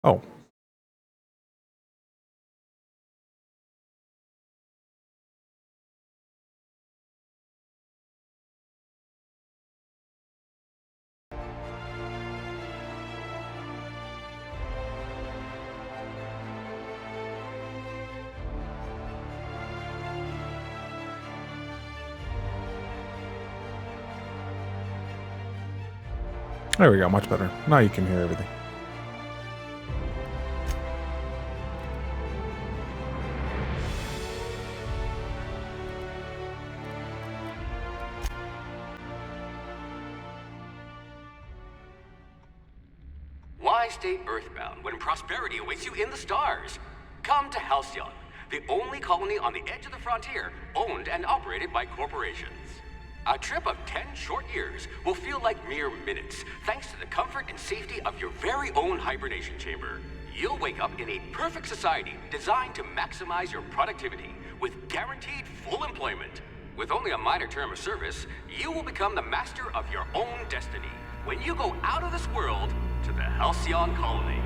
Oh. There we go, much better. Now you can hear everything. Why stay earthbound when prosperity awaits you in the stars? Come to Halcyon, the only colony on the edge of the frontier, owned and operated by corporations. A trip of 10 short years will feel like mere minutes, thanks to the comfort and safety of your very own hibernation chamber. You'll wake up in a perfect society designed to maximize your productivity, with guaranteed full employment. With only a minor term of service, you will become the master of your own destiny when you go out of this world to the Halcyon colony.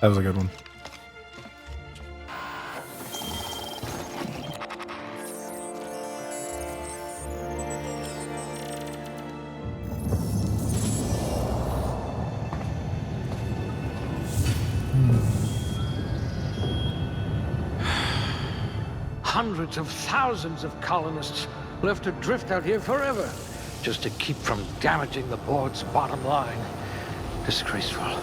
That was a good one. Hundreds of thousands of colonists left adrift out here forever, just to keep from damaging the board's bottom line. Disgraceful.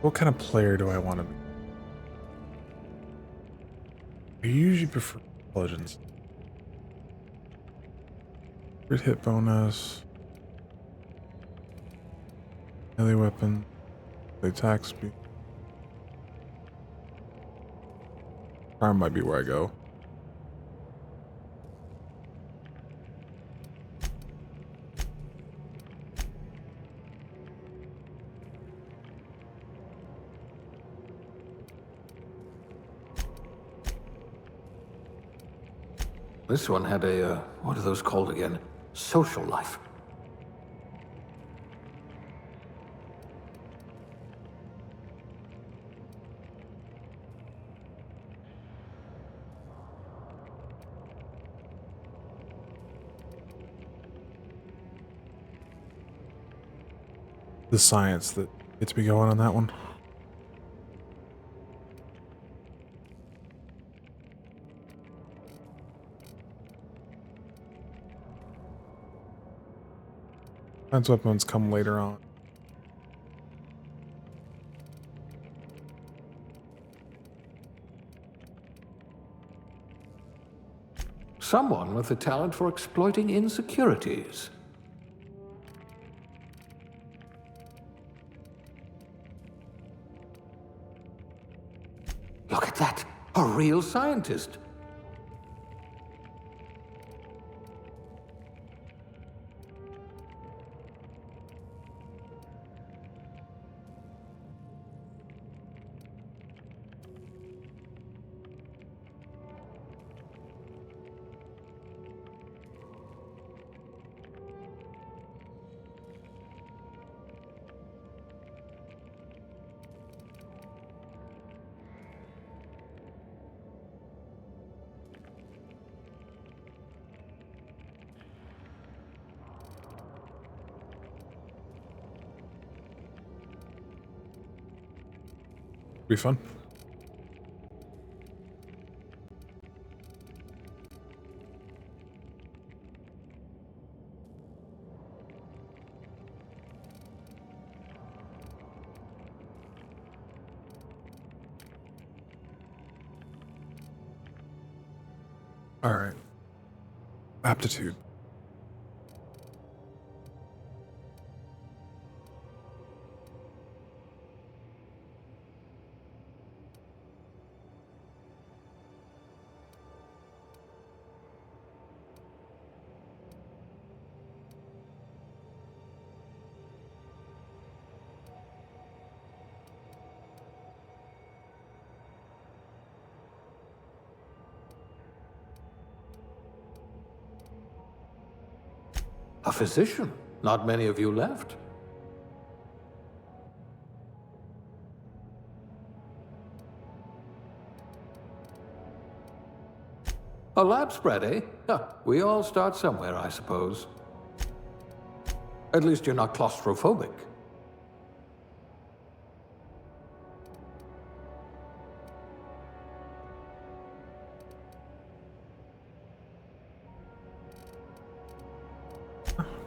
What kind of player do I want to be? I usually prefer intelligence. Crit hit bonus. Melee weapon. Attack speed. Charm might be where I go. This one had a, what are those called again? Social life. The science that gets me going on that one. Science weapons come later on. Someone with a talent for exploiting insecurities. Look at that! A real scientist! Be fun. All right. Aptitude. A physician? Not many of you left. A lab spread, eh? Huh, we all start somewhere, I suppose. At least you're not claustrophobic.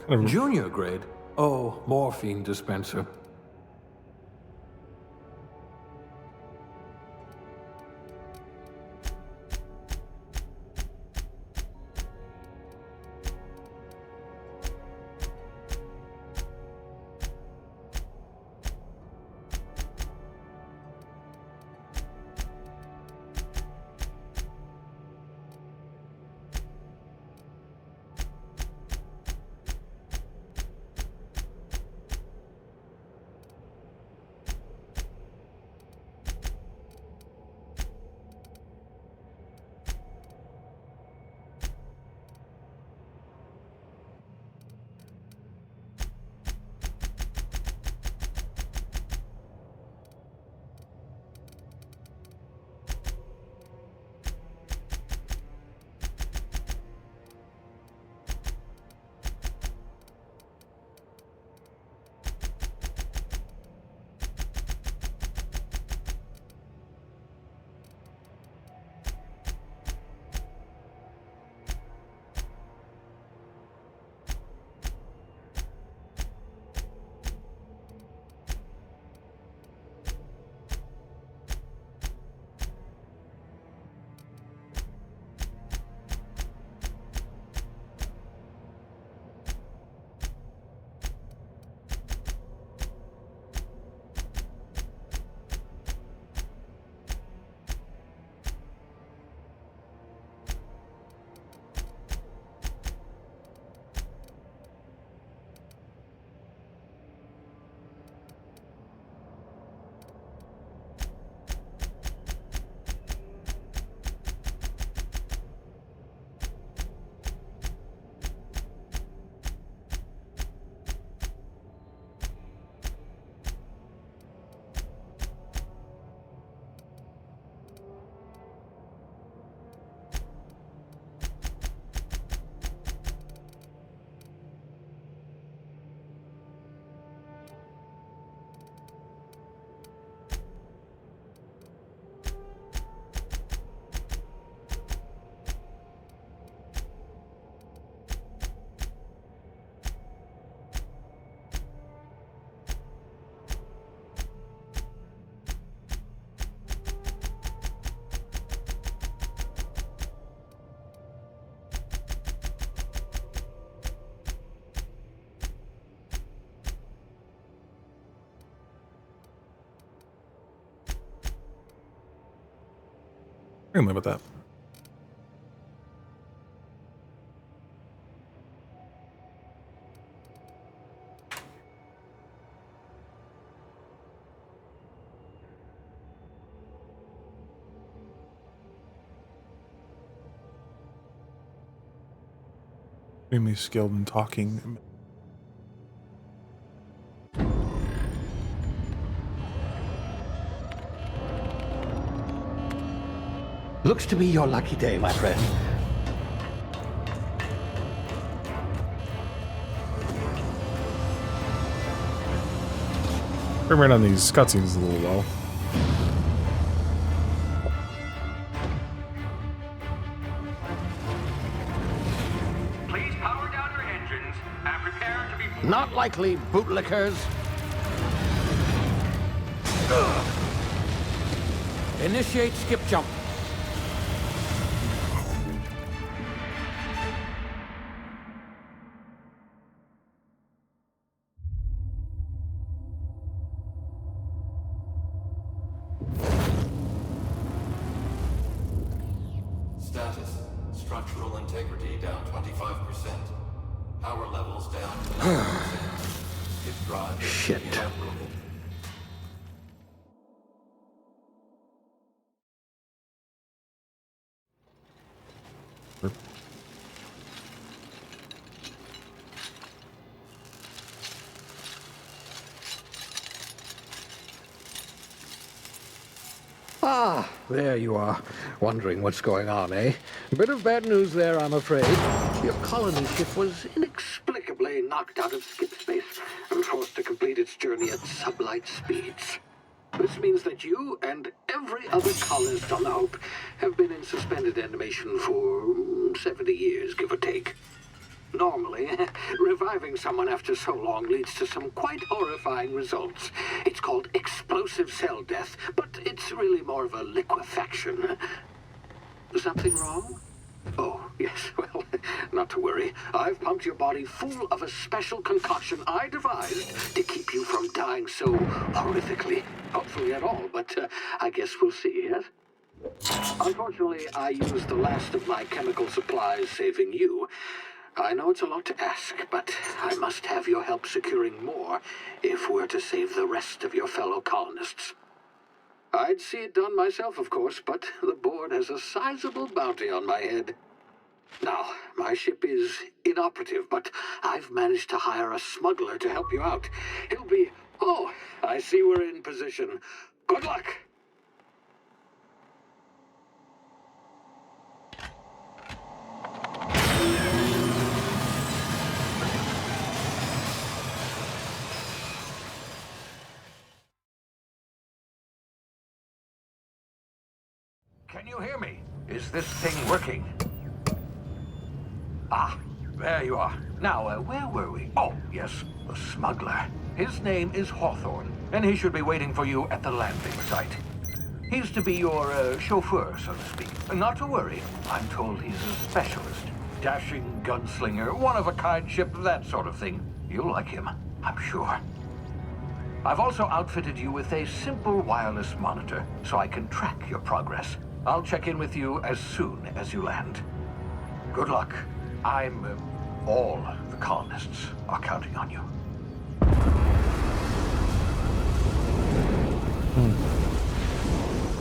Kind of Junior grade? Oh, morphine dispenser. I can live with that. Extremely skilled in talking. Looks to be your lucky day, my friend. Frame rate on these cutscenes is a little low. Please power down your engines and prepare to be... Not likely, bootlickers. Initiate skip jump. integrity down 25%. Power levels down 20%. If drive is Shit. inoperable. Ah, there you are. Wondering what's going on, eh? Bit of bad news there, I'm afraid. Your colony ship was inexplicably knocked out of skip space and forced to complete its journey at sublight speeds. This means that you and every other colonist on the Hope have been in suspended animation for 70 years, give or take. Normally, reviving someone after so long leads to some quite horrifying results. It's called explosive cell death, but it's really more of a liquefaction. Something wrong? Oh, yes, well, not to worry. I've pumped your body full of a special concoction I devised to keep you from dying so horrifically. Hopefully at all, but I guess we'll see, yes? Unfortunately, I used the last of my chemical supplies saving you. I know it's a lot to ask, but I must have your help securing more if we're to save the rest of your fellow colonists. I'd see it done myself, of course, but the board has a sizable bounty on my head. Now, my ship is inoperative, but I've managed to hire a smuggler to help you out. He'll be... Oh, I see we're in position. Good luck! Can you hear me? Is this thing working? Ah, there you are. Now, where were we? Oh, yes, the smuggler. His name is Hawthorne, and he should be waiting for you at the landing site. He's to be your chauffeur, so to speak. Not to worry. I'm told he's a specialist. Dashing gunslinger, one-of-a-kind ship, that sort of thing. You'll like him, I'm sure. I've also outfitted you with a simple wireless monitor, so I can track your progress. I'll check in with you as soon as you land. Good luck. All the colonists are counting on you.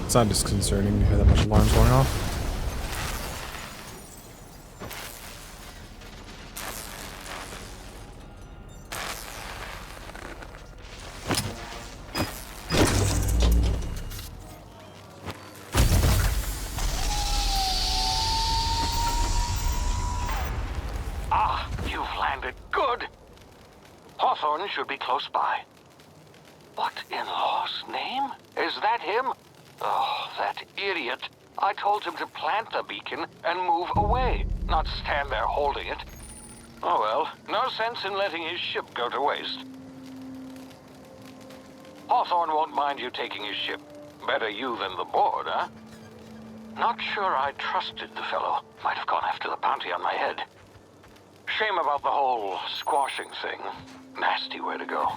It's not disconcerting to hear that much alarms going off. Ah, you've landed. Good. Hawthorne should be close by. What in law's name? Is that him? Oh, that idiot. I told him to plant the beacon and move away, not stand there holding it. Oh well, no sense in letting his ship go to waste. Hawthorne won't mind you taking his ship. Better you than the board, huh? Not sure I trusted the fellow. Might have gone after the bounty on my head. Shame about the whole squashing thing. Nasty way to go.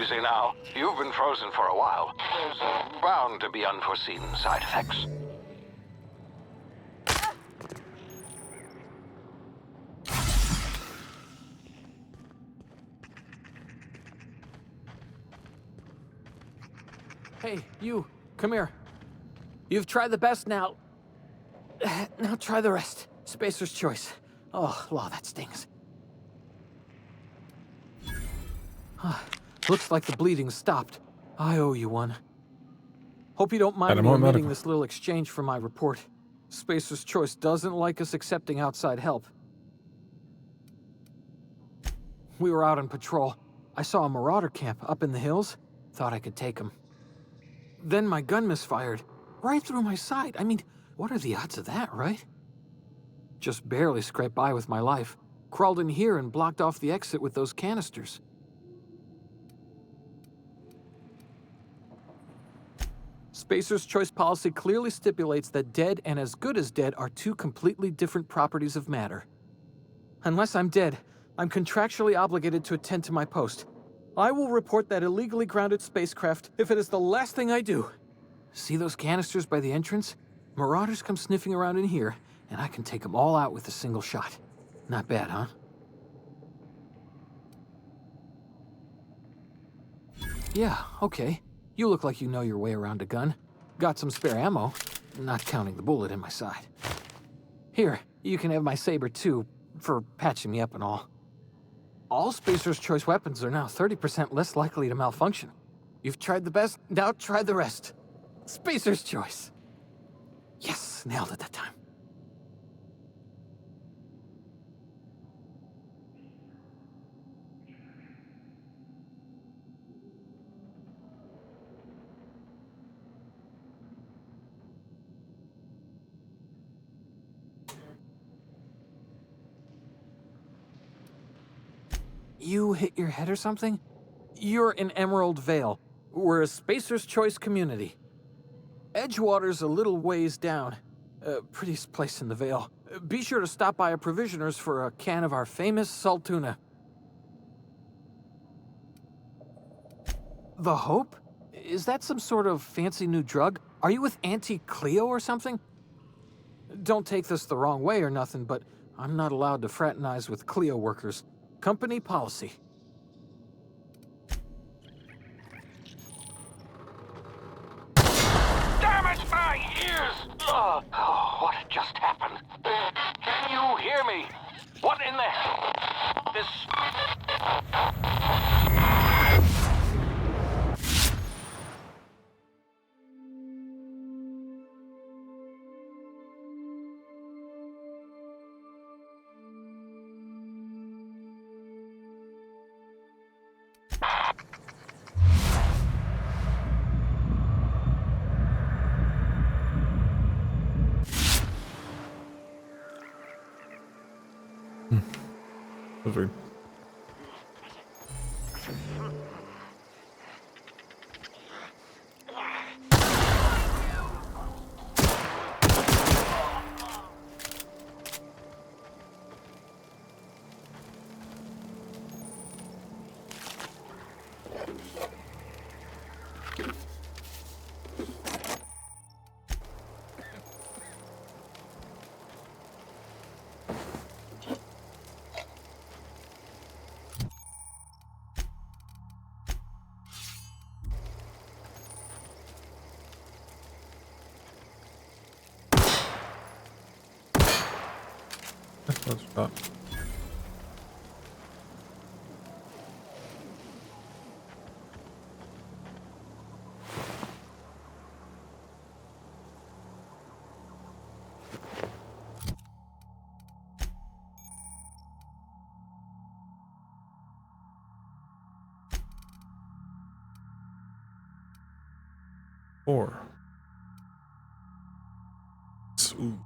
Easy now. You've been frozen for a while. There's bound to be unforeseen side effects. Hey, you, come here. You've tried the best now. Now try the rest. Spacer's choice. Oh, wow, that stings. Looks like the bleeding stopped. I owe you one. Hope you don't mind Got me him on omitting medical. this little exchange for my report. Spacer's Choice doesn't like us accepting outside help. We were out on patrol. I saw a marauder camp up in the hills. Thought I could take him. Then my gun misfired. Right through my side. I mean, what are the odds of that, right? Just barely scraped by with my life. Crawled in here and blocked off the exit with those canisters. Spacer's Choice policy clearly stipulates that dead and as good as dead are two completely different properties of matter. Unless I'm dead, I'm contractually obligated to attend to my post. I will report that illegally grounded spacecraft if it is the last thing I do. See those canisters by the entrance? Marauders come sniffing around in here, and I can take them all out with a single shot. Not bad, huh? Yeah, okay. You look like you know your way around a gun. Got some spare ammo, not counting the bullet in my side. Here, you can have my saber too, for patching me up and all. All Spacer's Choice weapons are now 30% less likely to malfunction. You've tried the best, now try the rest. Spacer's Choice. Yes, nailed it that time. You hit your head or something? You're in Emerald Vale. We're a Spacer's Choice community. Edgewater's a little ways down. Prettiest place in the Vale. Be sure to stop by a provisioner's for a can of our famous salt tuna. The Hope? Is that some sort of fancy new drug? Are you with Auntie Cleo or something? Don't take this the wrong way or nothing, but I'm not allowed to fraternize with Cleo workers. Company policy. Damn it, my ears! Oh, what just happened? Can you hear me? What in the hell? This... That's weird. That's shot. Four. Ooh.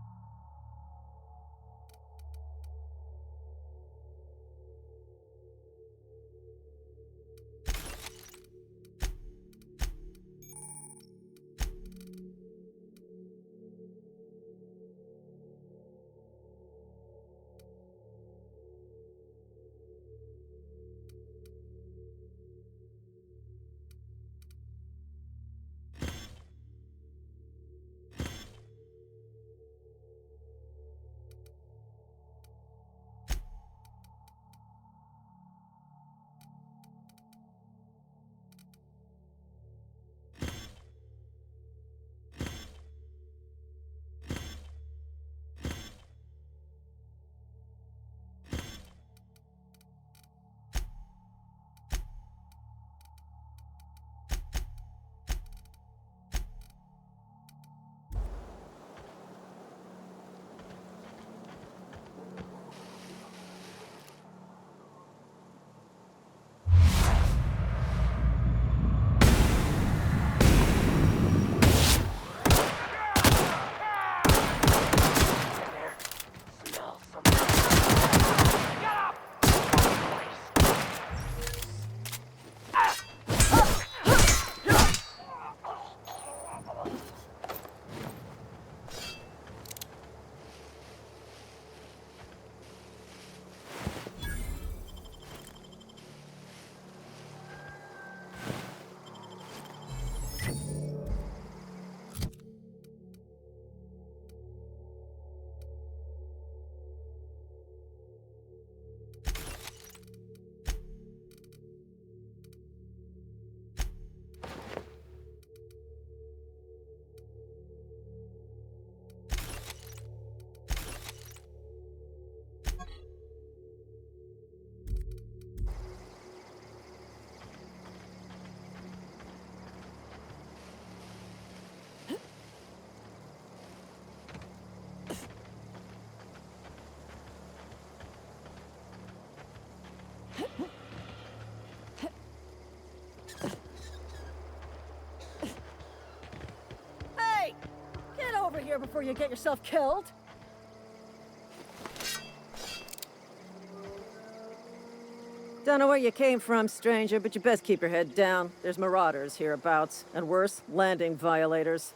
here before you get yourself killed. Don't know where you came from, stranger, but you best keep your head down. There's marauders hereabouts, and worse, landing violators.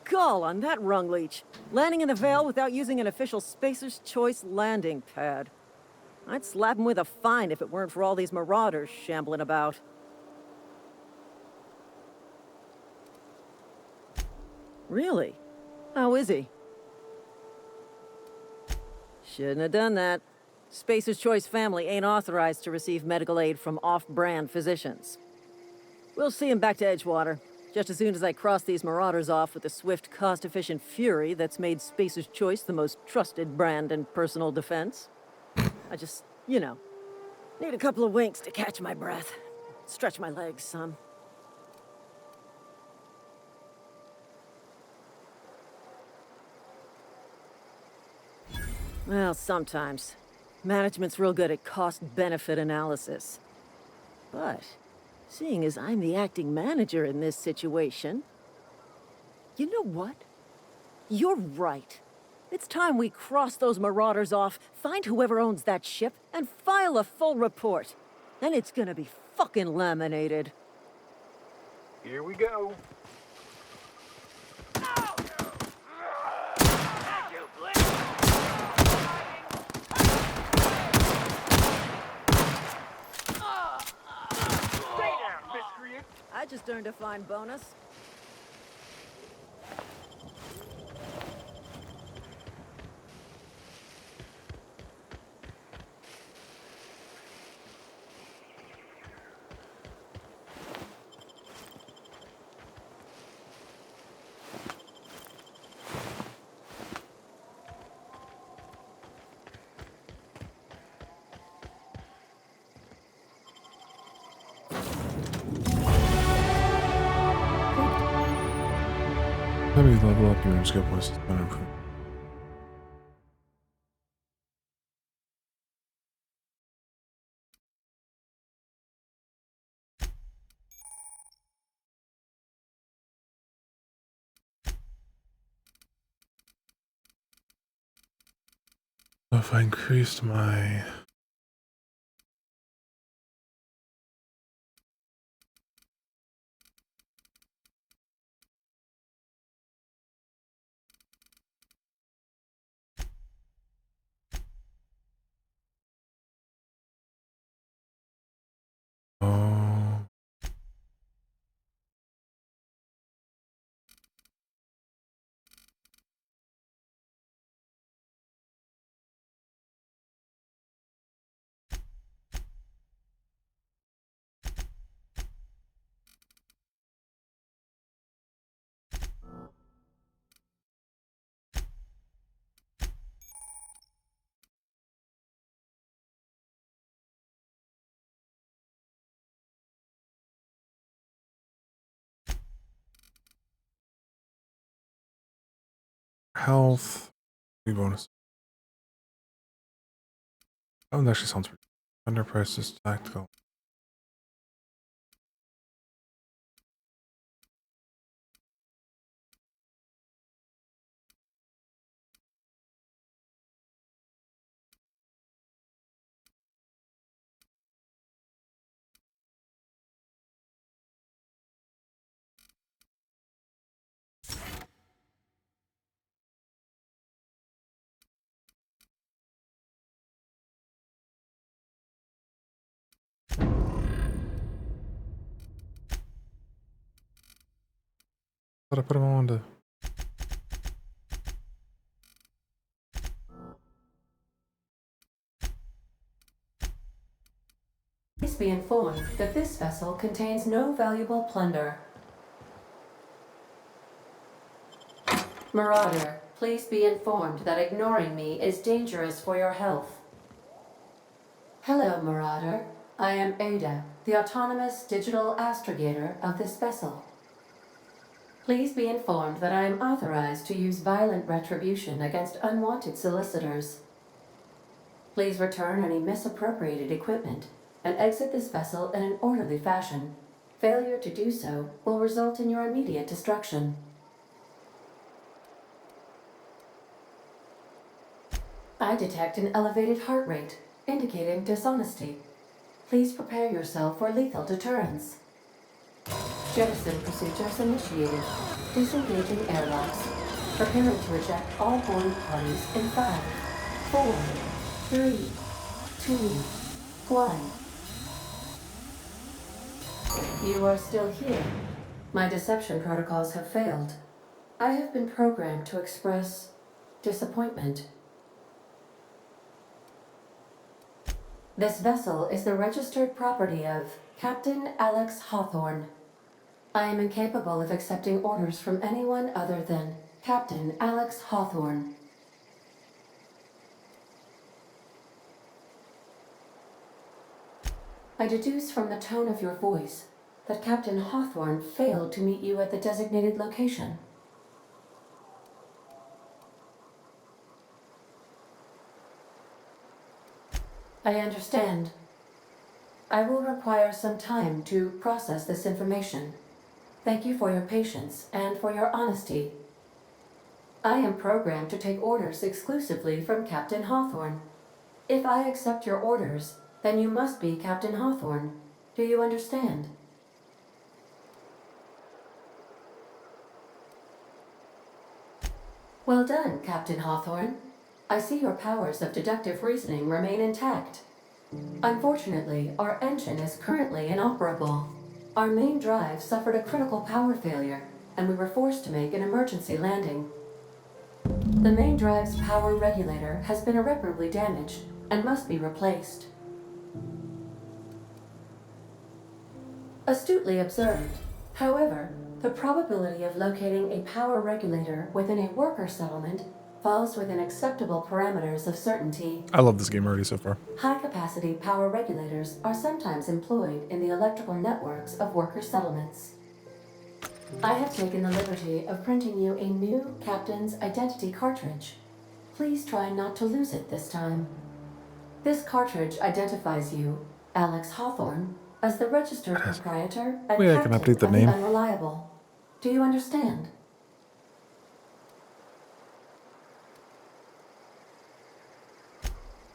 Gall on that rung leech. Landing in the Vale without using an official Spacer's Choice landing pad. I'd slap him with a fine if it weren't for all these marauders shambling about. Really? How is he? Shouldn't have done that. Spacer's Choice family ain't authorized to receive medical aid from off-brand physicians. We'll see him back to Edgewater, just as soon as I cross these marauders off with the swift, cost-efficient fury that's made Spacer's Choice the most trusted brand in personal defense. I just, need a couple of winks to catch my breath. Stretch my legs some. Well, sometimes. Management's real good at cost-benefit analysis. But, seeing as I'm the acting manager in this situation... You know what? You're right. It's time we cross those marauders off, find whoever owns that ship, and file a full report. Then it's gonna be fucking laminated. Here we go. I just earned a fine bonus. Maybe level up your skill points is better improved. So if I increased my oh, health, big bonus. Oh, that actually sounds pretty good. Under prices, tactical. Thought I put them all into. Please be informed that this vessel contains no valuable plunder. Marauder, please be informed that ignoring me is dangerous for your health. Hello, Marauder. I am Ada, the autonomous digital astrogator of this vessel. Please be informed that I am authorized to use violent retribution against unwanted solicitors. Please return any misappropriated equipment and exit this vessel in an orderly fashion. Failure to do so will result in your immediate destruction. I detect an elevated heart rate, indicating dishonesty. Please prepare yourself for lethal deterrence. Jettison procedures initiated. Disengaging airlocks. Preparing to eject all boarding parties in 5, 4, 3, 2, 1. You are still here. My deception protocols have failed. I have been programmed to express disappointment. This vessel is the registered property of Captain Alex Hawthorne. I am incapable of accepting orders from anyone other than Captain Alex Hawthorne. I deduce from the tone of your voice that Captain Hawthorne failed to meet you at the designated location. I understand. I will require some time to process this information. Thank you for your patience and for your honesty. I am programmed to take orders exclusively from Captain Hawthorne. If I accept your orders, then you must be Captain Hawthorne. Do you understand? Well done, Captain Hawthorne. I see your powers of deductive reasoning remain intact. Unfortunately, our engine is currently inoperable. Our main drive suffered a critical power failure, and we were forced to make an emergency landing. The main drive's power regulator has been irreparably damaged and must be replaced. Astutely observed. However, the probability of locating a power regulator within a worker settlement falls within acceptable parameters of certainty. I love this game already so far. High-capacity power regulators are sometimes employed in the electrical networks of worker settlements. I have taken the liberty of printing you a new captain's identity cartridge. Please try not to lose it this time. This cartridge identifies you, Alex Hawthorne, as the registered proprietor and Wait, I can captain update the of name. the Unreliable. Do you understand?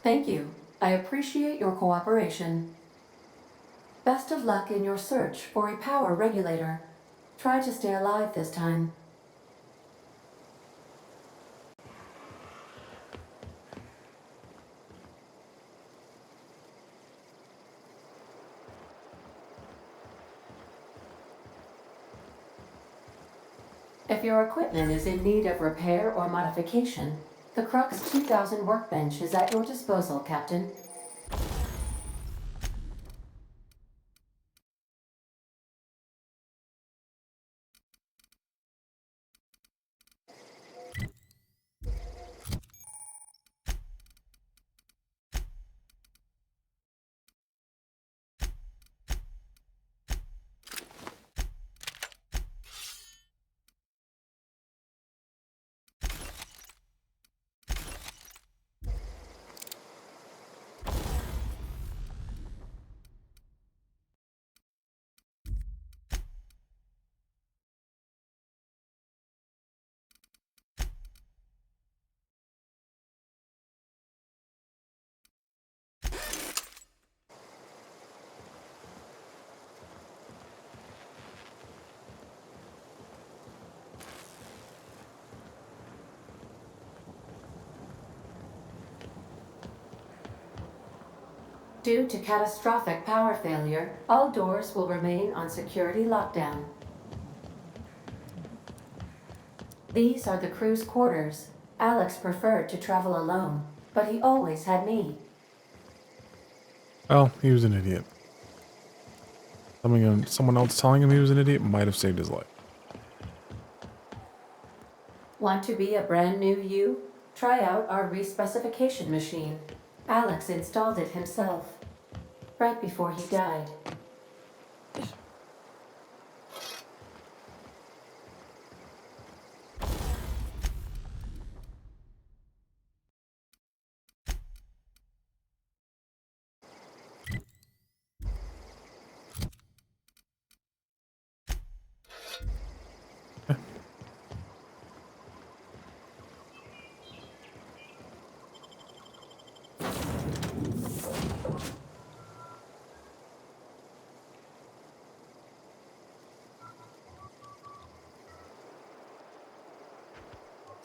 Thank you. I appreciate your cooperation. Best of luck in your search for a power regulator. Try to stay alive this time. If your equipment is in need of repair or modification, the Crux 2000 workbench is at your disposal, Captain. Due to catastrophic power failure, all doors will remain on security lockdown. These are the crew's quarters. Alex preferred to travel alone, but he always had me. Oh, he was an idiot. Someone else telling him he was an idiot might have saved his life. Want to be a brand new you? Try out our respecification machine. Alex installed it himself, right before he died.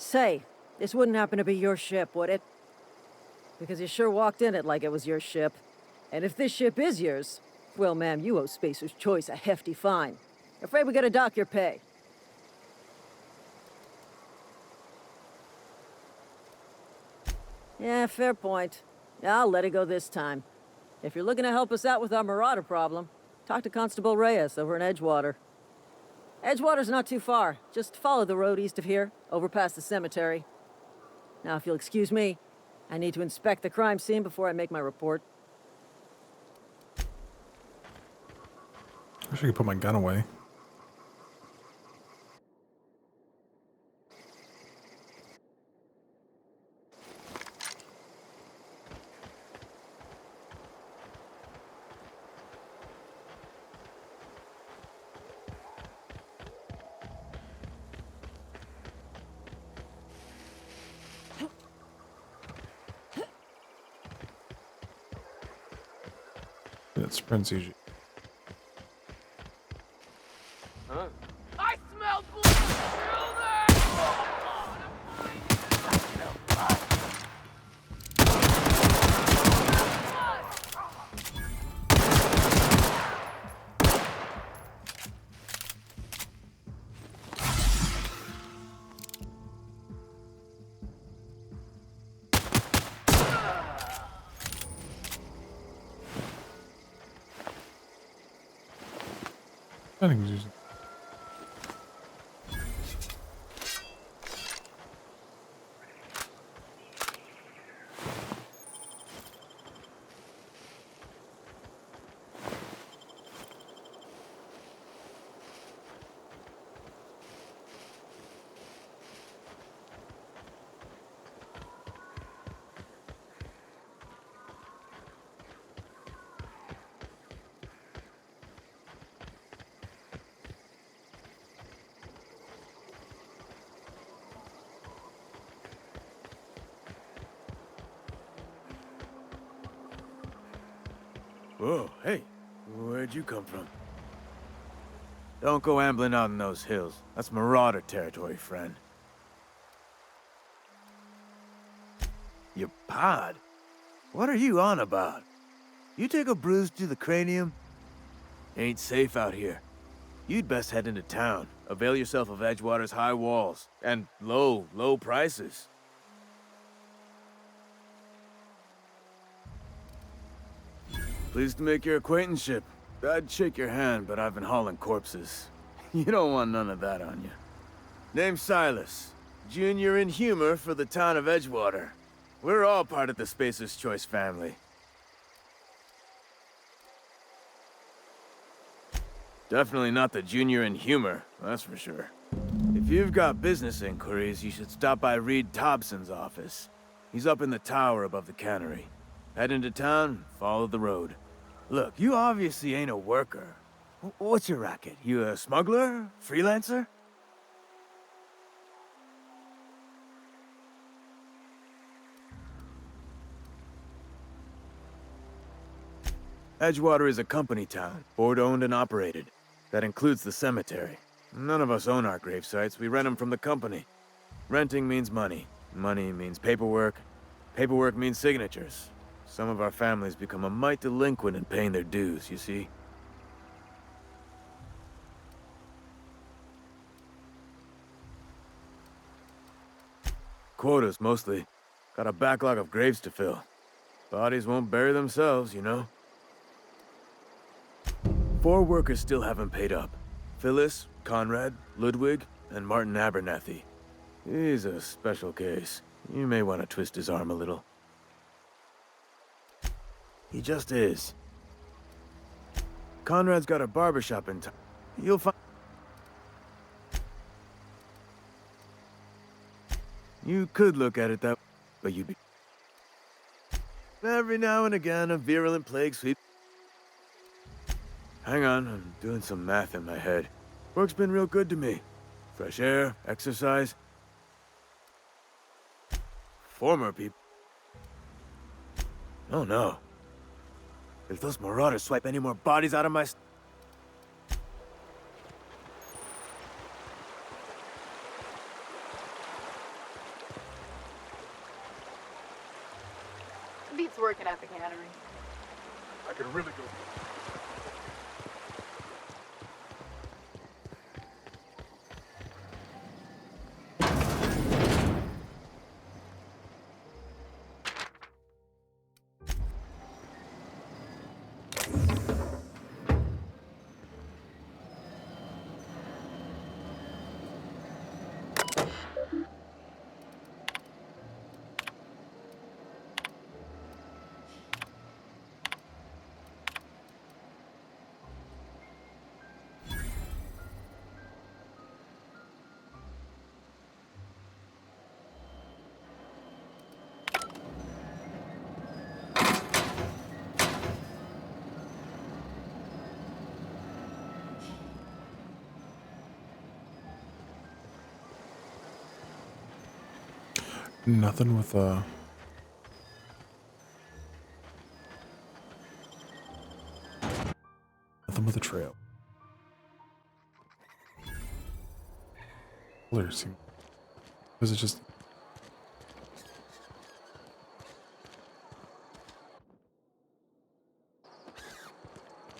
Say, this wouldn't happen to be your ship, would it? Because you sure walked in it like it was your ship. And if this ship is yours, well, ma'am, you owe Spacer's Choice a hefty fine. Afraid we gotta dock your pay. Yeah, fair point. I'll let it go this time. If you're looking to help us out with our marauder problem, talk to Constable Reyes over in Edgewater. Edgewater's not too far. Just follow the road east of here, over past the cemetery. Now, if you'll excuse me, I need to inspect the crime scene before I make my report. I should put my gun away. It sprints usually. I smell blood! I think he's using. Whoa, hey, where'd you come from? Don't go ambling out in those hills. That's marauder territory, friend. Your pod? What are you on about? You take a bruise to the cranium? Ain't safe out here. You'd best head into town. Avail yourself of Edgewater's high walls. And low prices. Pleased to make your acquaintanceship. I'd shake your hand, but I've been hauling corpses. You don't want none of that on you. Name's Silas. Junior in humor for the town of Edgewater. We're all part of the Spacer's Choice family. Definitely not the junior in humor, that's for sure. If you've got business inquiries, you should stop by Reed Thompson's office. He's up in the tower above the cannery. Head into town, follow the road. Look, you obviously ain't a worker. What's your racket? You a smuggler? Freelancer? Edgewater is a company town, board-owned and operated. That includes the cemetery. None of us own our gravesites, we rent them from the company. Renting means money. Money means paperwork. Paperwork means signatures. Some of our families become a mite delinquent in paying their dues, you see? Quotas, mostly. Got a backlog of graves to fill. Bodies won't bury themselves, you know? 4 workers still haven't paid up. Phyllis, Conrad, Ludwig, and Martin Abernathy. He's a special case. You may want to twist his arm a little. He just is. Conrad's got a barbershop in town. You'll find... You could look at it that way, but you'd be... Every now and again, a virulent plague sweep. Hang on, I'm doing some math in my head. Work's been real good to me. Fresh air, exercise. Former people. Oh no. If those marauders swipe any more bodies out of my... It's working at the cannery. I could really go. Nothing with nothing with a trail. Clear seem. Was it just?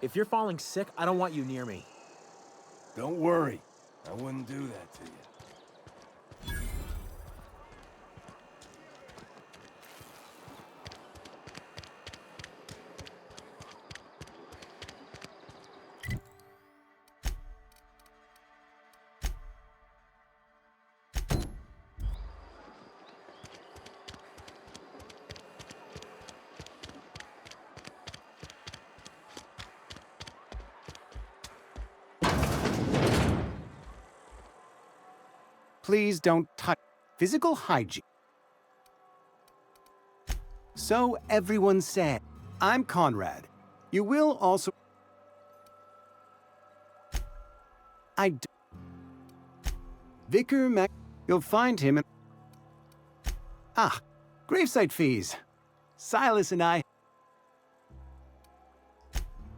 If you're falling sick, I don't want you near me. Don't worry. I wouldn't do that to you. Please don't touch physical hygiene. So everyone said, I'm Conrad. You will also... Vicar Mac... You'll find him in... Ah, gravesite fees. Silas and I...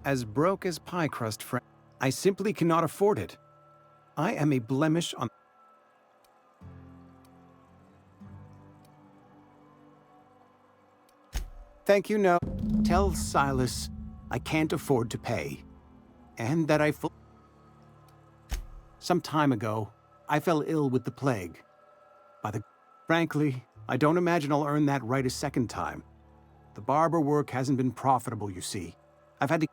As broke as pie crust, friend. I simply cannot afford it. I am a blemish on... Thank you, no. Tell Silas I can't afford to pay. And that Some time ago, I fell ill with the plague. Frankly, I don't imagine I'll earn that right a second time. The barber work hasn't been profitable, you see. I've had to...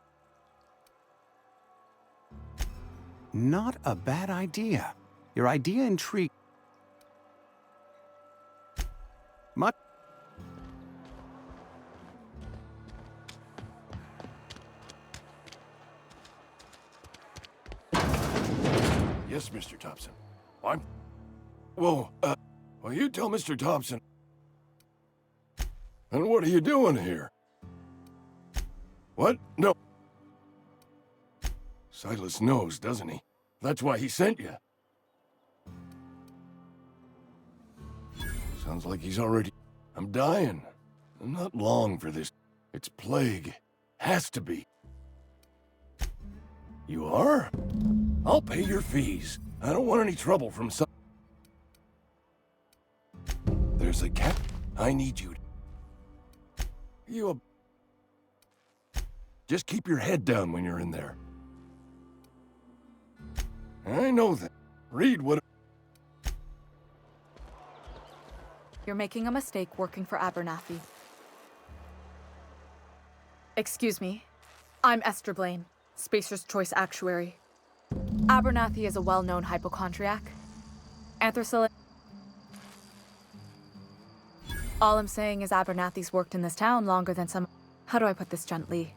Not a bad idea. Your idea intrigued. Much... Yes, Mr. Thompson. I'm... Well, you tell Mr. Thompson. And what are you doing here? What? No. Silas knows, doesn't he? That's why he sent you. Sounds like he's already... I'm dying. I'm not long for this. It's plague. Has to be. You are? I'll pay your fees. I don't want any trouble from some... There's a cat. I need you. Just keep your head down when you're in there. I know that. Read what... You're making a mistake working for Abernathy. Excuse me. I'm Esther Blaine, Spacer's Choice Actuary. Abernathy is a well-known hypochondriac. Anthracite... All I'm saying is Abernathy's worked in this town longer than some... How do I put this gently?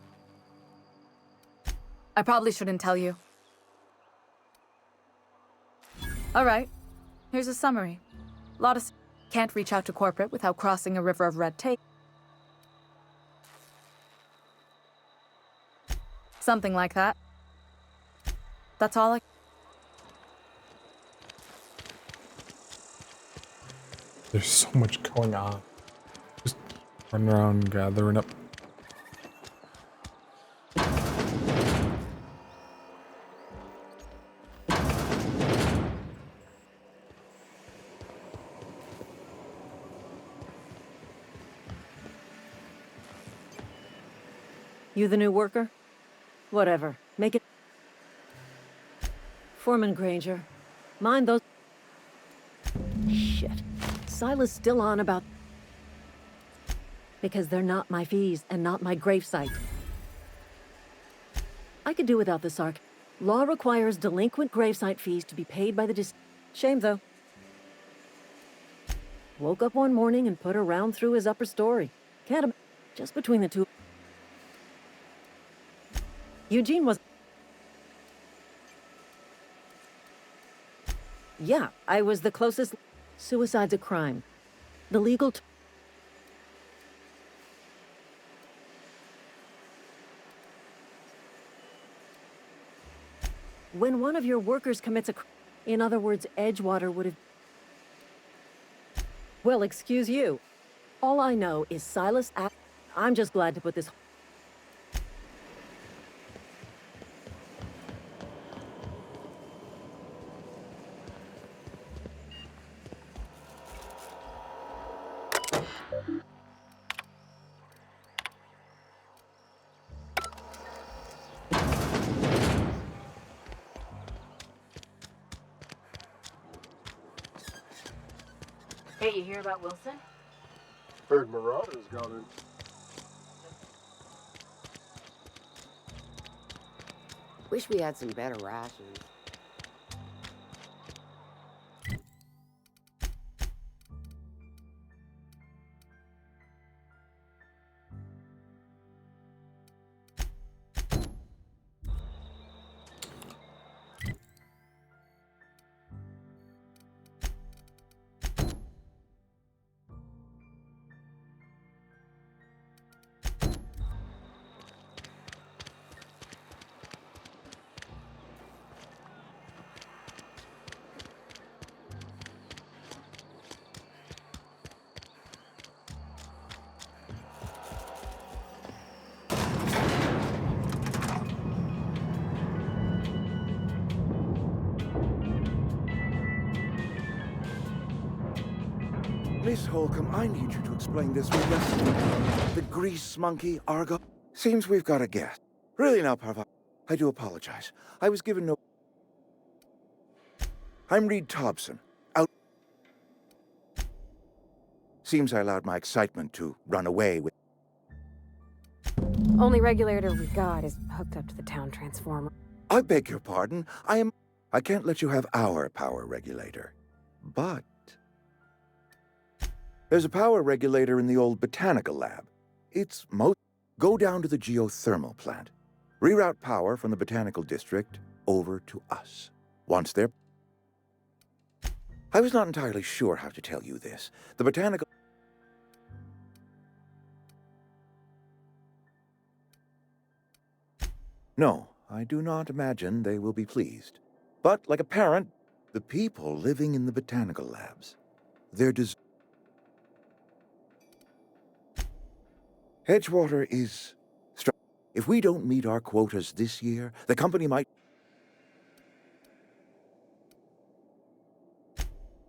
I probably shouldn't tell you. Alright, here's a summary. Lot of... Can't reach out to corporate without crossing a river of red tape. Something like that. That's all I... There's so much going on. Just running around gathering up. You the new worker? Whatever. Make it... Foreman Granger. Mind those... Shit. Silas still on about... Because they're not my fees and not my gravesite. I could do without this arc. Law requires delinquent gravesite fees to be paid by the Shame, though. Woke up one morning and put a round through his upper story. Just between the two. Eugene was... Yeah, I was the closest... Suicide's a crime. The legal... When one of your workers commits a... In other words, Edgewater would have... Well, excuse you. All I know is Silas... I'm just glad to put this... Hey, you hear about Wilson? Heard Marauders got in. Wish we had some better rations. Miss Holcomb, I need you to explain this with us. The grease monkey, Argo. Seems we've got a guest. Really now, Parva. I do apologize. I was given no... I'm Reed Thompson. Out... Seems I allowed my excitement to run away with... Only regulator we got is hooked up to the town transformer. I beg your pardon. I can't let you have our power regulator. But... there's a power regulator in the old botanical lab. It's Go down to the geothermal plant. Reroute power from the botanical district over to us. Once they're... I was not entirely sure how to tell you this. The botanical... No, I do not imagine they will be pleased. But, like a parent, the people living in the botanical labs, they're Edgewater is... If we don't meet our quotas this year, the company might...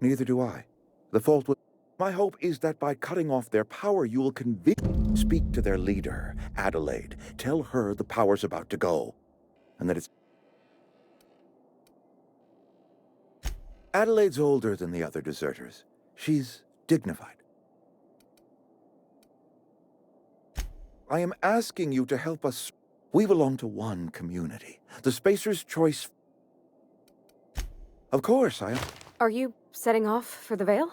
Neither do I. The fault was... My hope is that by cutting off their power, you will speak to their leader, Adelaide. Tell her the power's about to go. And that it's... Adelaide's older than the other deserters. She's dignified. I am asking you to help us. We belong to one community. The Spacer's Choice... Of course, I am. Are you setting off for the Vale?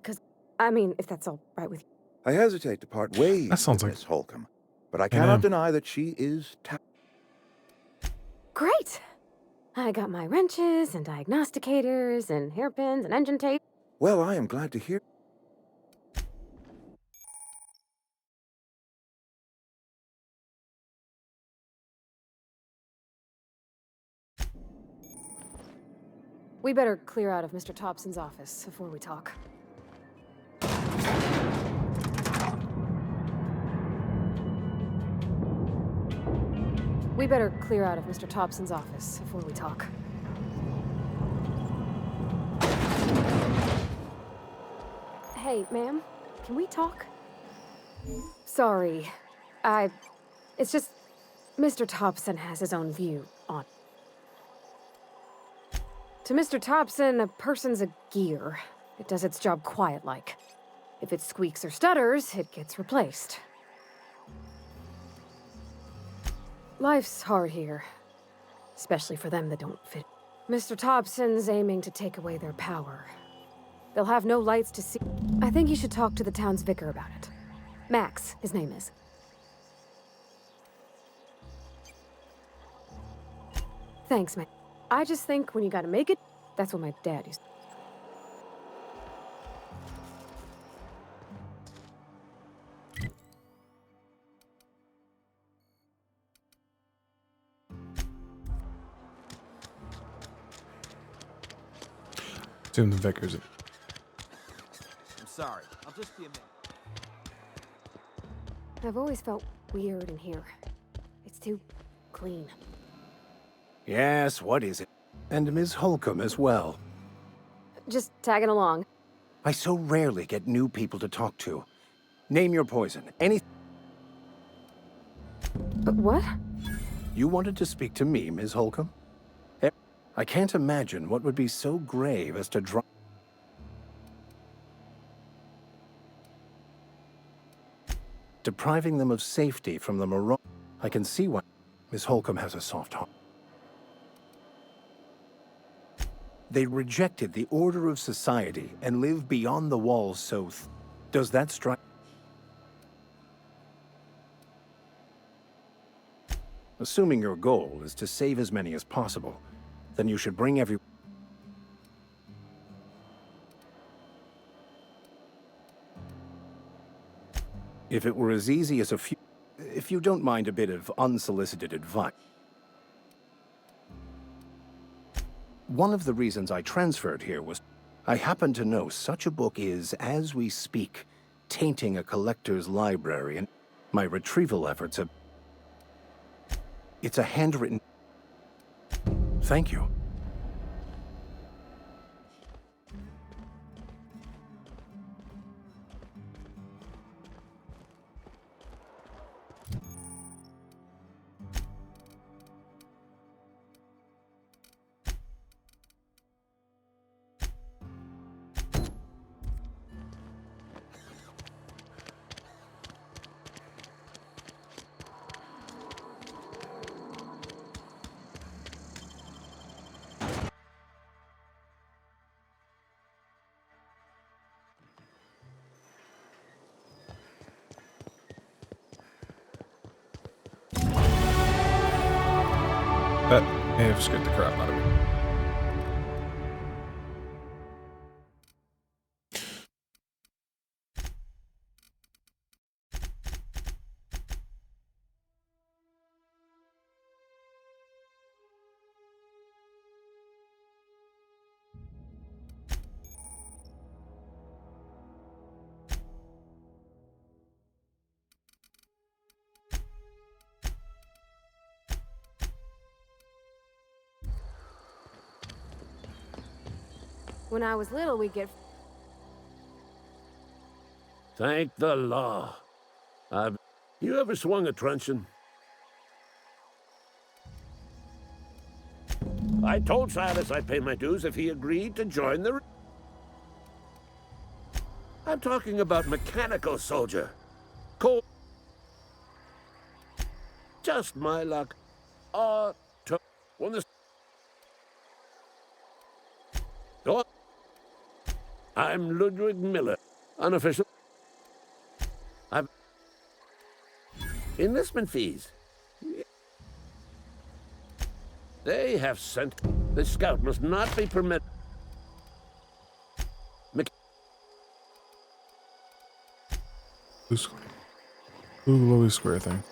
Because, I mean, if that's all right with you. I hesitate to part ways That sounds with like... Miss Holcomb, but I cannot deny that she is... Great! I got my wrenches and diagnosticators and hairpins and engine tape. Well, I am glad to hear... We better clear out of Mr. Thompson's office before we talk. We better clear out of Mr. Thompson's office before we talk. Hey, ma'am, can we talk? Sorry, I It's just Mr. Thompson has his own view on. To Mr. Thompson, a person's a gear. It does its job quiet-like. If it squeaks or stutters, it gets replaced. Life's hard here. Especially for them that don't fit. Mr. Thompson's aiming to take away their power. They'll have no lights to see. I think you should talk to the town's vicar about it. Max, his name is. Thanks, man. I just think when you gotta make it, that's what my dad used to. Assume the vicar's. I'm sorry. I'll just be a minute. I've always felt weird in here. It's too clean. Yes, what is it? And Ms. Holcomb as well. Just tagging along. I so rarely get new people to talk to. Name your poison. What? You wanted to speak to me, Ms. Holcomb? I can't imagine what would be so grave as to depriving them of safety from the Marauders. I can see why Ms. Holcomb has a soft heart. They rejected the order of society and live beyond the walls, so does that strike? Assuming your goal is to save as many as possible, then you should bring every... If it were as easy as a few... If you don't mind a bit of unsolicited advice. One of the reasons I transferred here was I happen to know such a book is, as we speak, tainting a collector's library, and my retrieval efforts have... It's a handwritten... Thank you. That may have scared the crap out of me. When I was little, we'd get... Thank the law. You ever swung a truncheon? I told Silas I'd pay my dues if he agreed to join the... I'm talking about mechanical soldier. Cold. Just my luck. When the... Go on. I'm Ludwig Miller, unofficial. Enlistment fees. They have sent... The scout must not be permitted... Blue square. Blue glowy square thing.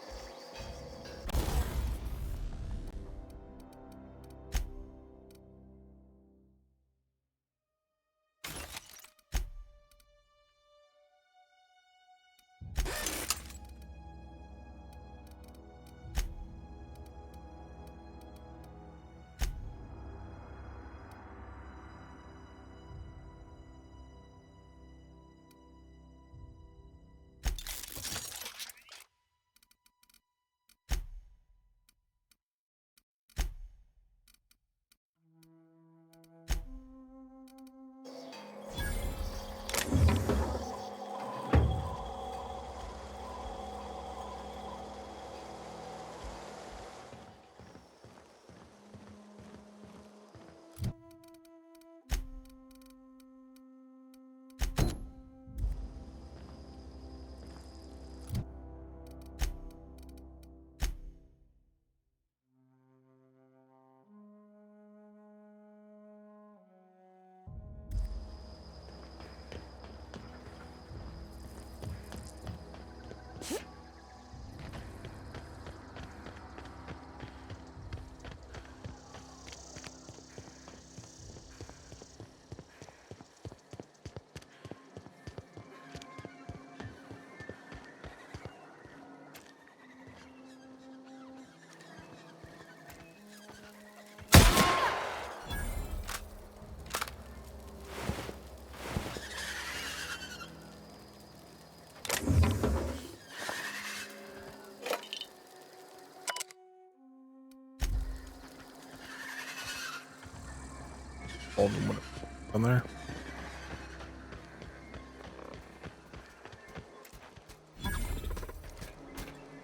Hold on, what on there?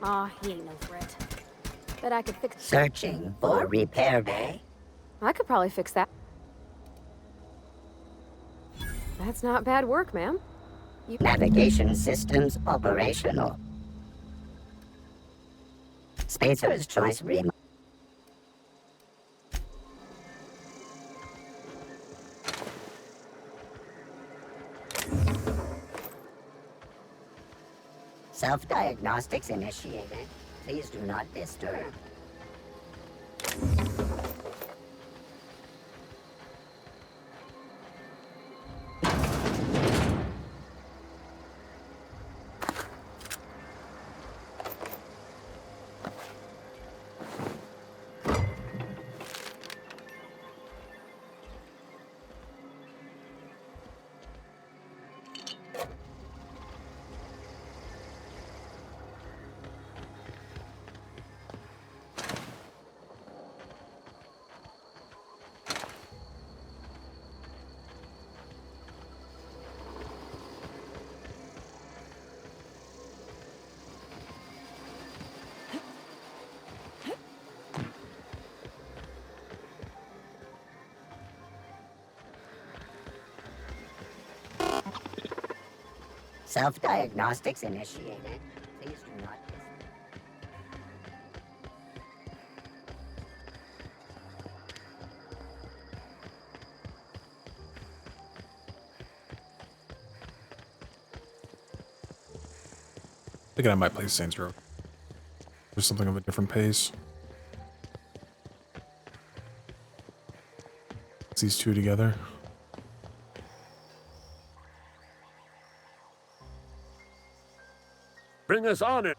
Aw, he ain't no threat. Bet I could fix. Searching for repair bay. I could probably fix that. That's not bad work, ma'am. Navigation systems operational. Spacer's choice remote. Self-diagnostics initiated. Please do not disturb. Self-diagnostics initiated. Please do not Thinking I might play Saints Row. There's something of a different pace. It's these two together. Bring us on it.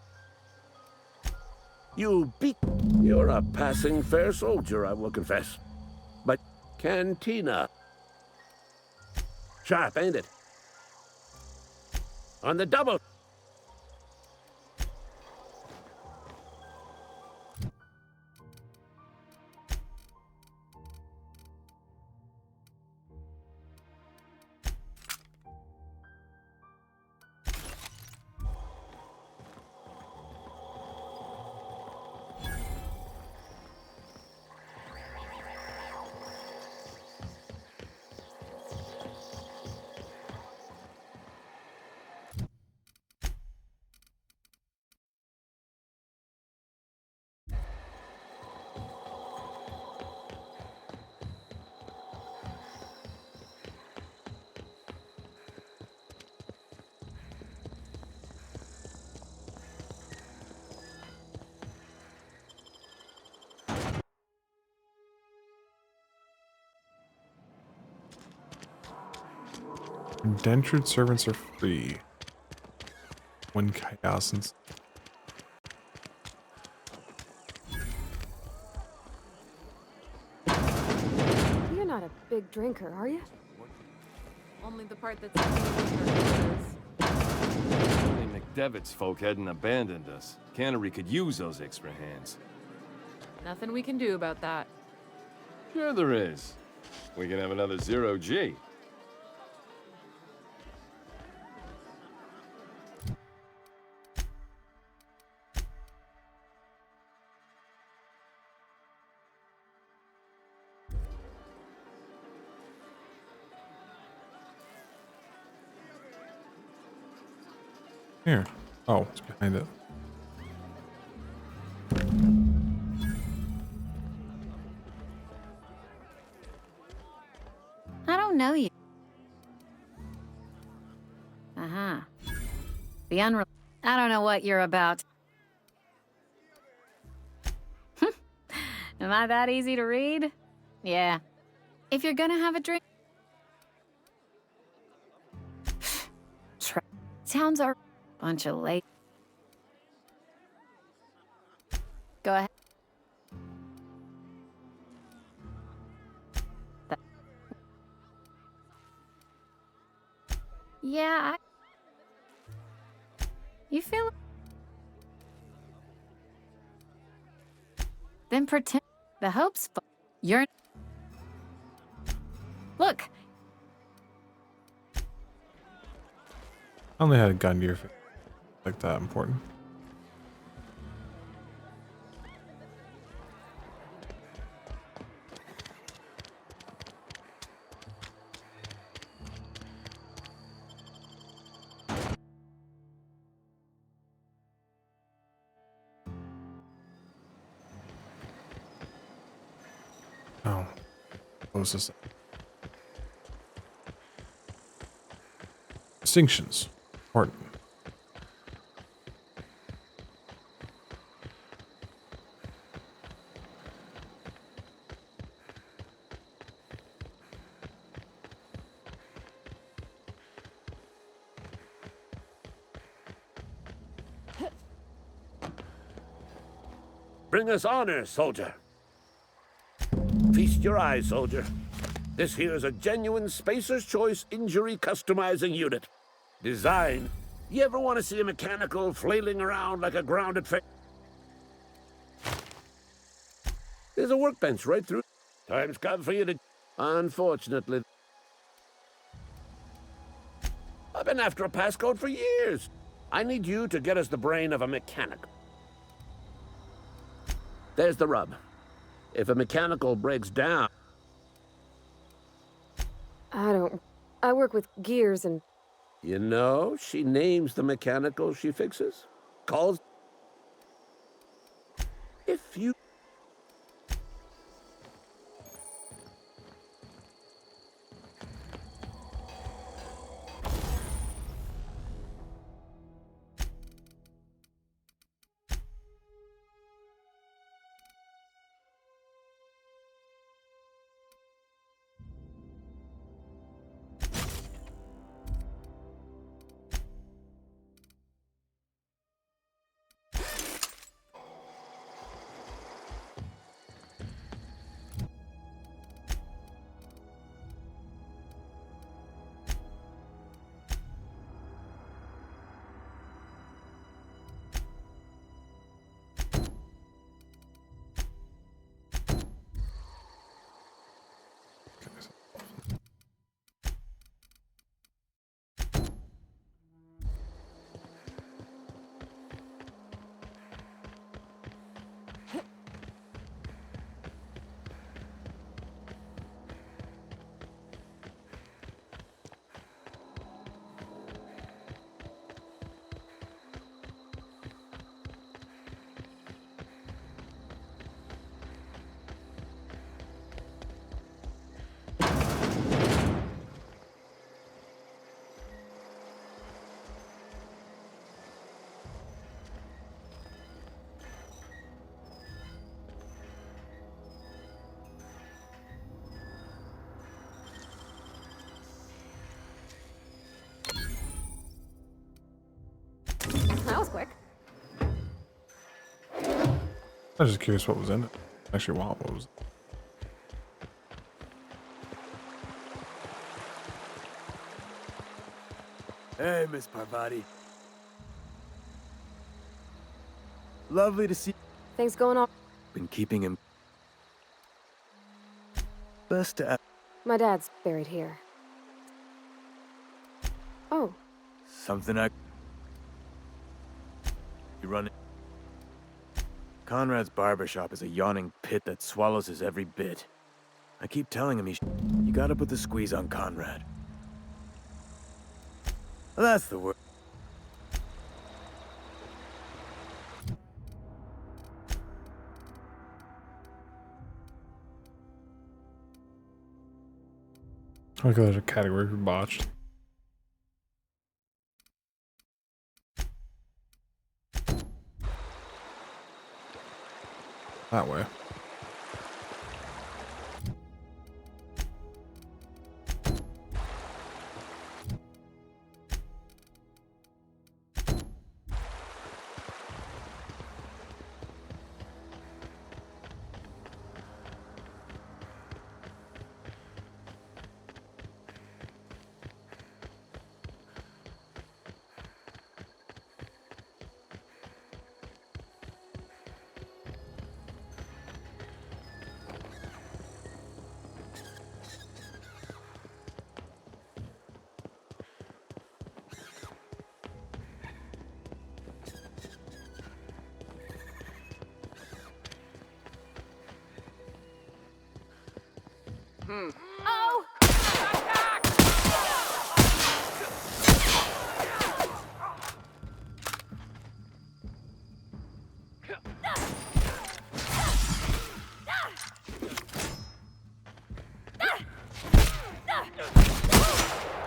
You beat. You're a passing fair soldier, I will confess. But Cantina. Sharp, ain't it? On the double. Indentured servants are free. When chaos and You're not a big drinker, are you? Only the part that's Only McDevitt's folk hadn't abandoned us. Cannery could use those extra hands. nothing we can do about that. Sure there is. We can have another 0G. here. Oh, it's behind it. I don't know you. Uh-huh. The unreal. I don't know what you're about. Am I that easy to read? Yeah. If you're gonna have a drink. Sounds are bunch of late. Go ahead. Yeah, you feel. Then pretend the hope's. You're. Look, I only had a gun to your face. Like that important. Oh, what was this? Distinctions. Important. Bring us honor, soldier. Feast your eyes, soldier. This here is a genuine Spacer's Choice injury customizing unit. Design. You ever want to see a mechanical flailing around like a grounded fish? There's a workbench right through. Time's come for you to... Unfortunately... I've been after a passcode for years. I need you to get us the brain of a mechanic. There's the rub. If a mechanical breaks down... I work with gears and... You know, she names the mechanical she fixes. Calls... If you... That was quick. I was just curious what was in it. Actually, wow, what was it? Hey, Miss Parvati. Lovely to see. Things going on. Been keeping him. Best to. My dad's buried here. Oh. Something I. You run. Conrad's barbershop is a yawning pit that swallows his every bit. I keep telling him you gotta put the squeeze on Conrad. Well, that's the word. I think there's a category for botched. That way. Oh!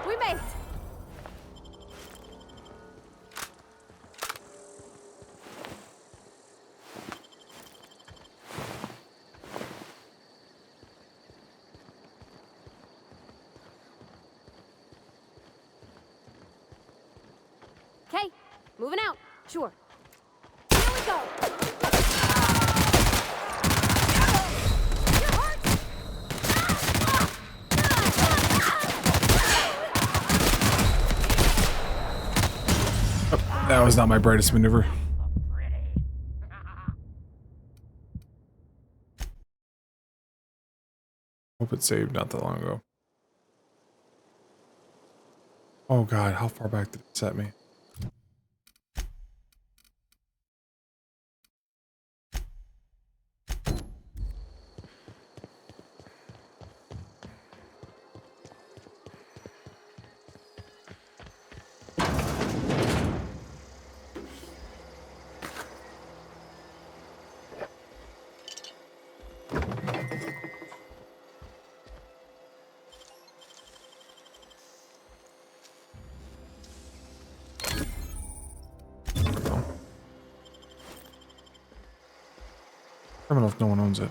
We made it! Okay, moving out. Sure. Here we go. Oh, that was not my brightest maneuver. Hope it saved not that long ago. Oh god, how far back did it set me? I don't know if no one owns it.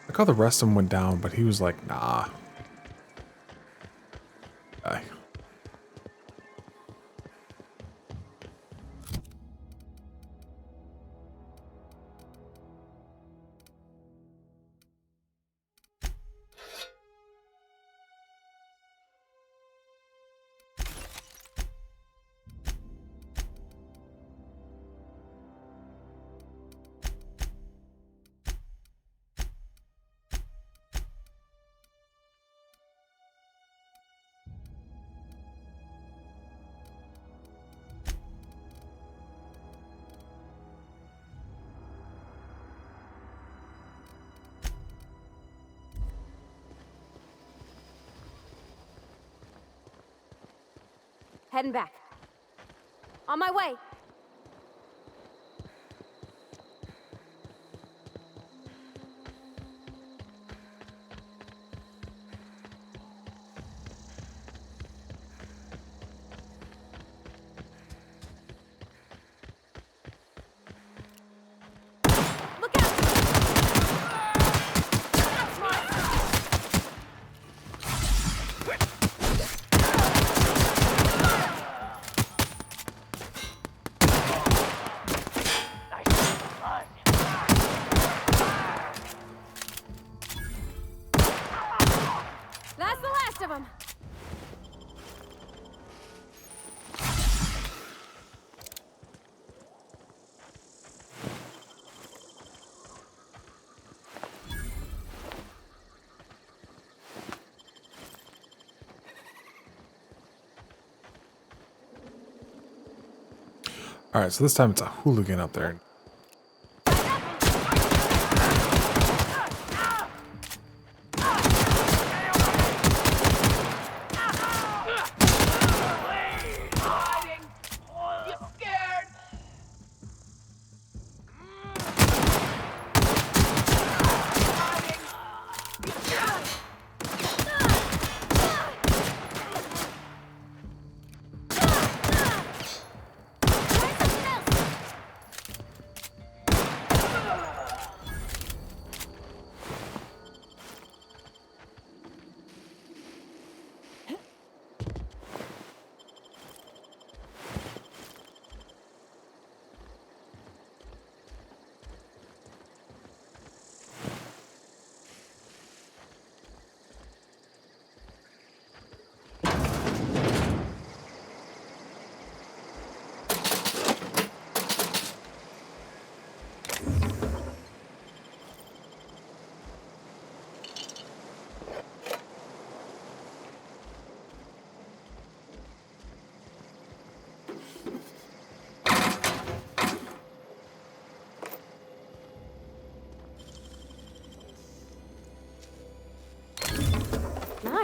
Like how the rest of them went down, but he was like, nah. Die. Heading back. On my way. That's the last of them. Alright, so this time it's a hooligan up there.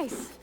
Nice!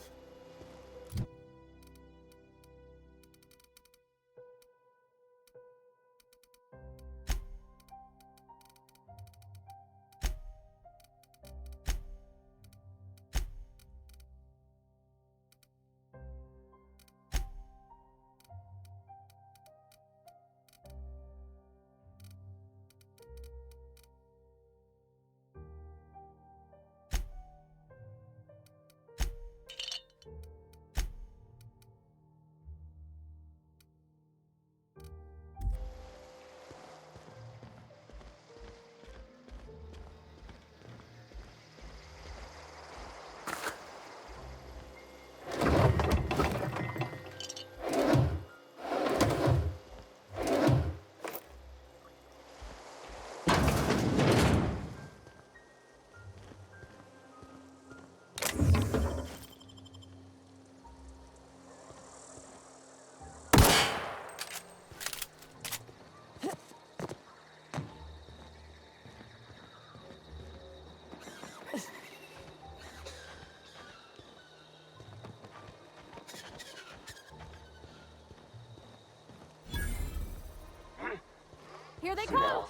Here they come!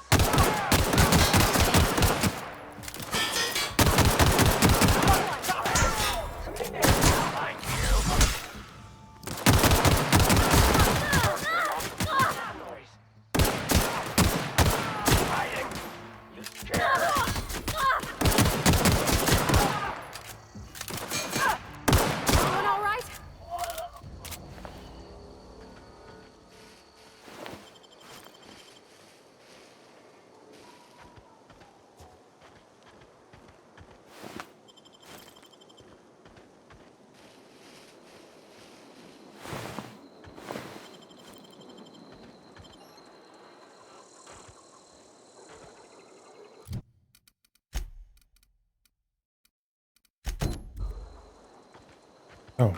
Doing all right? Oh.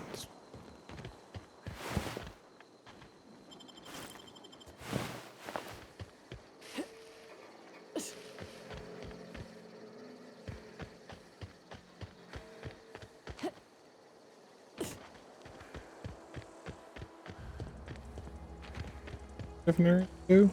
Different too.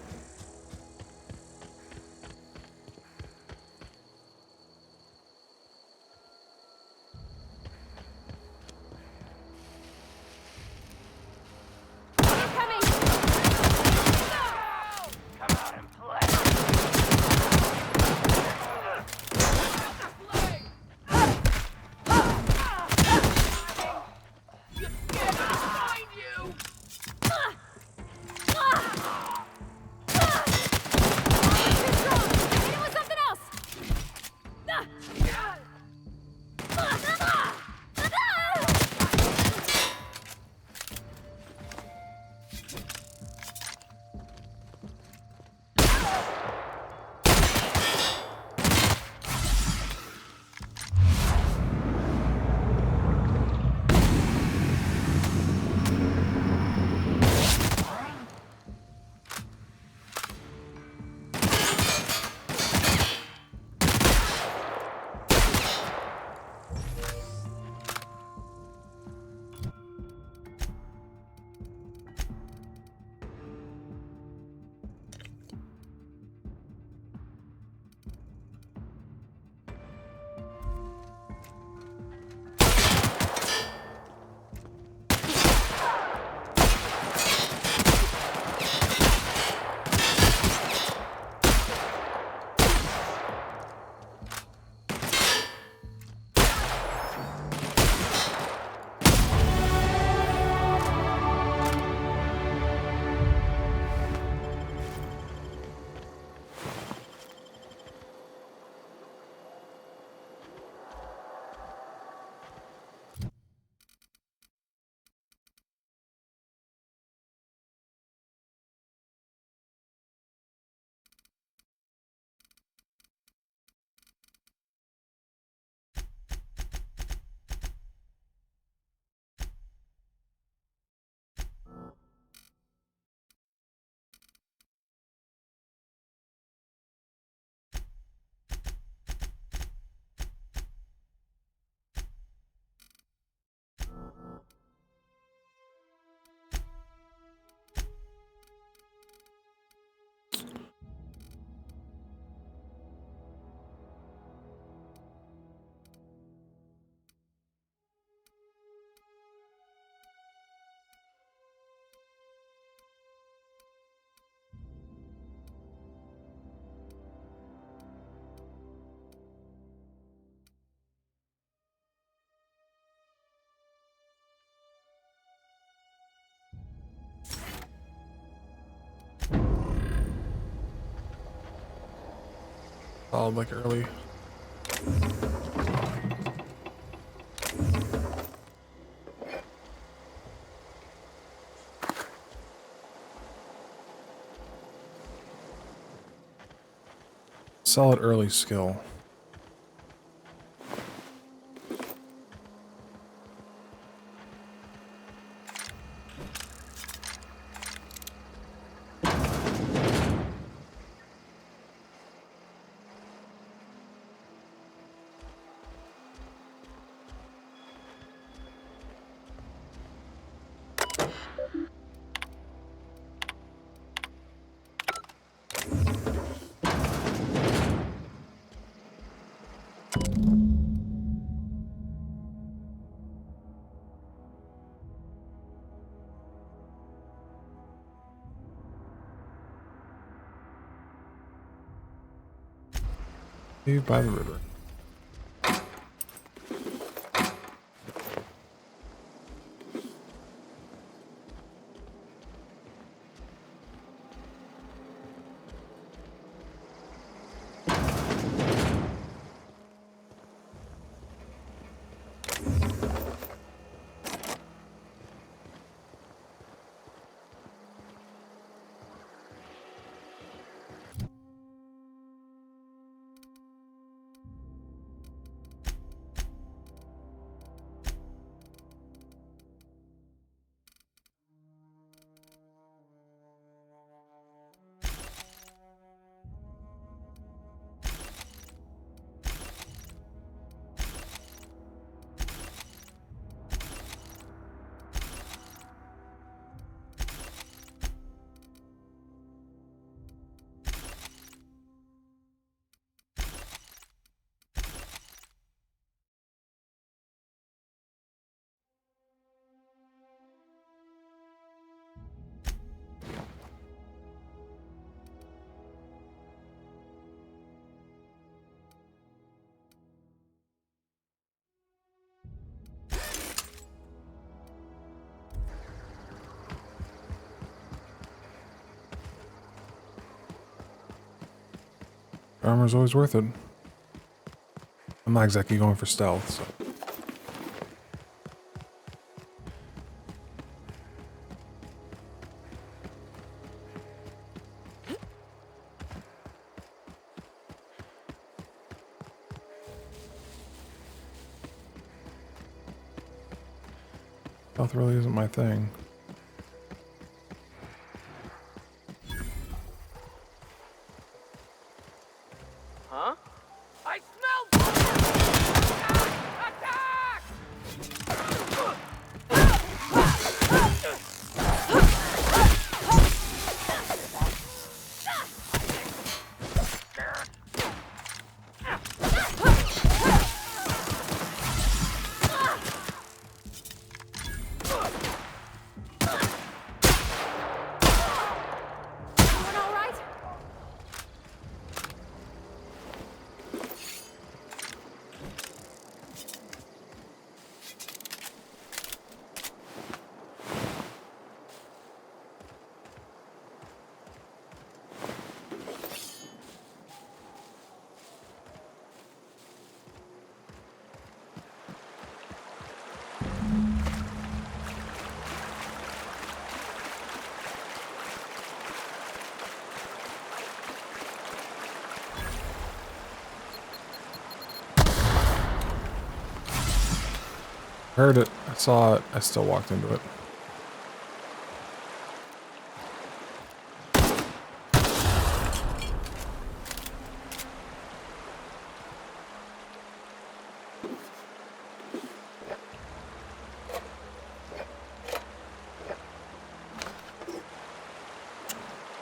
Solid like early. Solid early skill. By the river. Armor's always worth it. I'm not exactly going for stealth, so. Stealth really isn't my thing. Huh? I smell attack! Heard it. I saw it. I still walked into it.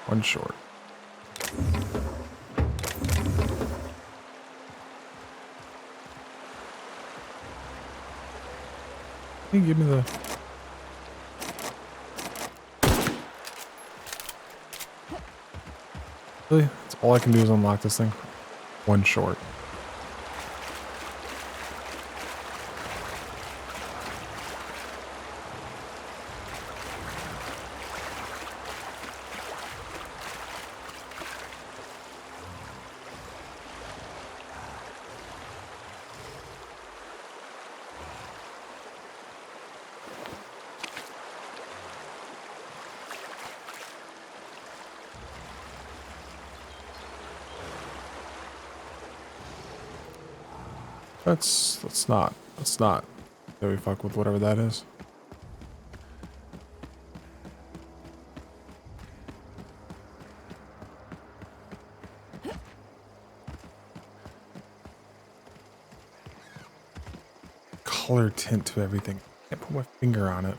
One short. Can you give me the... Really? That's all I can do is unlock this thing? One short. Let's not. That we fuck with whatever that is. Color tint to everything. Can't put my finger on it.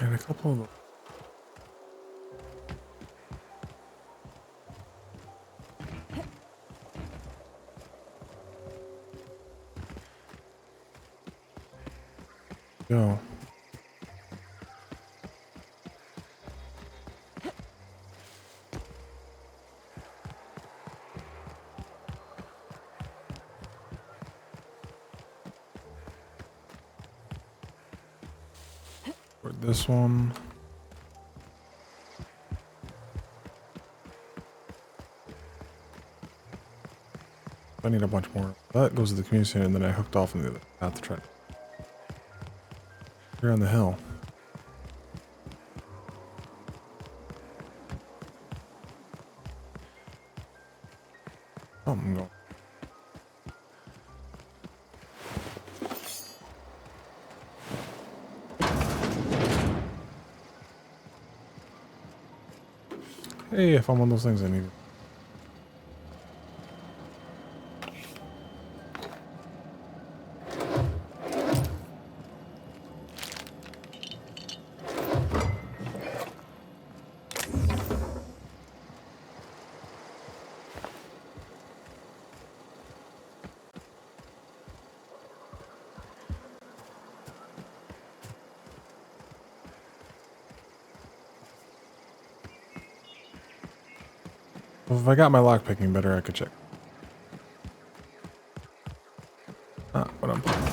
And a couple of them. Go. For this one. I need a bunch more. That goes to the community center, and then I hooked off in the other path to try. Here on the hill. Oh, I'm going. Hey, I found one of those things I needed. Well, if I got my lockpicking better, I could check. Ah, what I'm playing.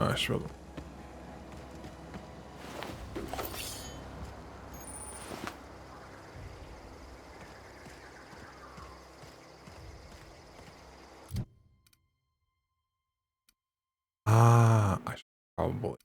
I struggle. Ah, I should probably.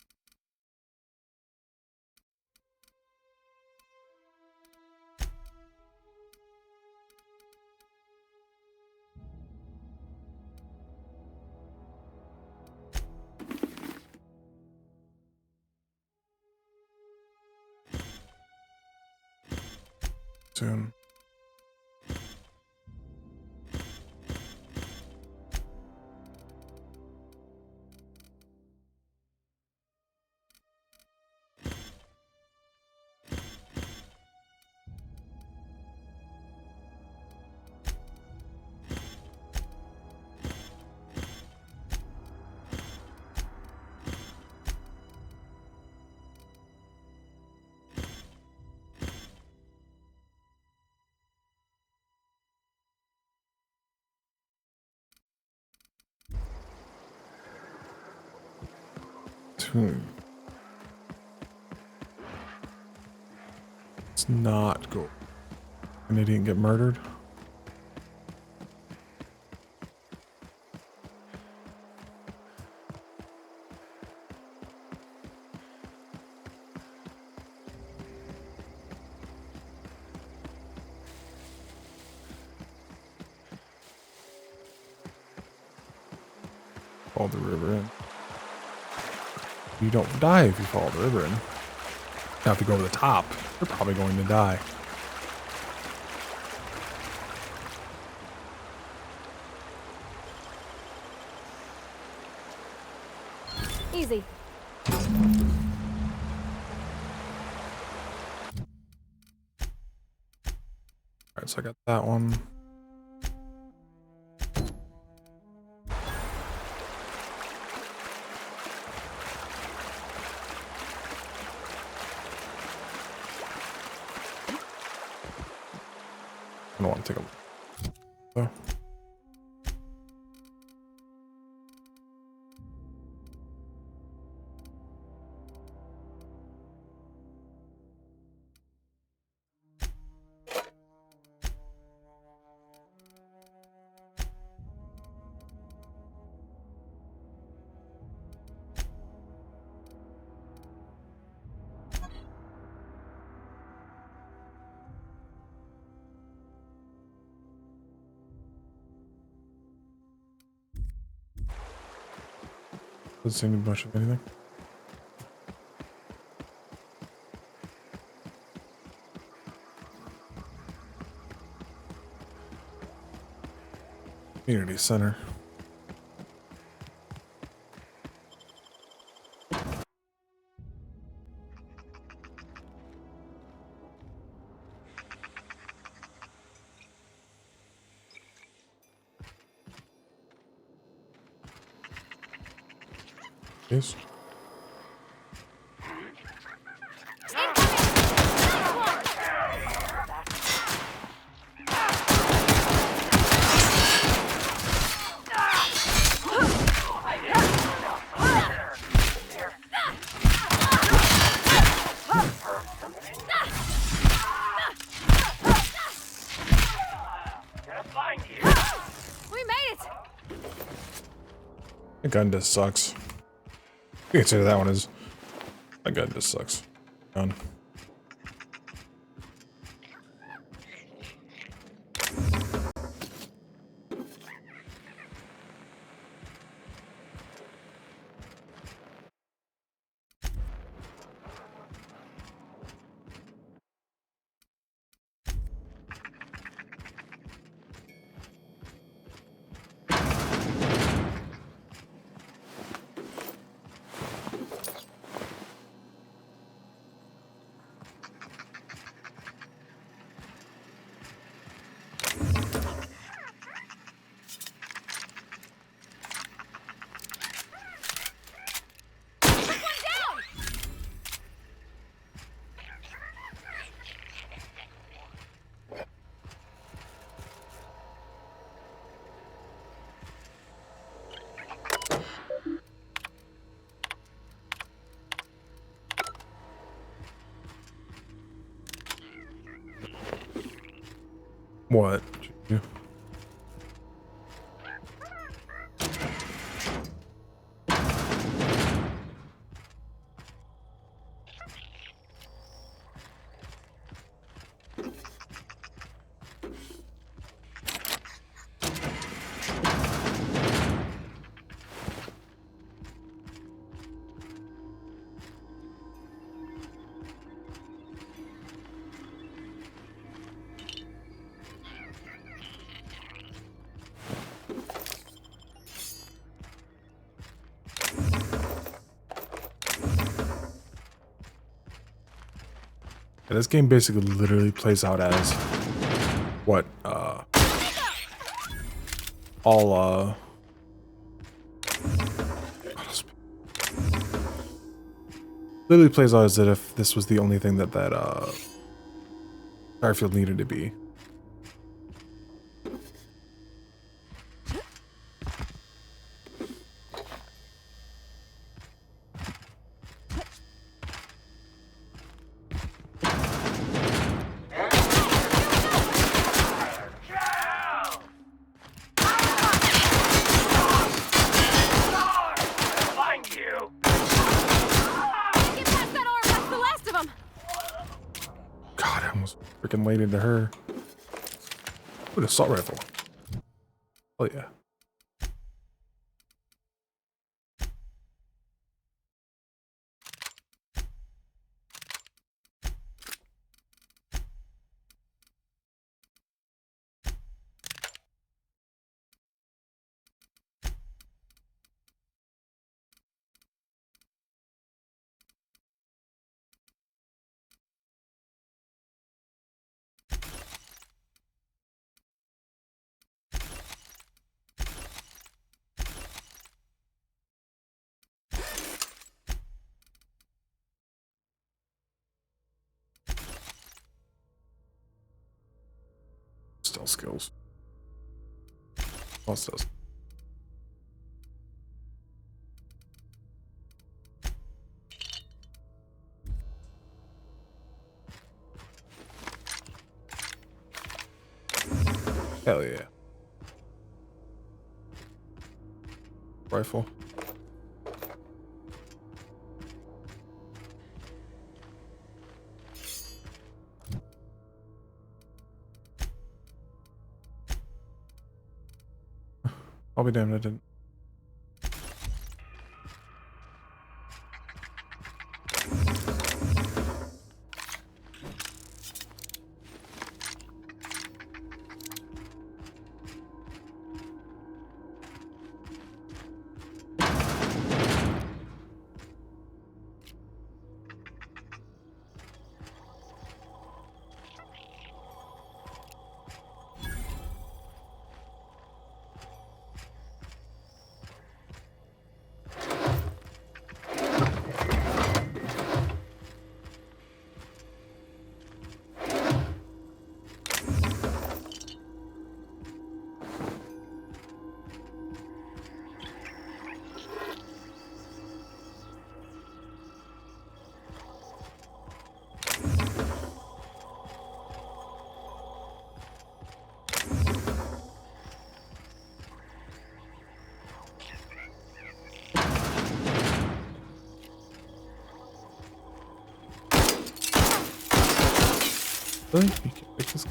Soon. Soon. Let's not go. An idiot get murdered. Fall the river in. You don't die if you fall the river in. Now if you go over the top, you're probably going to die. Easy. Alright, so I got that one. I don't want to take a look. Oh. Doesn't seem to be much of anything. Community center. Yes. We made it! My gun just sucks. You can say that one is. My gun just sucks. Gun. What? Yeah, this game basically literally plays out as what all literally plays out as if this was the only thing that Starfield needed to be. God, I almost freaking laid into her. Ooh, an assault rifle. Oh yeah. Stealth skills. All stealth. Hell yeah. Rifle. I'll be damned I didn't. Really? You can't pick this.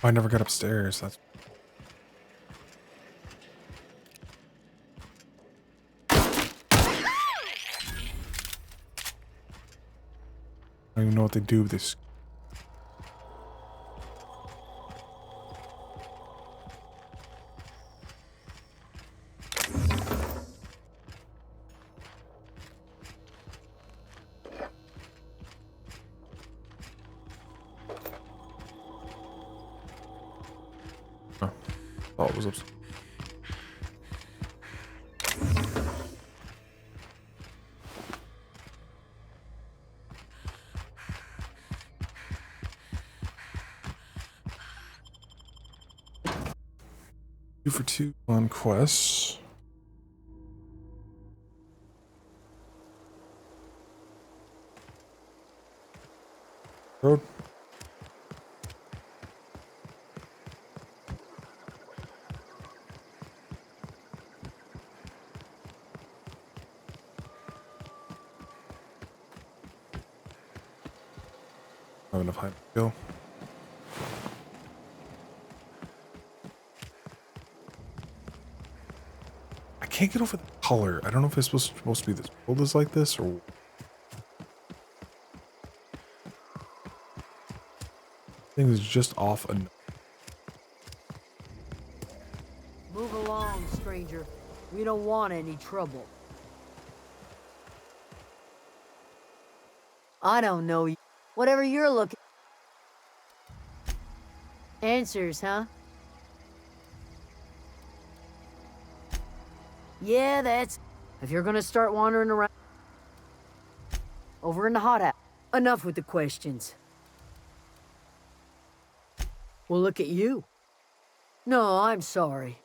Oh, I never got upstairs. That's. I don't even know what they do with this. Oh, it was upstairs. Two for two on quests. Road. I have enough height to go. I can't get over the color. I don't know if it's supposed to be this world is like this or. Things just off enough. Move along, stranger. We don't want any trouble. I don't know you. Whatever you're looking... Answers, huh? Yeah, that's... If you're gonna start wandering around... Over in the hot house. Enough with the questions. Well, look at you. No, I'm sorry.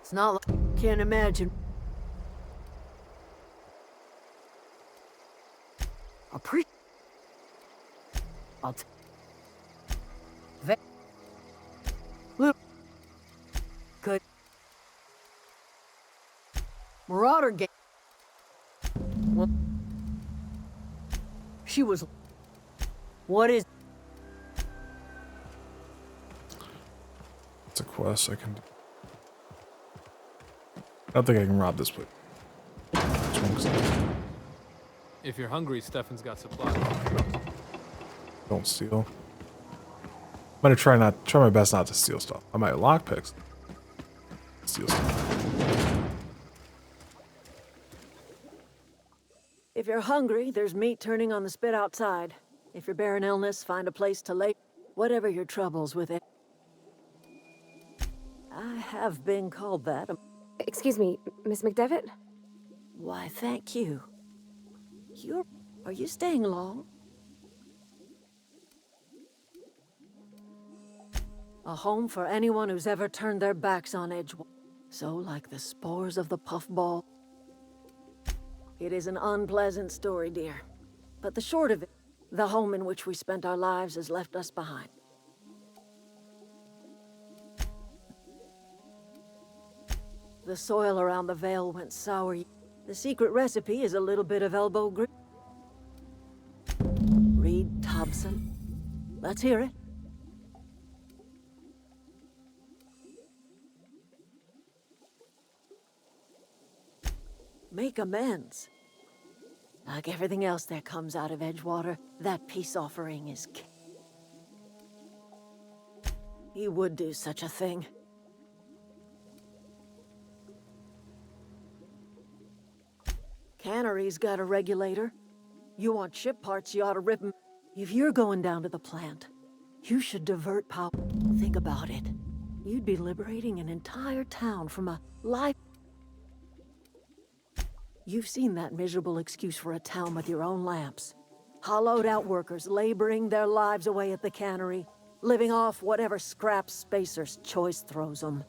It's not like... Can't imagine... I'll Look. Good. Marauder game. Well, she was. What is? It's a quest I can do. I don't think I can rob this place. If you're hungry, Stefan's got supplies. Don't steal. I'm gonna try my best not to steal stuff. I might lockpicks. Steal stuff. If you're hungry, there's meat turning on the spit outside. If you're bearing illness, find a place to lay. Whatever your troubles with it. I have been called that. Excuse me, Miss McDevitt? Why, thank you. Are you staying long? A home for anyone who's ever turned their backs on Edgewater. So like the spores of the puffball. It is an unpleasant story, dear. But the short of it, the home in which we spent our lives has left us behind. The soil around the Vale went sour. The secret recipe is a little bit of elbow grease. Reed Thompson. Let's hear it. Make amends. Like everything else that comes out of Edgewater, that peace offering is He would do such a thing. Cannery's got a regulator. You want ship parts, you ought to rip them. If you're going down to the plant, you should divert power. Think about it. You'd be liberating an entire town from a life. You've seen that miserable excuse for a town with your own lamps. Hollowed out workers laboring their lives away at the cannery, living off whatever scraps Spacer's Choice throws them.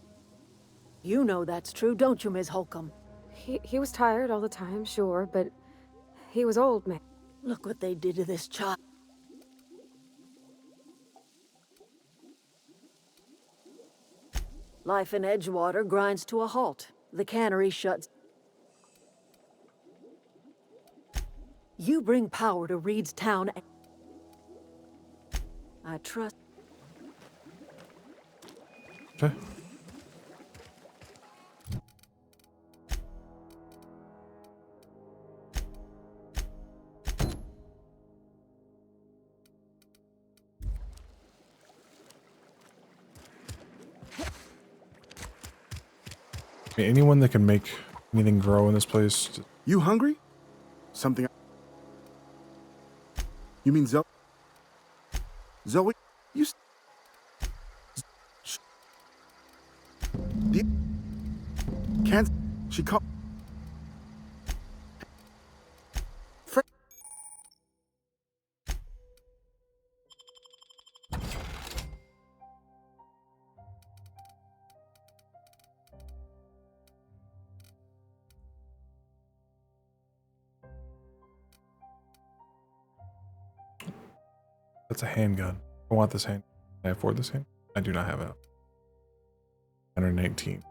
You know that's true, don't you, Ms. Holcomb? He was tired all the time, sure, but he was old, man. Look what they did to this child. Life in Edgewater grinds to a halt. The cannery shuts. You bring power to Reed's town. I trust. Okay. Anyone that can make anything grow in this place. You hungry? Something. You mean Zoe? Zoe? You. Can't. She called. That's a handgun. I want this hand. Can I afford this hand? I do not have it. 119.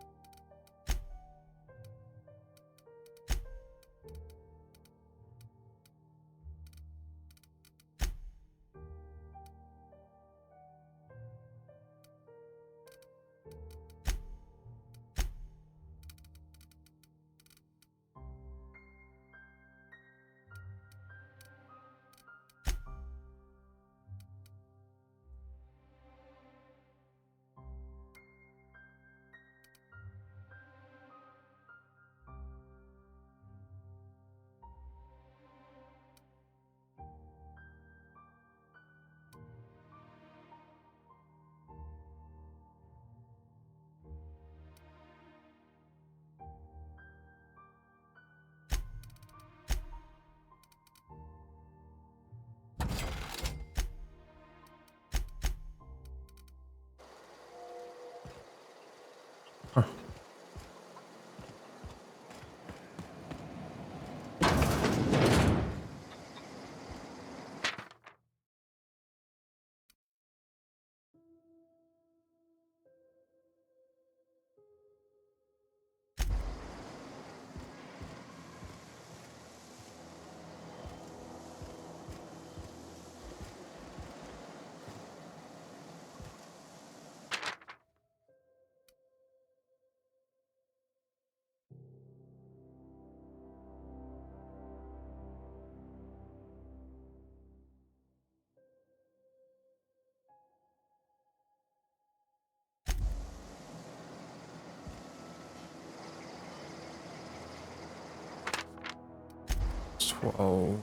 12.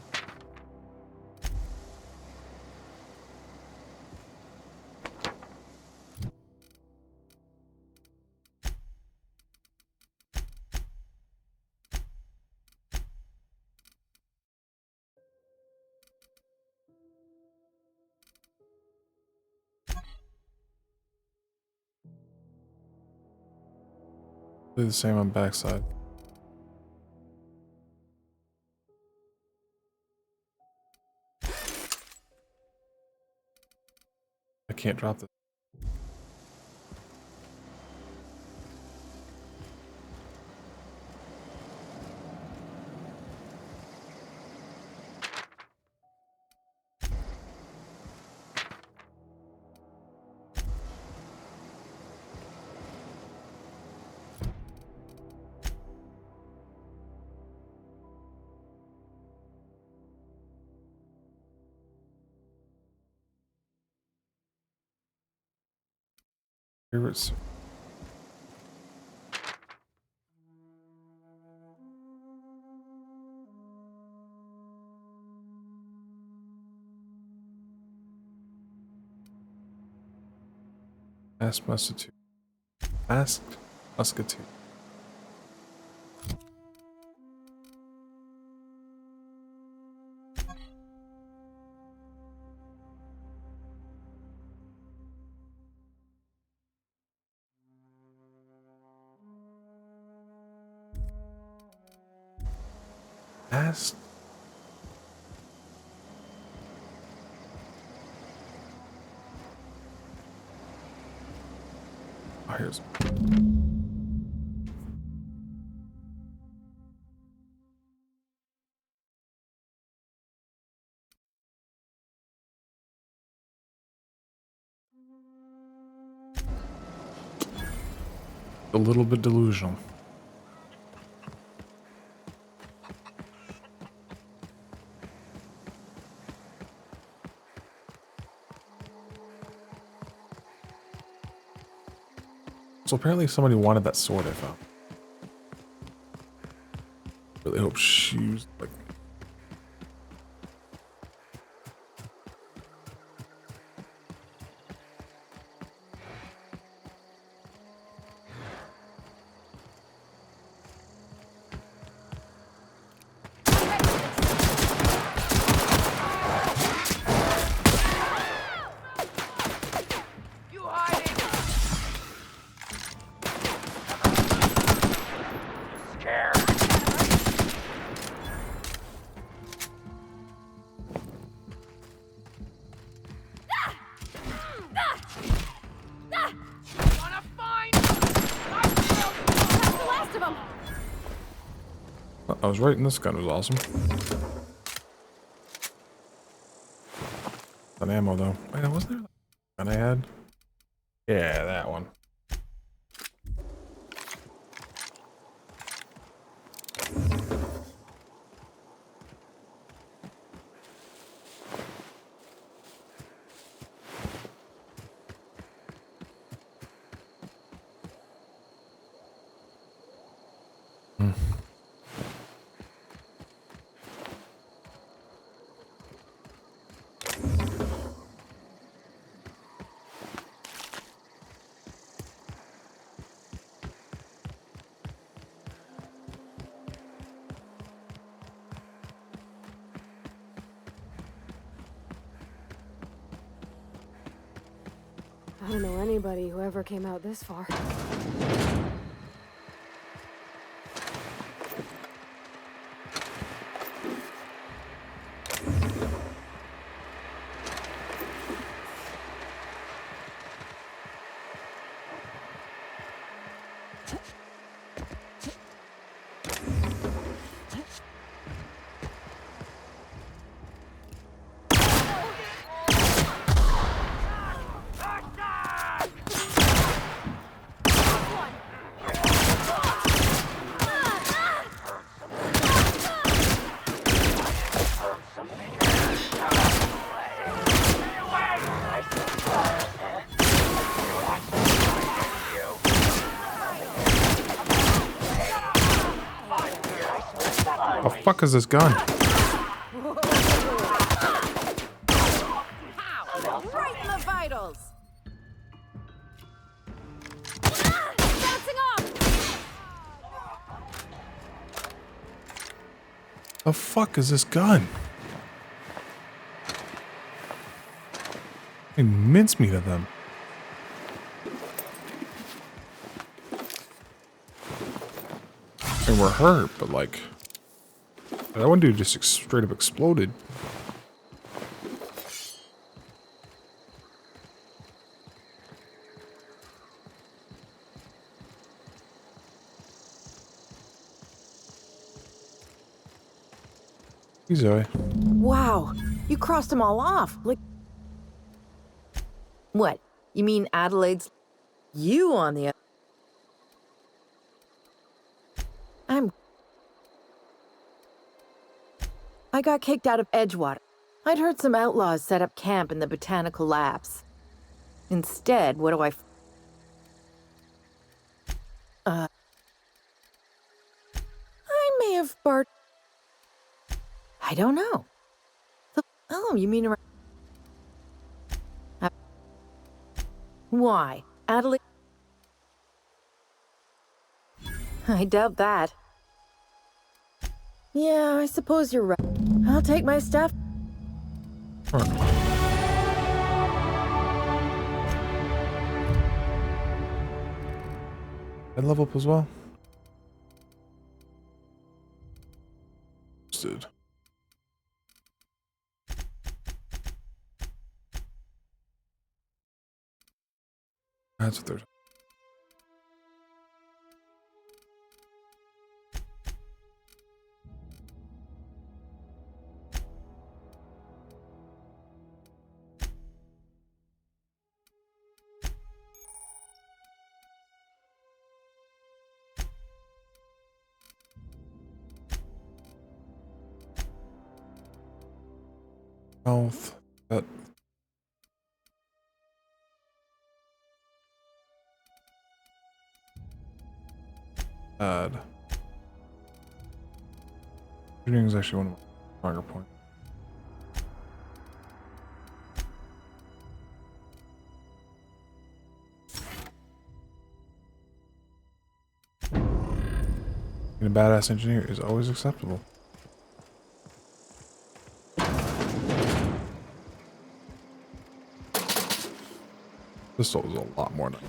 Do the same on backside. I can't drop this. Favorites. Asked Musketeer. Asked Musketeer. Asked. Oh, here's. A little bit delusional. So apparently somebody wanted that sword I found. Really hope she was like. I was right, and this gun was awesome. An ammo though. Wait, wasn't there a gun I had? Yeah, that one. I don't know anybody who ever came out this far. The fuck is this gun? The fuck is this gun? They mincemeat of them. And we're hurt, but like, that one dude just straight up exploded. Hey, Zoe. Wow, you crossed them all off. Like, what? You mean Adelaide's? You on the? I got kicked out of Edgewater. I'd heard some outlaws set up camp in the botanical labs. Instead, what do I may have barked. I don't know. Oh, you mean around? Why? Adelaide? I doubt that. Yeah, I suppose you're right. I'll take my stuff. I'd level up as well. Stood. That's what they're. Health. That. Add. Shooting is actually one of my stronger points. Being a badass engineer is always acceptable. Pistol was a lot more nice.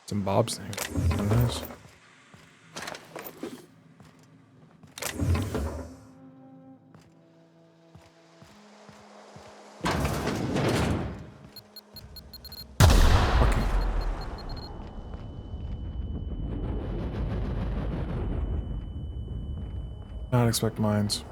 Some bobs in here. Kinda nice. Not expect mines.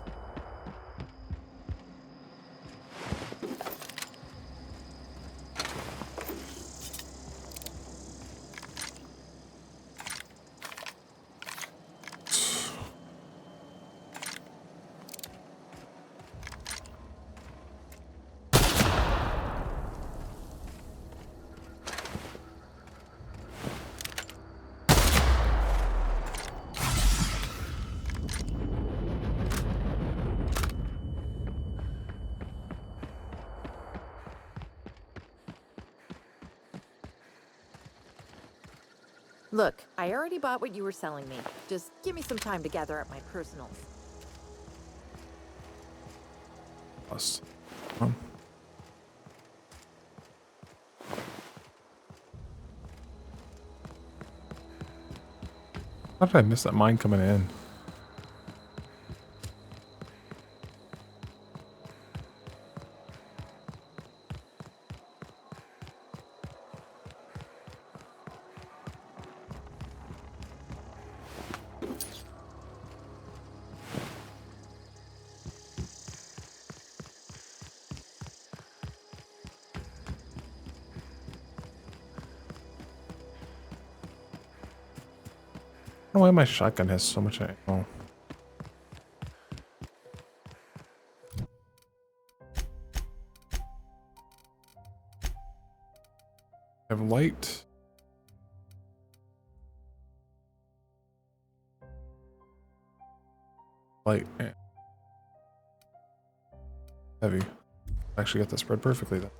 Look, I already bought what you were selling me. Just give me some time to gather up my personals. Plus. How did I miss that mine coming in? don't know why my shotgun has so much ammo. I have light. Light and heavy. Actually got that spread perfectly then.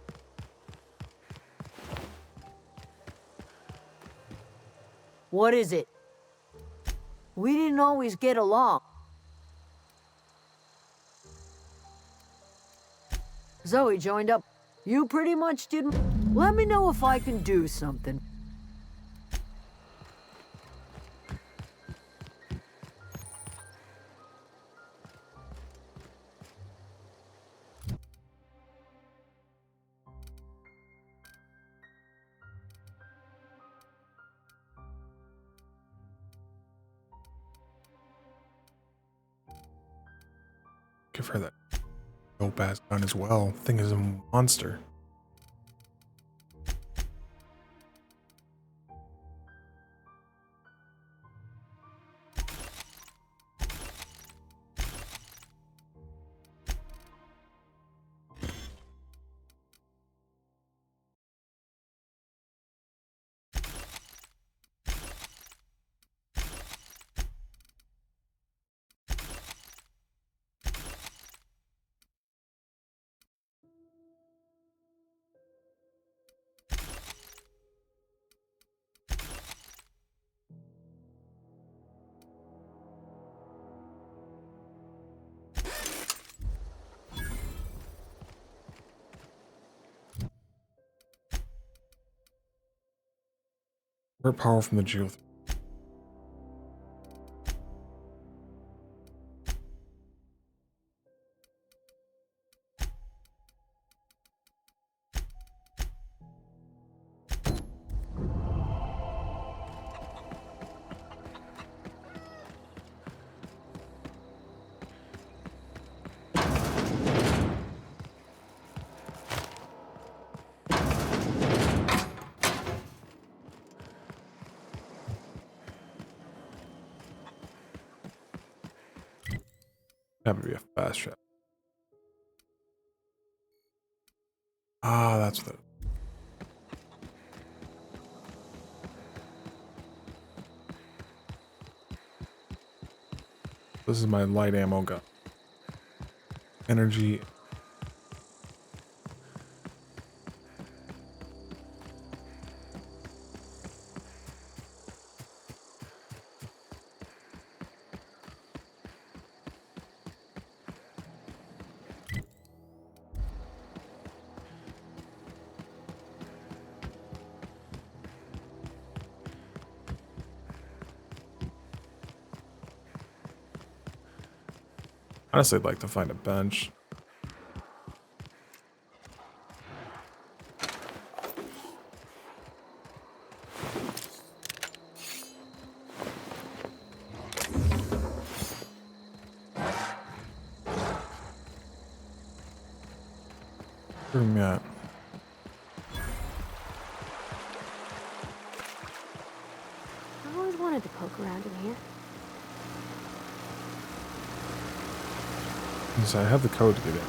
What is it? We didn't always get along. Zoe joined up. You pretty much didn't. Let me know if I can do something. Give her that dope ass gun as well. Thing is a monster. More power from the geothermal. That would be a fast shot. Ah, that's what it is. This is my light ammo gun. Energy. Honestly, I'd like to find a bench. Where am I at? I've always wanted to poke around in here. So I have the code to get in.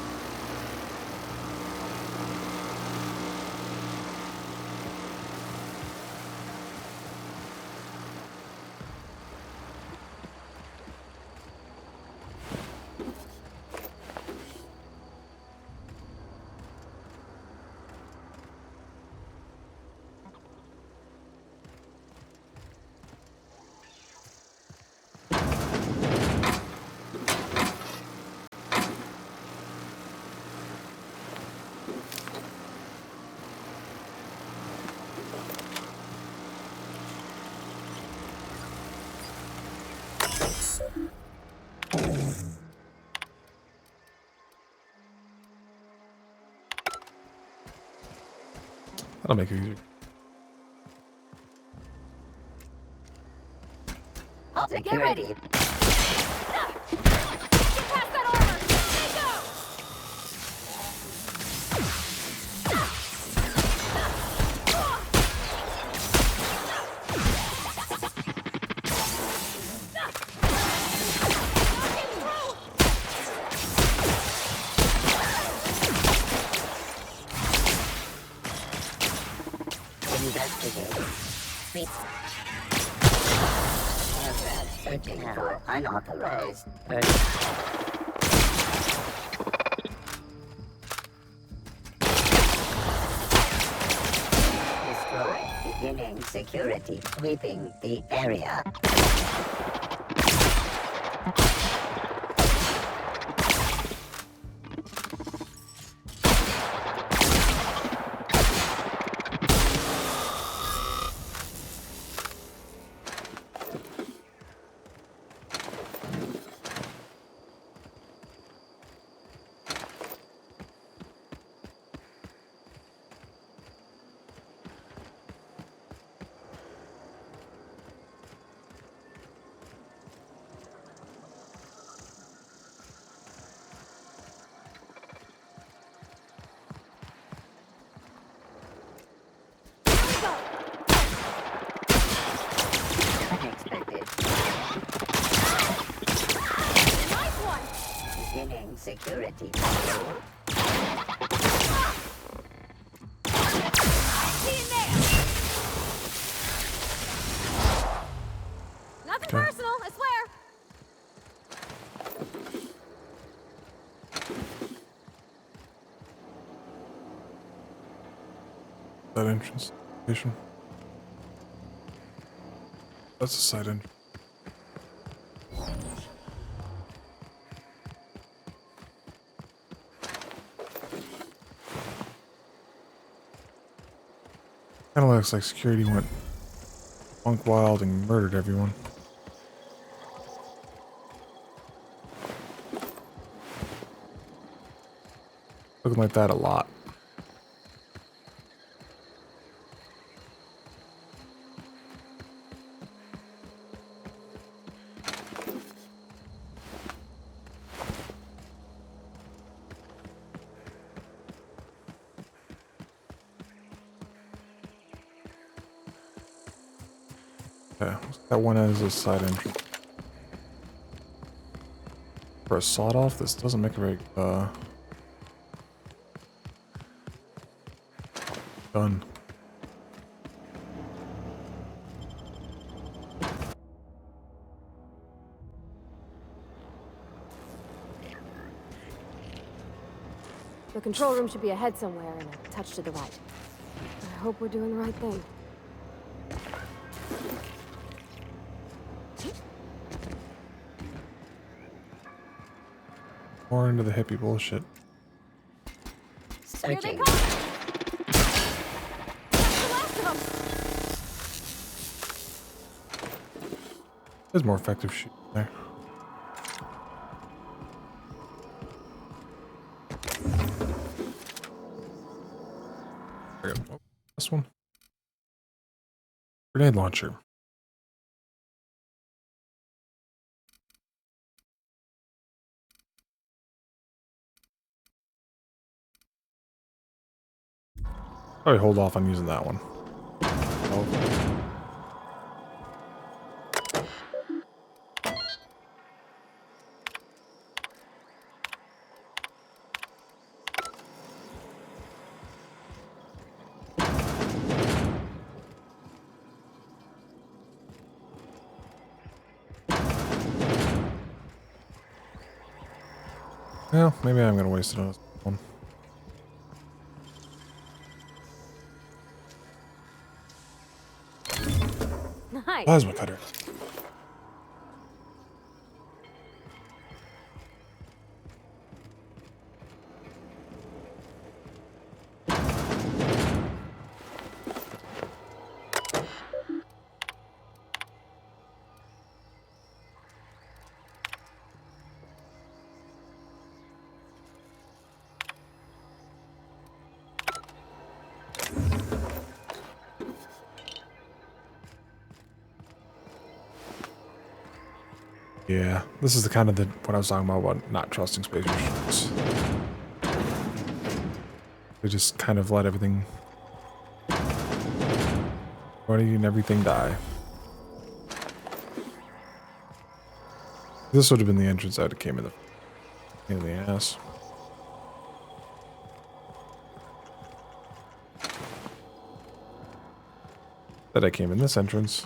That'll make it easier. Security. Get past that armor! Stay go! investigating. Searching for unauthorized Destroy. Beginning security sweeping the area. Beginning security control. Nothing personal, I swear. That entrance station. That's a side entrance. Kind of looks like security went bunk wild and murdered everyone. Looking like that a lot. Yeah, that one is a side entrance. For a sawed off, this doesn't make a very gun. The control room should be ahead somewhere and a touch to the right. I hope we're doing the right thing. More into the hippie bullshit. Searching. There's more effective shit there. There we go. Oh, this one. Grenade launcher. Probably hold off on using that one. Oh. Well, maybe I'm gonna waste it on this one. Nice. Plasma cutter. Yeah, this is the kind of what I was talking about not trusting space ships. They just kind of let everything, everybody and everything die. This would have been the entrance that came in the ass. That I came in this entrance.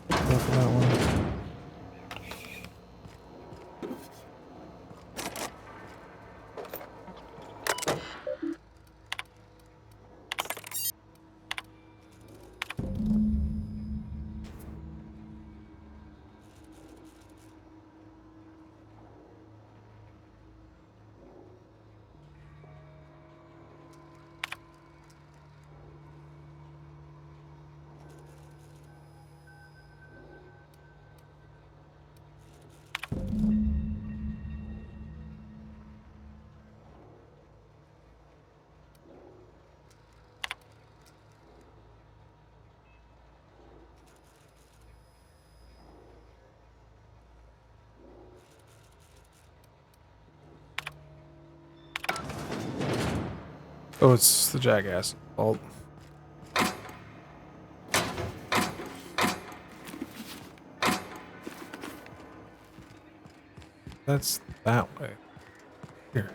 Go for that one. Oh, it's the jackass fault. That's that way. Here.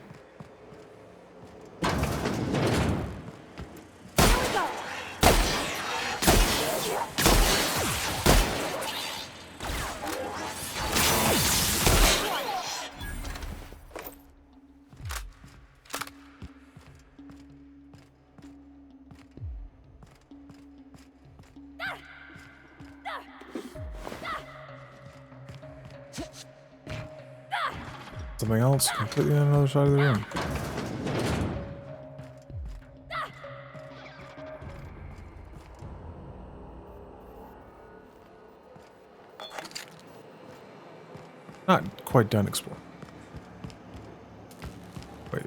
Something else completely on another side of the room. Not quite done exploring. Wait.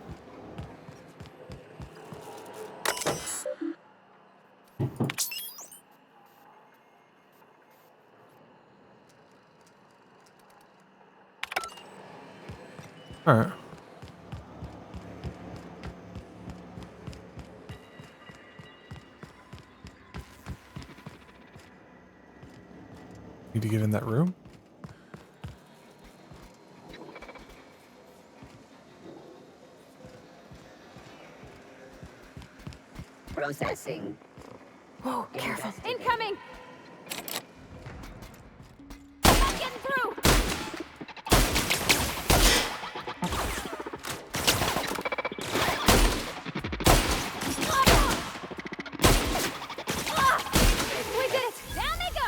All right. Need to get in that room? Processing. Whoa, careful. Incoming! Not getting through! We did it! Down they go!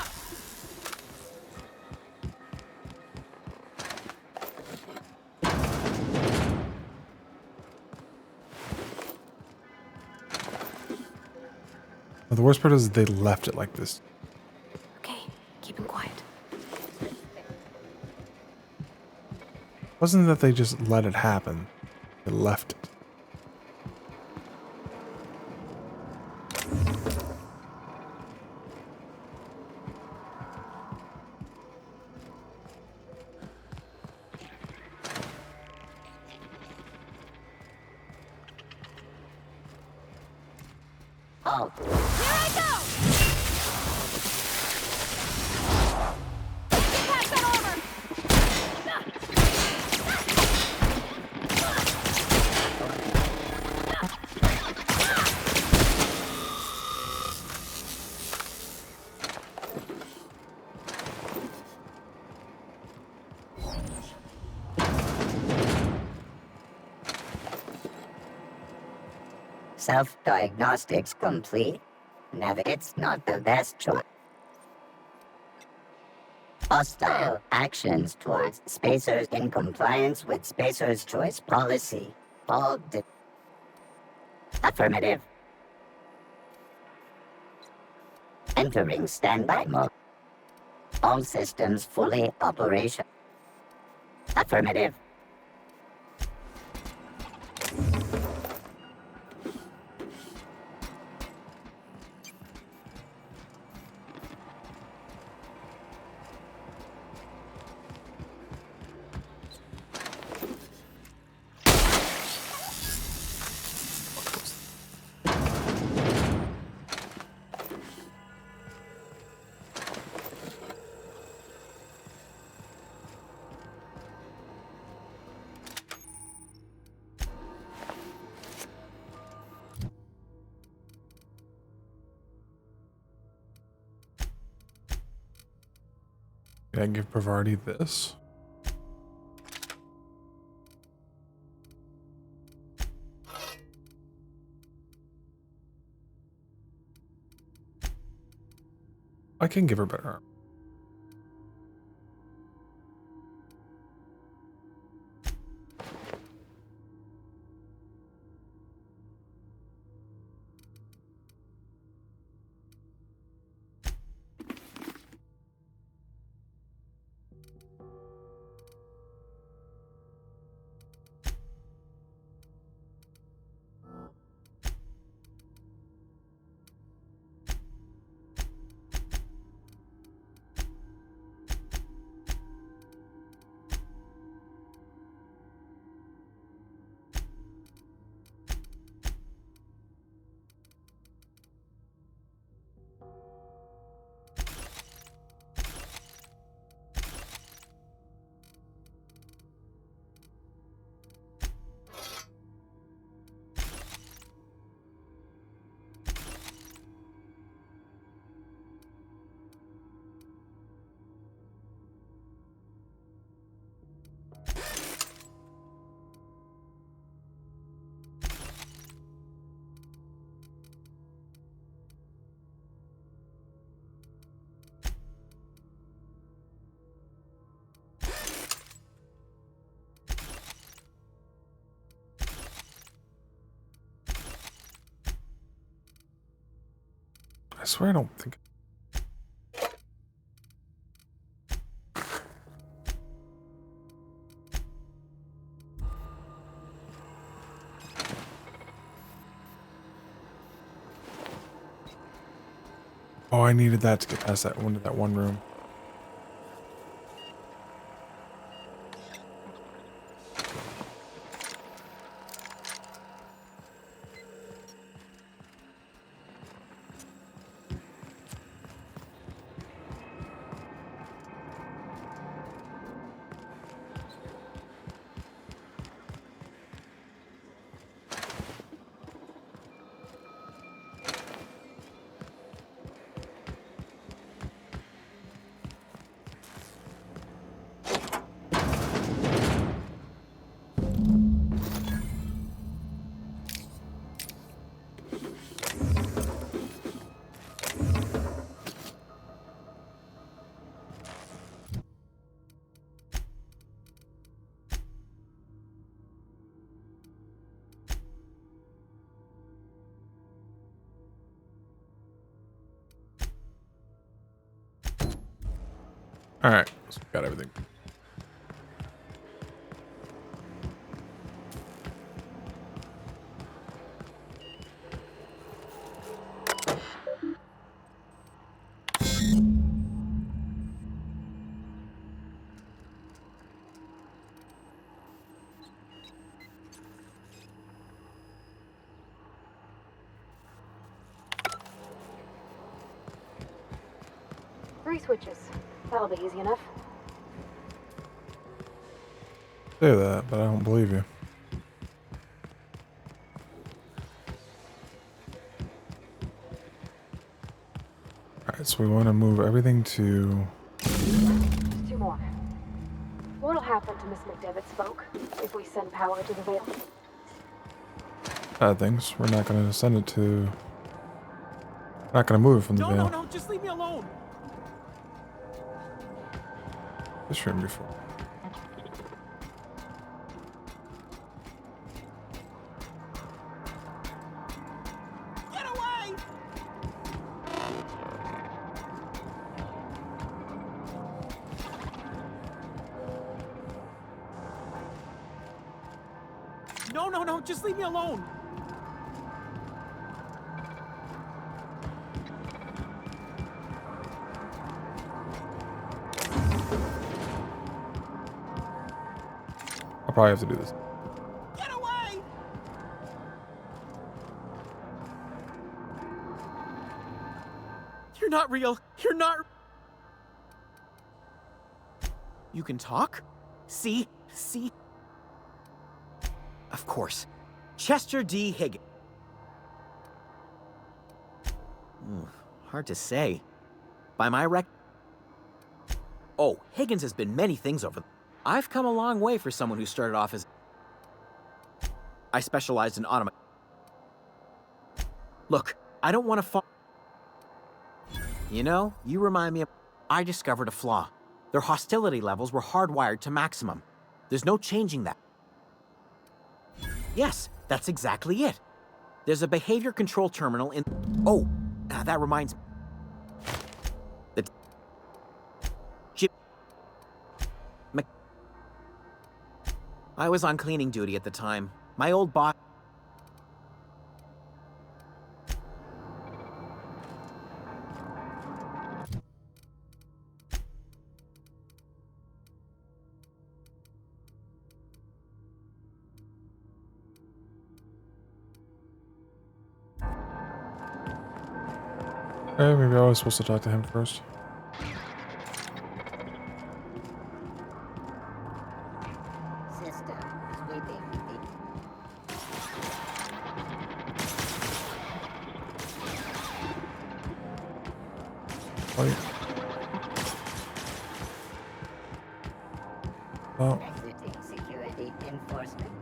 The worst part is they left it like this. Okay, keep him quiet. Wasn't that they just let it happen. They left it. Oh. Here I go! Get past that armor! Self-diagnostics complete. Never. It's not the best choice. Hostile actions towards spacers in compliance with Spacer's Choice policy. All affirmative. Entering standby mode. All systems fully operational. Affirmative. Yeah, I can give Bavardi this. I can give her better armor. I swear I don't think. Oh, I needed that to get past that one room. All right, so we got everything. Three switches. That'll be easy enough. Say that, but I don't believe you. Alright, so we want to move everything to... Two more. What'll happen to Miss McDevitt's folk if we send power to the Vale? Bad things. We're not going to send it to... We're not going to move it from the Vale. No, just leave me alone. This shouldn't be full. Get away! No, just leave me alone. I'll probably have to do this. Get away! You're not real. You're not... You can talk? See? Of course. Chester D. Higgins. Hard to say. By my Oh, Higgins has been many things over. I've come a long way for someone who started off as... I specialized in automa... Look, I don't want to fall... You know, you remind me of... I discovered a flaw. Their hostility levels were hardwired to maximum. There's no changing that. Yes, that's exactly it. There's a behavior control terminal in... Oh, that reminds me. The... I was on cleaning duty at the time. My old boss... Hey, maybe I was supposed to talk to him first. Wait. Oh. Security enforcement.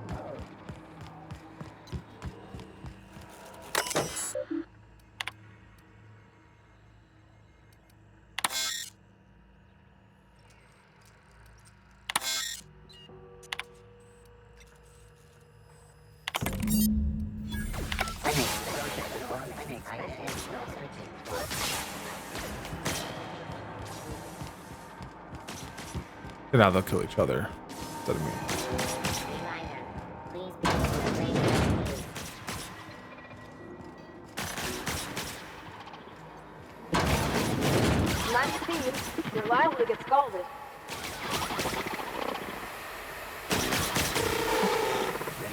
And now they'll kill each other. Instead of me. Nice to see you. You're liable to get scalded.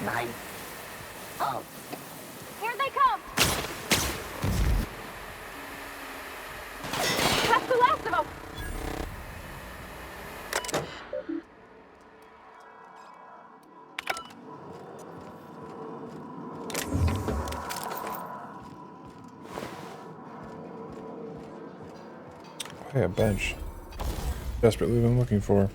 Mine. Oh. Here they come! That's the last of them! Hey, a bench. Desperately been looking for.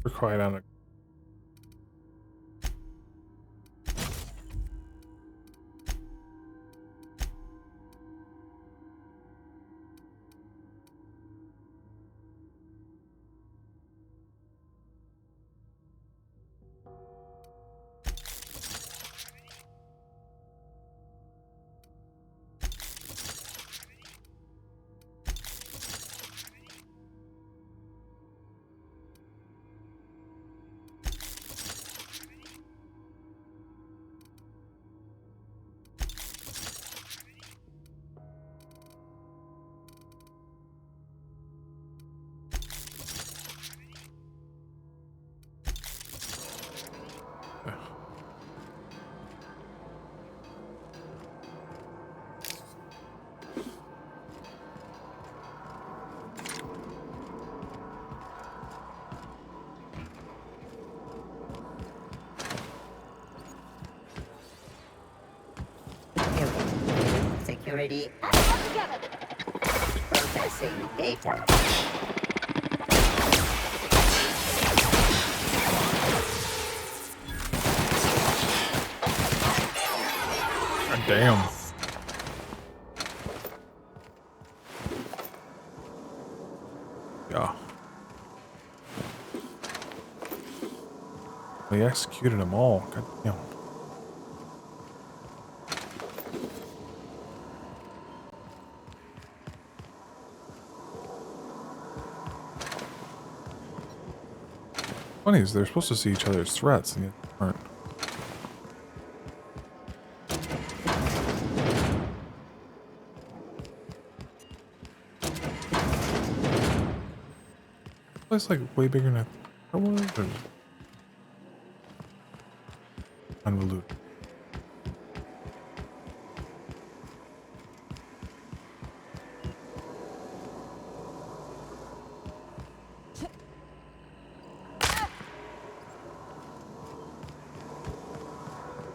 We're quiet on it. security. Processing data. God damn. Yeah. They executed them all. God damn. Funny is they're supposed to see each other's threats and yet they aren't. It's like way bigger than I was. Or convoluted.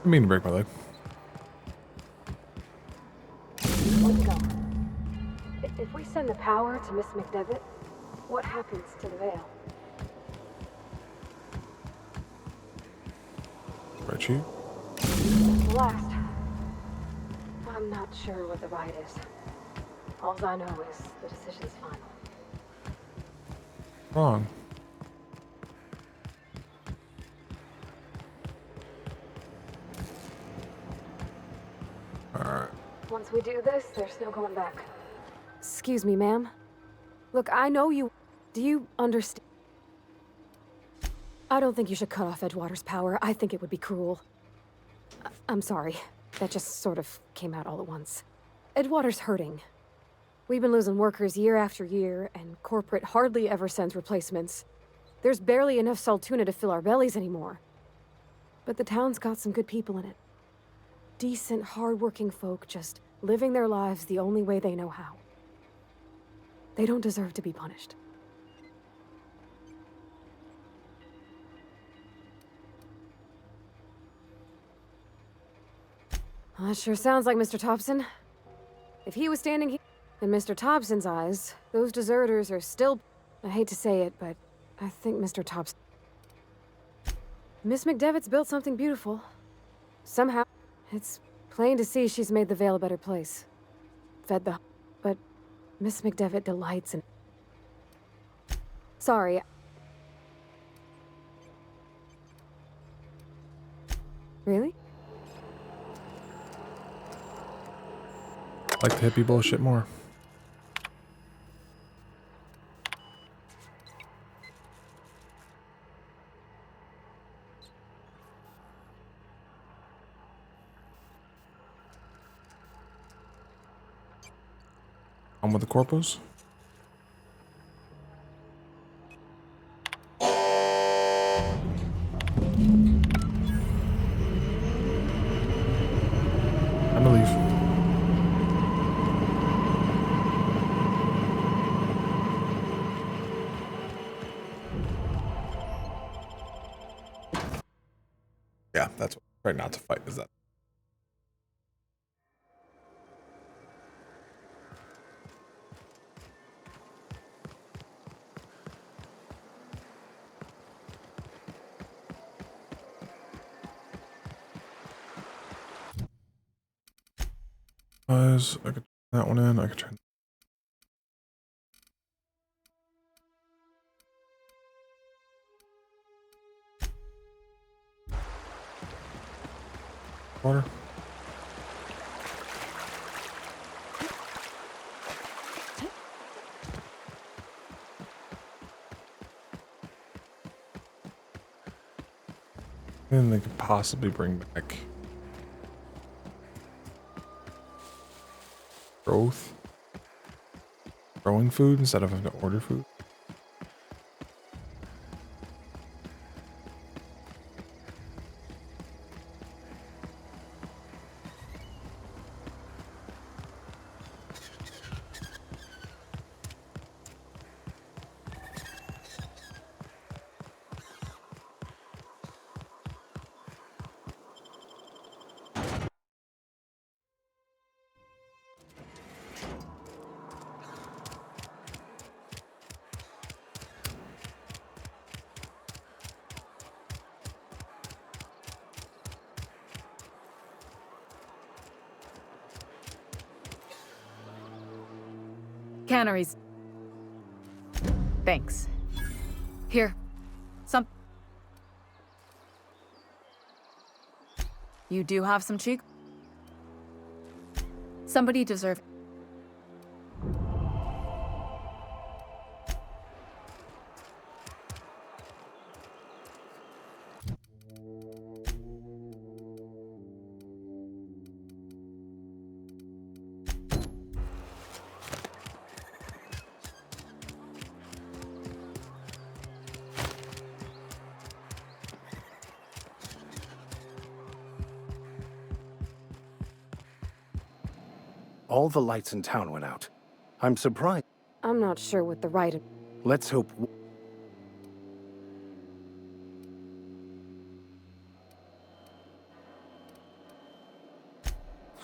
I mean to break my leg. Let's go. If we send the power to Miss McDevitt, what happens to the veil? Spreadsheet. The last. I'm not sure what the right is. All I know is the decision's final. Wrong. Alright. Once we do this, there's no going back. Excuse me, ma'am. Look, I know you... Do you understand? I don't think you should cut off Edgewater's power. I think it would be cruel. I'm sorry. That just sort of came out all at once. Edgewater's hurting. We've been losing workers year after year, and corporate hardly ever sends replacements. There's barely enough Saltuna to fill our bellies anymore. But the town's got some good people in it. Decent, hard-working folk just living their lives the only way they know how. They don't deserve to be punished. Well, that sure sounds like Mr. Thompson. If he was standing here, in Mr. Thompson's eyes, those deserters are still... I hate to say it, but I think Mr. Thompson... Miss McDevitt's built something beautiful. Somehow, it's plain to see she's made the Vale a better place. Fed the... But Miss McDevitt delights in... Sorry. Really? I like the hippie bullshit more. On with the corpos. I believe. Yeah, that's what I try not to fight, is that. I could turn that one in, I could turn water. And they could possibly bring back growing food instead of having to order food. Canneries. Thanks. Here. Some... You do have some cheek? Somebody deserve... All the lights in town went out. I'm surprised. I'm not sure what the right... Let's hope...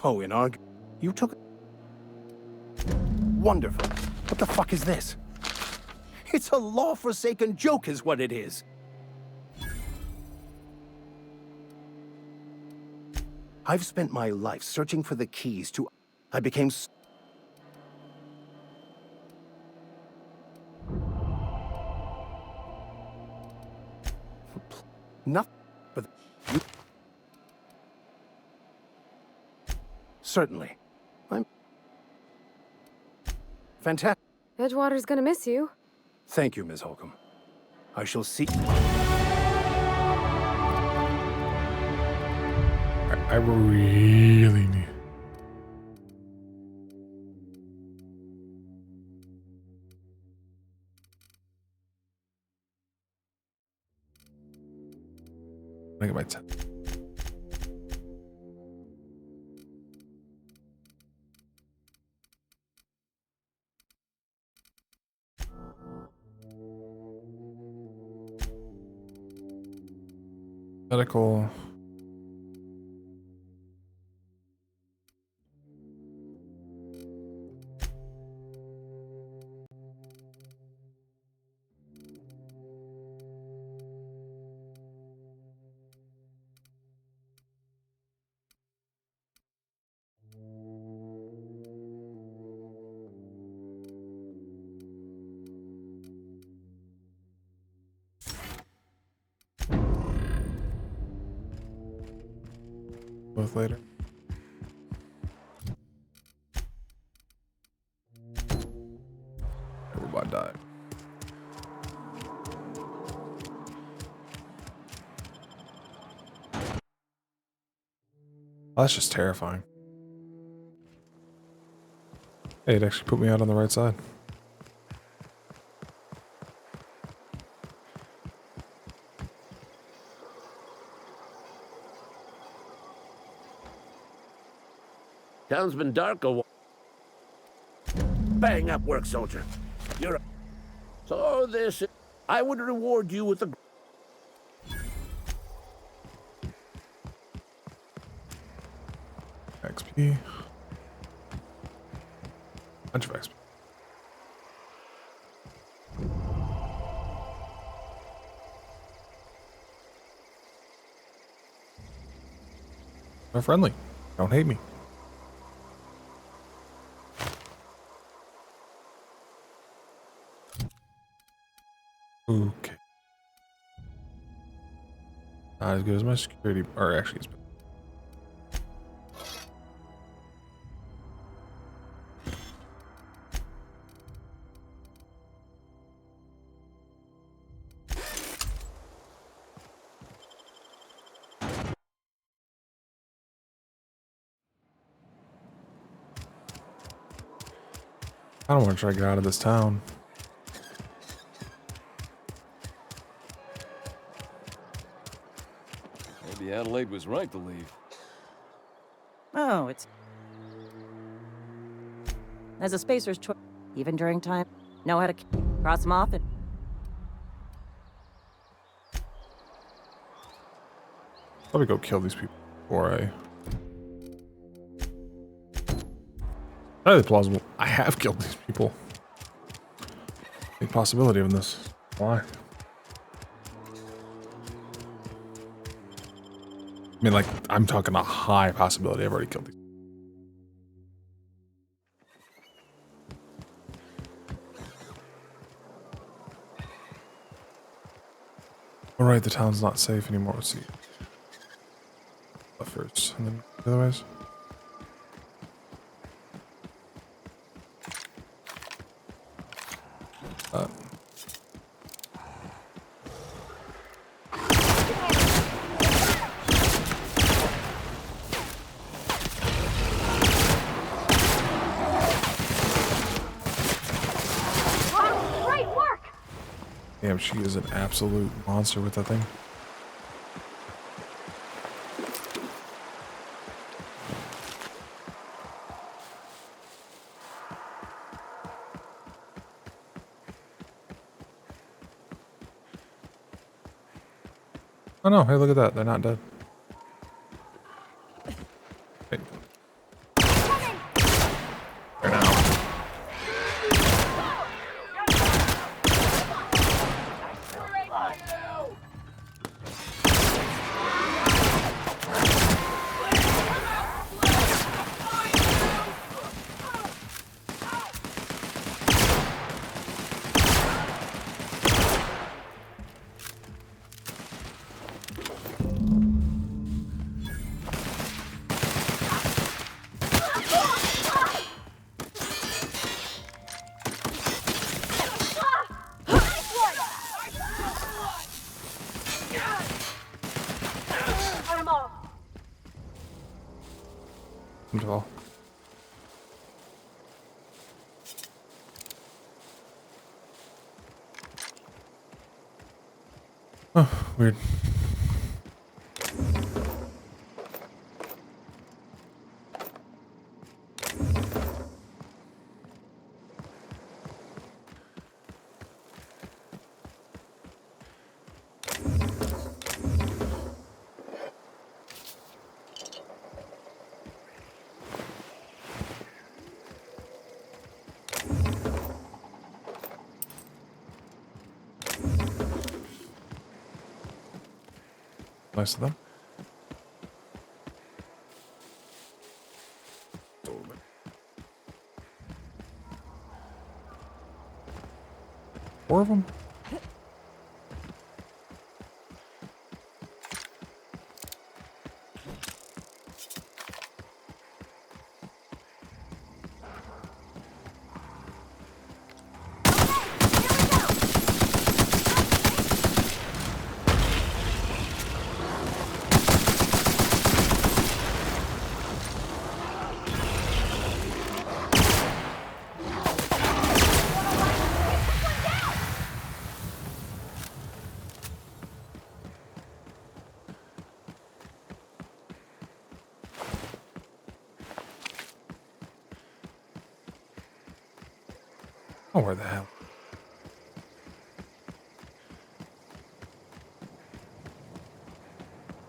Oh, in arg... You took... Wonderful. What the fuck is this? It's a law-forsaken joke is what it is. I've spent my life searching for the keys to... I became... Nothing but... You... Certainly. I'm... Fantastic. Edgewater's gonna miss you. Thank you, Ms. Holcomb. I shall see... I really need... I get my 10. Medical. Both later. Everybody died. Oh, that's just terrifying. Hey, it actually put me out on the right side. Town's been dark a while. Bang up work, soldier. You're... So this... I would reward you with a... XP. Bunch of XP. They're friendly. Don't hate me. Okay. Not as good as my security, or actually it's been. I don't want to try to get out of this town. Maybe Adelaide was right to leave. Oh, it's... As a spacer's choice, even during time, know how to cross them off and... Let me go kill these people before I... Highly plausible. I have killed these people. A possibility of this. Why? I mean, like, I'm talking a high possibility I've already killed these. All right, the town's not safe anymore. Let's see. First, and then otherwise. Great work! Damn, she is an absolute monster with that thing. Oh no, hey, look at that. They're not dead. Hey. They're now. Well. Oh, weird. Nice of them. Four of them? Oh, where the hell?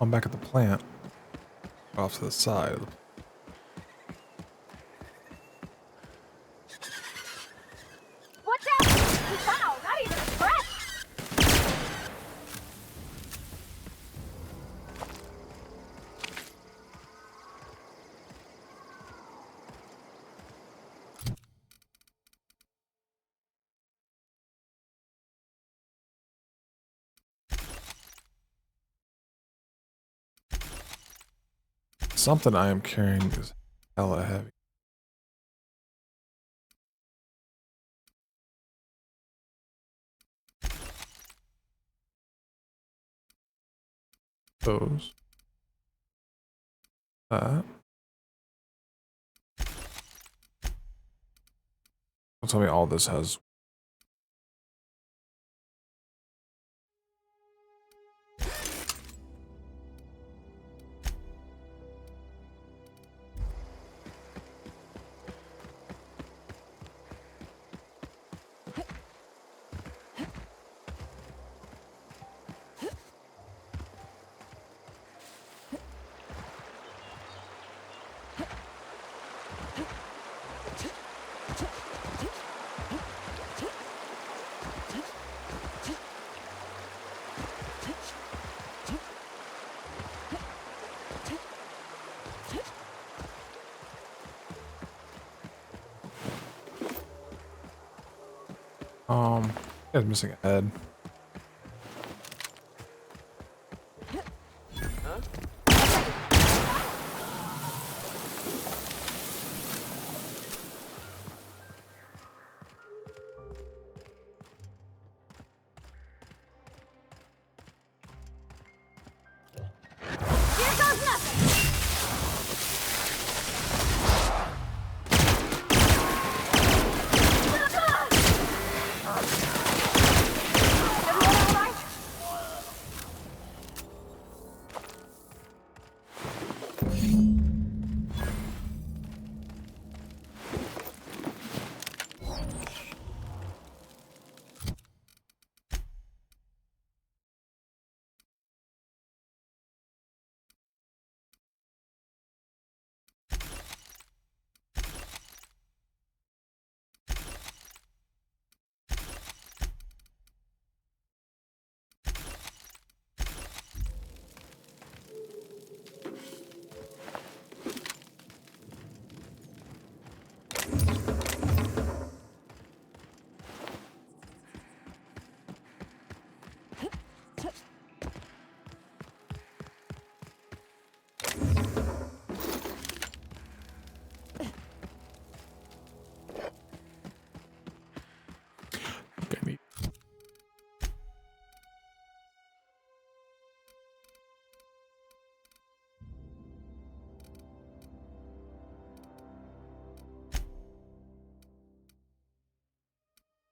I'm back at the plant. Off to the side. Watch out! Wow, not even a scratch! Something I am carrying is hella heavy. Those. That. Don't tell me all this has. Yeah, missing a head.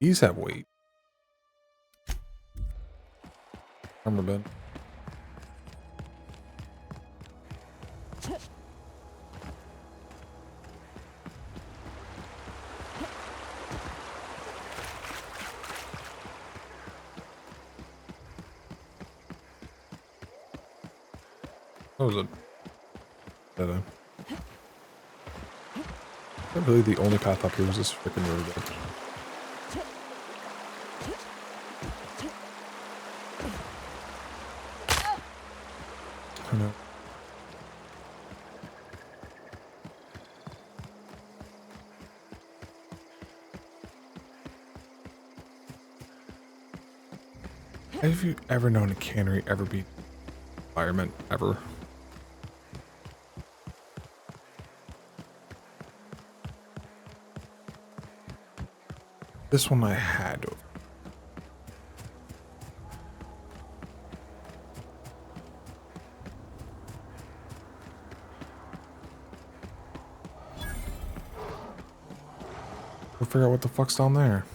These have weight. Armor bin. That was a dead end. I believe the only path up here was this freaking riverbed. Oh no. Have you ever known a cannery ever be environment ever? This one I had to have. We'll figure out what the fuck's down there.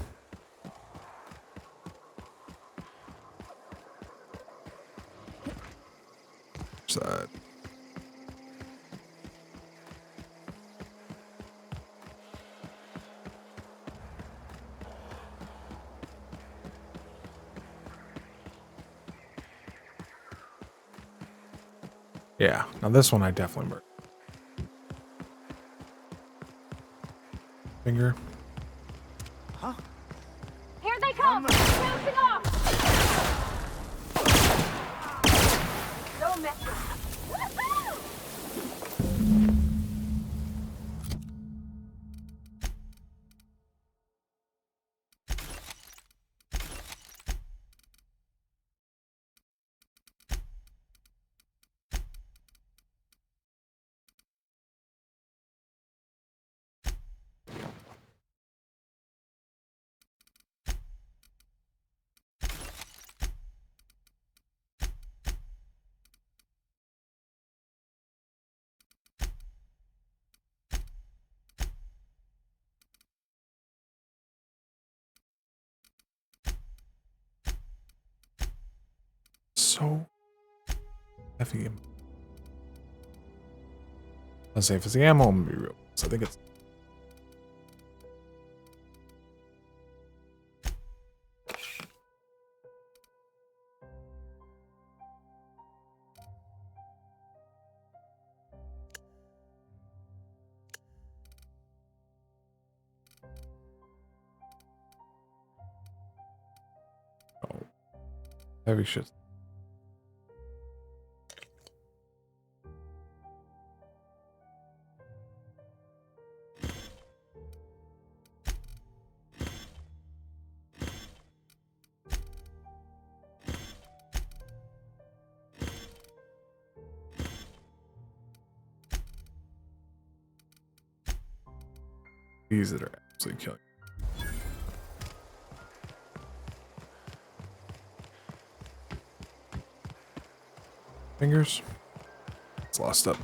Side. Yeah, now this one I definitely murdered. Finger. Huh? Here they come! Bouncing off! Don't mess with So heavy. Let's say if it's the ammo, I'm gonna be real. So I think it's. Oh, heavy shit. These that are absolutely killing. Fingers. It's lost up.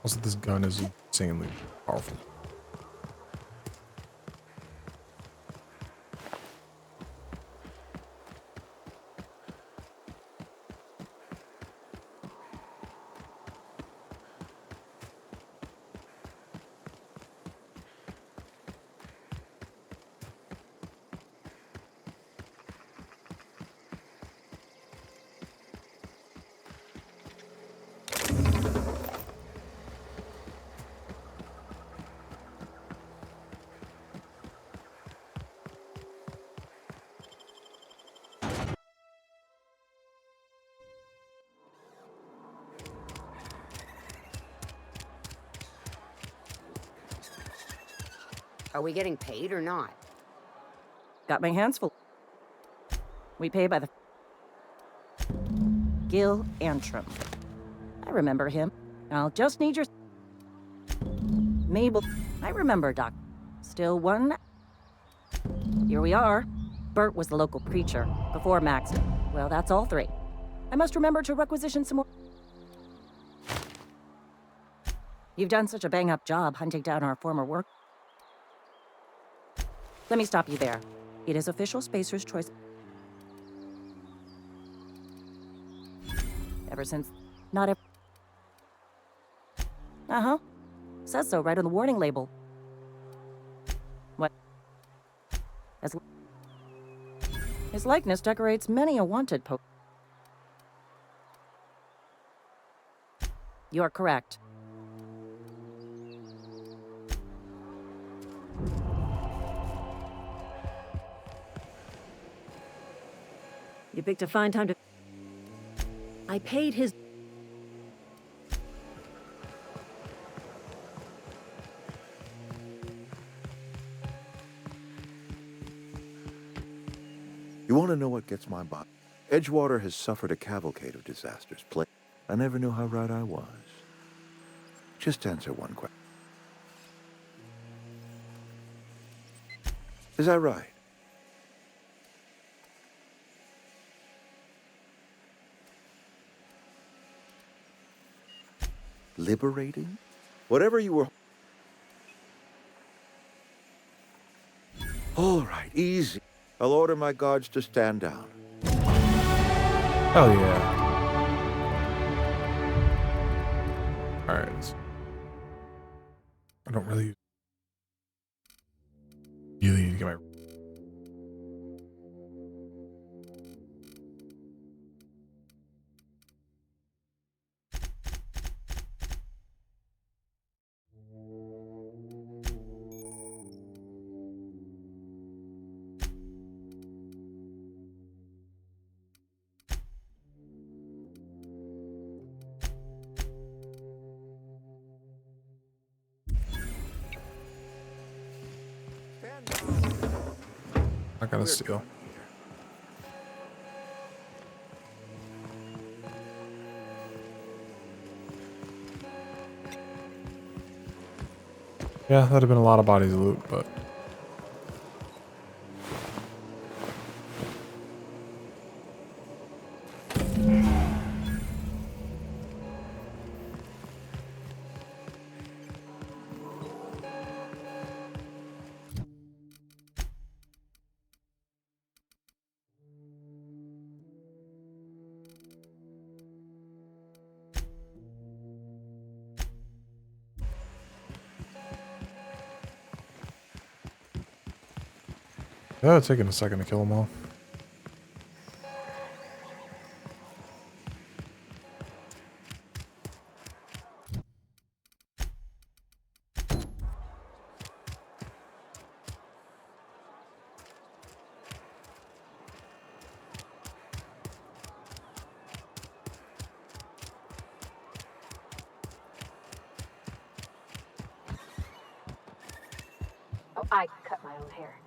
Also, this gun is insanely powerful. Are we getting paid or not? Got my hands full. We pay by the... Gil Antrim. I remember him. I'll just need your... Mabel. I remember, Doc. Still one. Here we are. Bert was the local preacher, before Max. Well, that's all three. I must remember to requisition some more. You've done such a bang-up job hunting down our former work. Let me stop you there. It is official Spacer's Choice. Ever since... Not ever... Uh-huh. Says so right on the warning label. What? As his likeness decorates many a wanted post. You are correct. You picked a fine time to... I paid his... You want to know what gets my body? Edgewater has suffered a cavalcade of disasters. I never knew how right I was. Just answer one question. Is that right? Liberating? Whatever you were... All right, easy. I'll order my guards to stand down. Hell yeah. Alright. I don't really need to get my... Not gonna steal. Yeah, that'd have been a lot of bodies of loot, but... Yeah, it's taking a second to kill them all. Oh, I cut my own hair.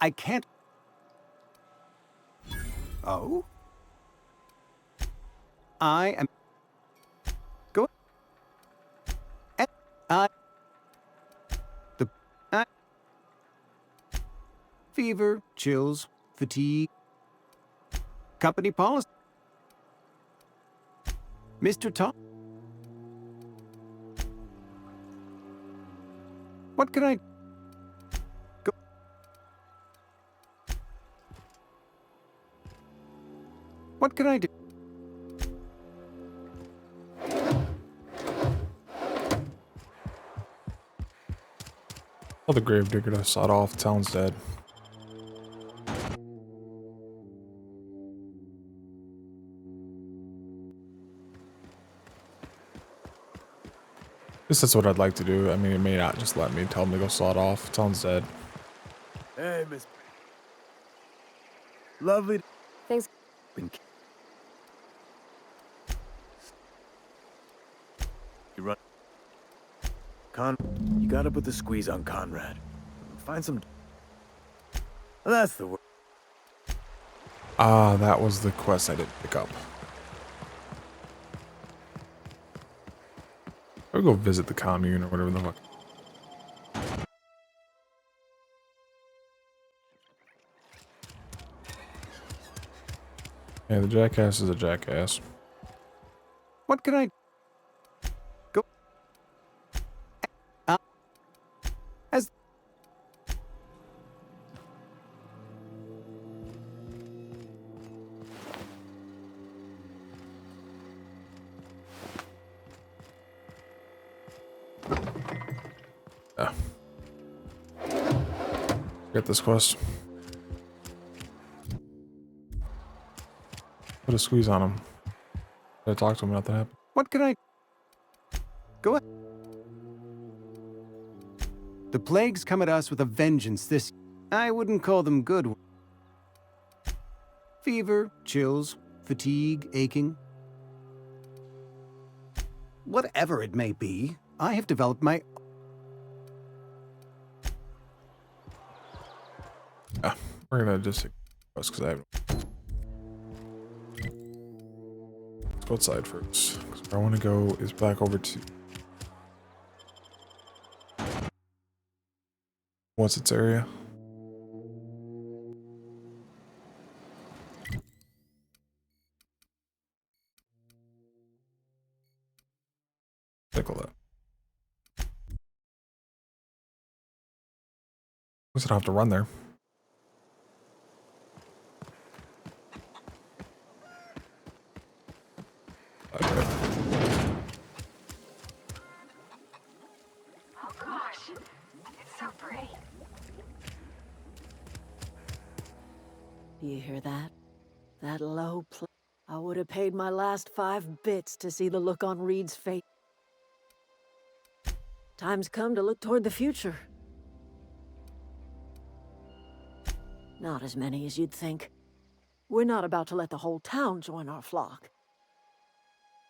I can't. Oh? I am... Go... The... Fever, chills, fatigue. Company policy. Mr. Tom. What can I... Go... What can I do? Oh, the gravedigger to sawed off. Town's dead. Guess that's what I'd like to do. I mean, it may not just let me tell him to go saw it off. Town's dead. Hey, Miss. Lovely. Thanks. You run. You gotta put the squeeze on Conrad. Find some. That's the word. Ah, that was the quest I didn't pick up. I'll go visit the commune or whatever the fuck. Yeah, the jackass is a jackass. What can I... Go... As... Yeah. Get this quest. Put a squeeze on him. Gotta talk to him, nothing happened. What can I... Go ahead. The plagues come at us with a vengeance this... I wouldn't call them good. Fever, chills, fatigue, aching. Whatever it may be, I have developed my... Yeah, we're gonna just take quest because I have... Let's go outside first. 'Cause where I want to go is back over to... What's its area? Tickle that. I don't have to run there. Okay. Oh gosh, it's so pretty. Do you hear that? That low play. I would have paid my last 5 bits to see the look on Reed's face. Time's come to look toward the future. Not as many as you'd think. We're not about to let the whole town join our flock.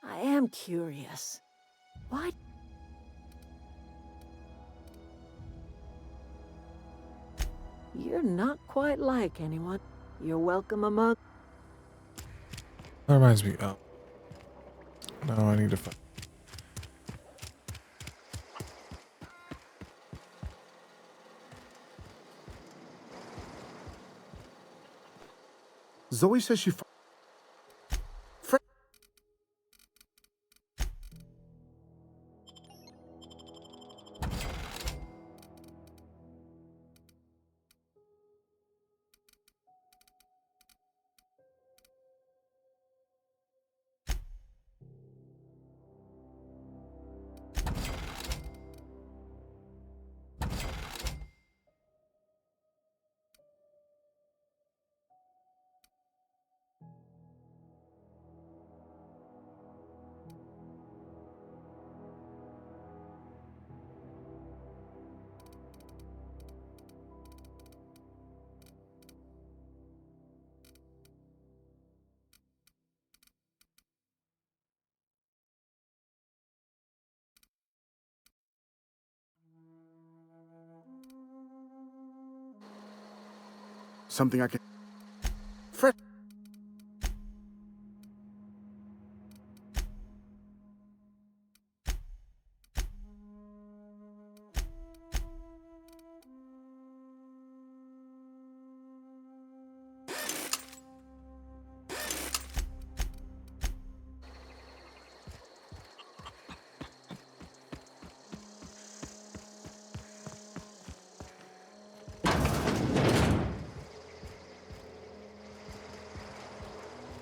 I am curious. Why? You're not quite like anyone. You're welcome among... That reminds me. Oh. No, I need to find. Zoe says she... Something I can... Fred...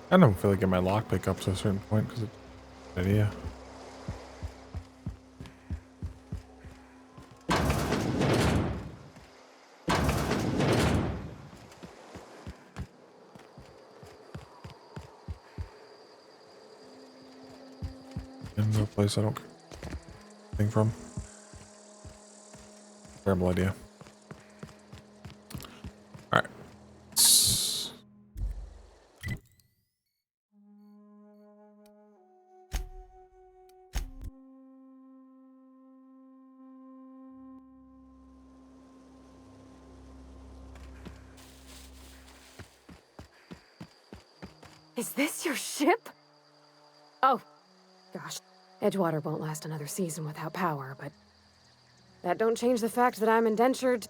I don't feel like getting my lockpick up to a certain point because it's an idea. Into a place I don't care anything from. Terrible idea. Alright. Is this your ship? Oh, gosh. Edgewater won't last another season without power, but that don't change the fact that I'm indentured.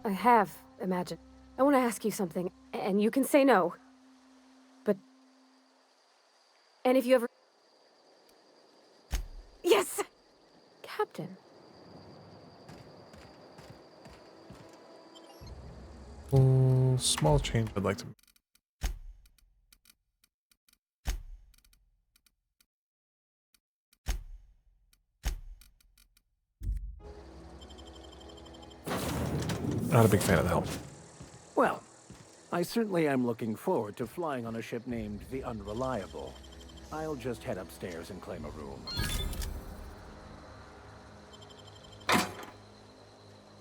I have imagined. I want to ask you something, and you can say no. But... And if you ever... Yes! Captain. Small change I'd like to make. Not a big fan of the helm. Well, I certainly am looking forward to flying on a ship named the Unreliable. I'll just head upstairs and claim a room.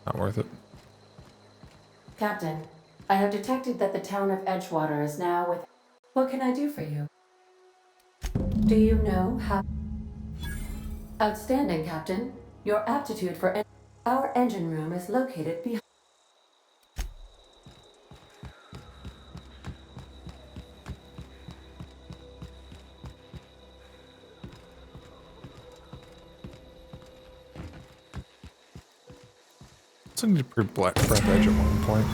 Not worth it. Captain, I have detected that the town of Edgewater is now with... What can I do for you? Do you know how... Outstanding, Captain. Your aptitude for... Our engine room is located behind... I need a pretty black breath edge at one point.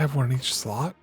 I have one in each slot.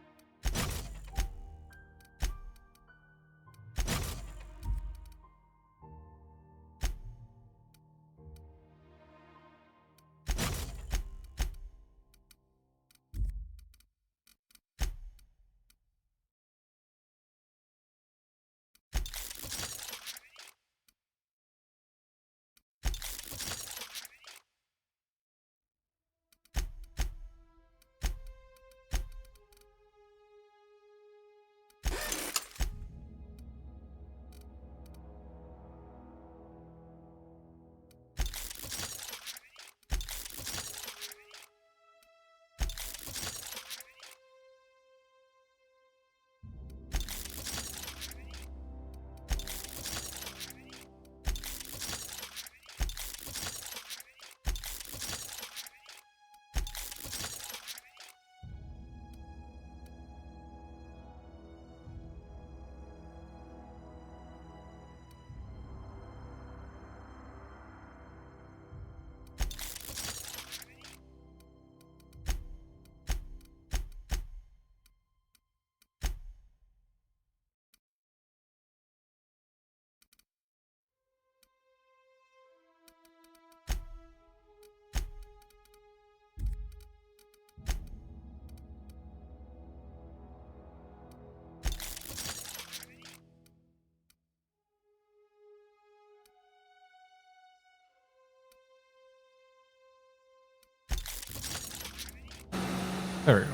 There we go.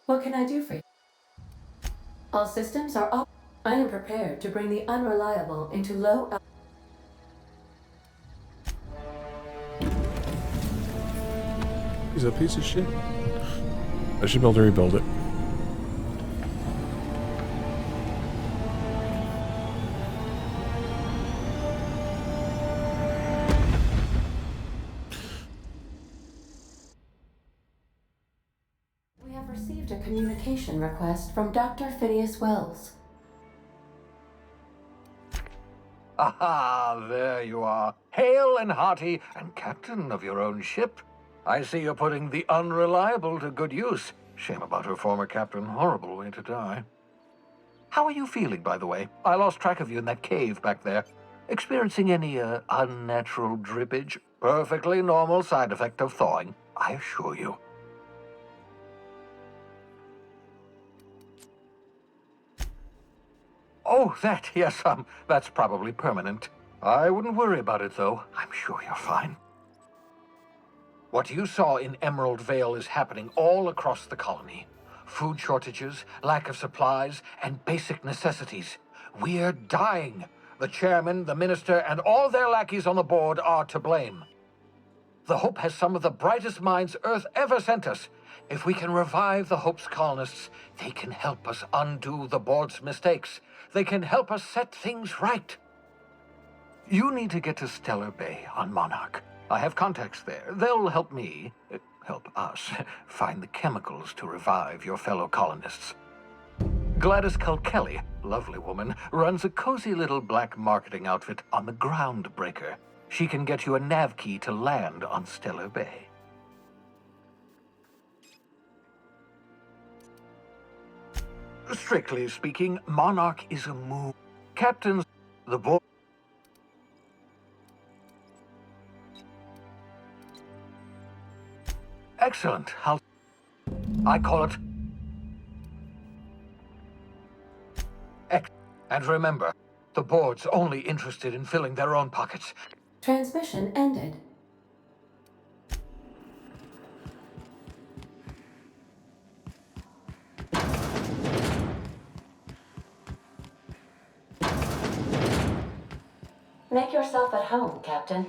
What can I do for you? All systems are up. I am prepared to bring the Unreliable into low... He's a piece of shit. I should be able to rebuild it. We have received a communication request from Dr. Phineas Wells. Aha, there you are. Hale and hearty, and captain of your own ship. I see you're putting the Unreliable to good use. Shame about her former captain. Horrible way to die. How are you feeling, by the way? I lost track of you in that cave back there. Experiencing any, unnatural drippage? Perfectly normal side effect of thawing, I assure you. Oh, that, yes, that's probably permanent. I wouldn't worry about it, though. I'm sure you're fine. What you saw in Emerald Vale is happening all across the colony. Food shortages, lack of supplies, and basic necessities. We're dying. The chairman, the minister, and all their lackeys on the board are to blame. The Hope has some of the brightest minds Earth ever sent us. If we can revive the Hope's colonists, they can help us undo the board's mistakes. They can help us set things right. You need to get to Stellar Bay on Monarch. I have contacts there. They'll help me, help us, find the chemicals to revive your fellow colonists. Gladys Kelly, lovely woman, runs a cozy little black marketing outfit on the Groundbreaker. She can get you a nav key to land on Stellar Bay. Strictly speaking, Monarch is a moon. Captains, the board. Excellent. I call it. And remember, the board's only interested in filling their own pockets. Transmission ended. Make yourself at home, Captain.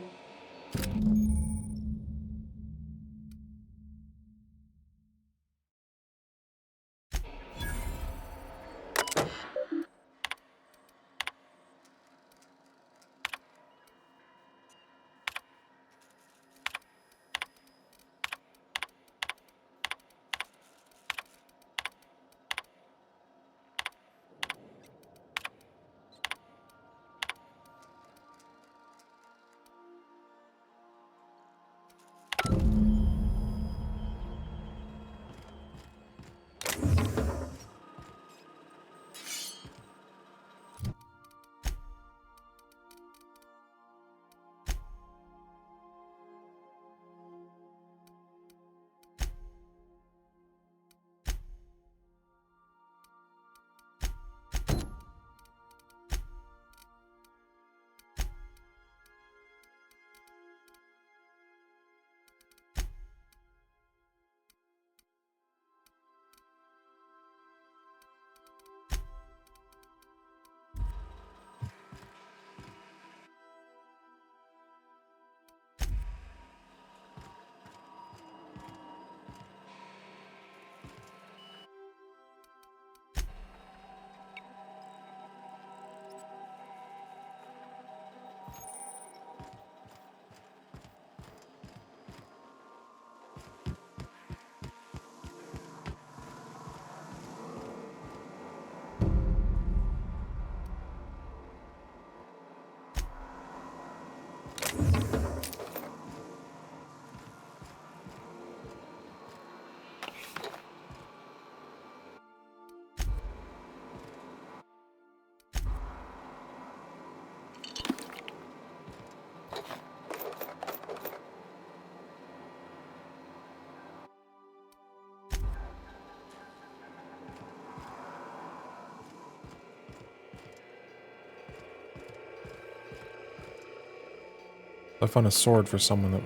I found a sword for someone that...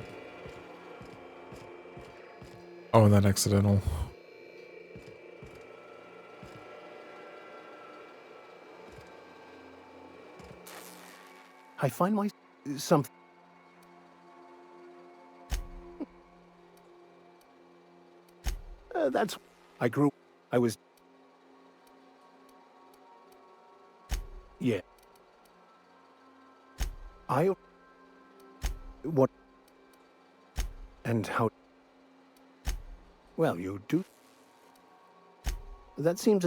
Oh, and that accidental. I find my... something... that's... I grew... I was... Yeah. What... And how... Well, you do... That seems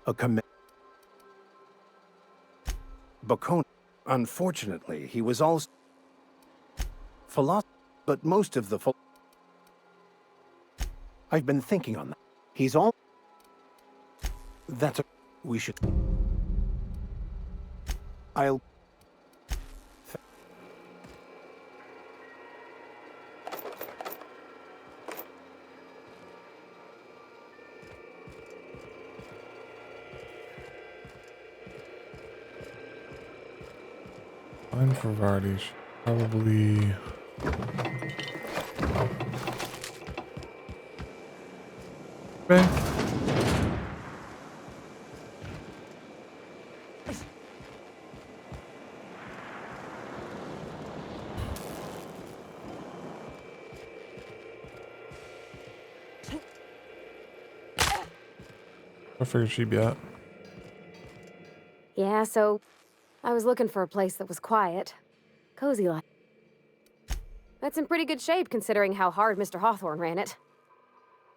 a command... Bacone. Unfortunately, he was also... but most of the... I've been thinking on that. He's all... That's a... We should... I'll... Fine for Vardy. Probably. Okay. I figured she'd be out. Yeah, so I was looking for a place that was quiet, cozy like. That's in pretty good shape considering how hard Mr. Hawthorne ran it.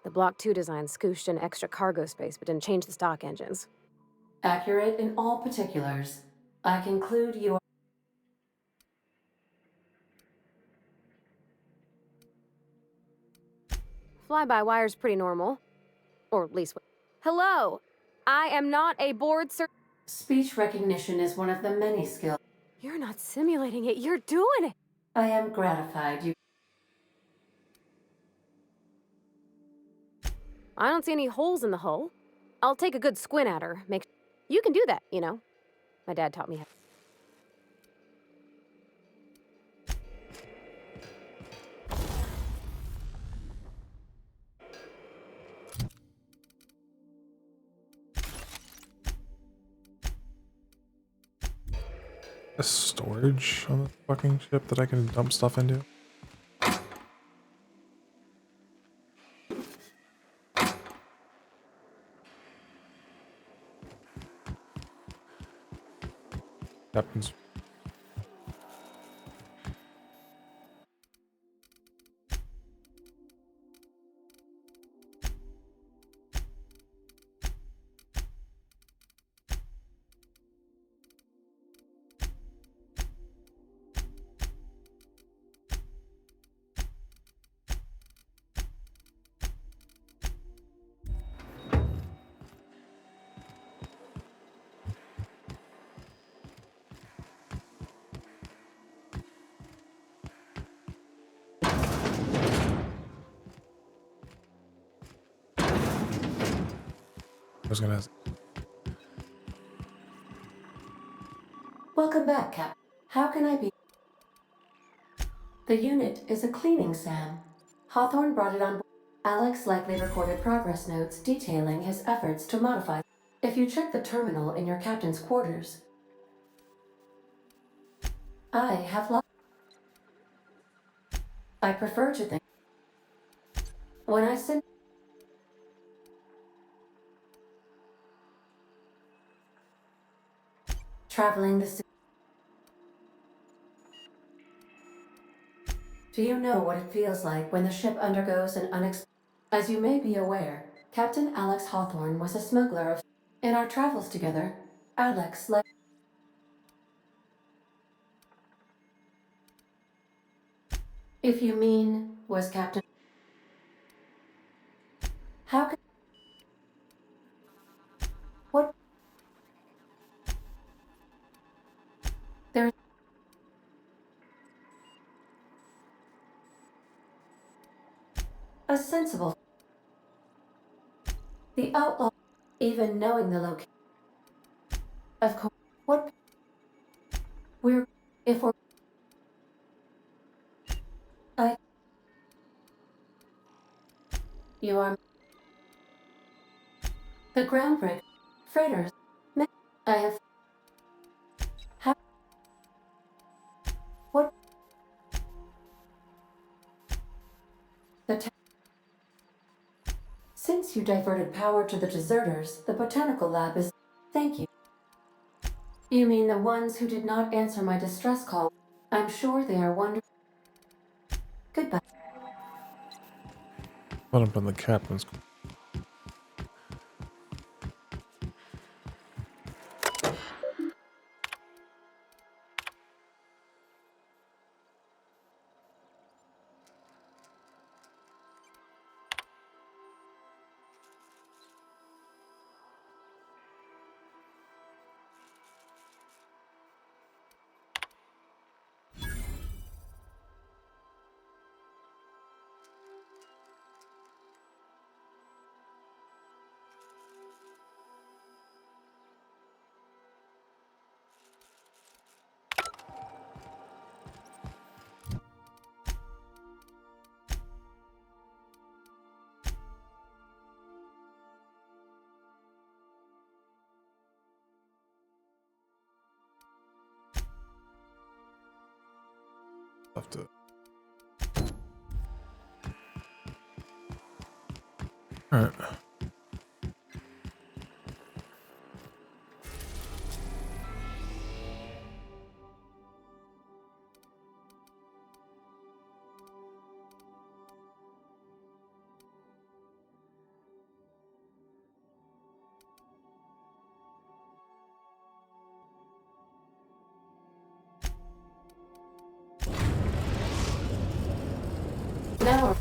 The Block 2 design scooshed in extra cargo space but didn't change the stock engines. Accurate in all particulars. I conclude you are... Fly-by-wire's pretty normal. Or at least... Hello! I am not a board ser... Speech recognition is one of the many skills. You're not simulating it, you're doing it! I am gratified you... I don't see any holes in the hull. I'll take a good squint at her. You can do that, you know. My dad taught me how. A storage on the fucking ship that I can dump stuff into. Captain's. I was gonna. Welcome back, Cap. How can I be... The unit is a cleaning SAM. Hawthorne brought it on board. Alex likely recorded progress notes detailing his efforts to modify. If you check the terminal in your captain's quarters, I have lost. I prefer to think. When I send... Traveling the... Do you know what it feels like when the ship undergoes an unexpected... As you may be aware, Captain Alex Hawthorne was a smuggler of... In our travels together, Alex led... If you mean, was Captain... How could... What... There... A sensible... The outlaw... Even knowing the location... Of course... What... We're... If we're... You are... The groundbreak... Freighters... I have... How... What... The... Since you diverted power to the deserters, the botanical lab is... Thank you. You mean the ones who did not answer my distress call? I'm sure they are wonderful. Goodbye. Put up in the captain's. Have to. All right. Now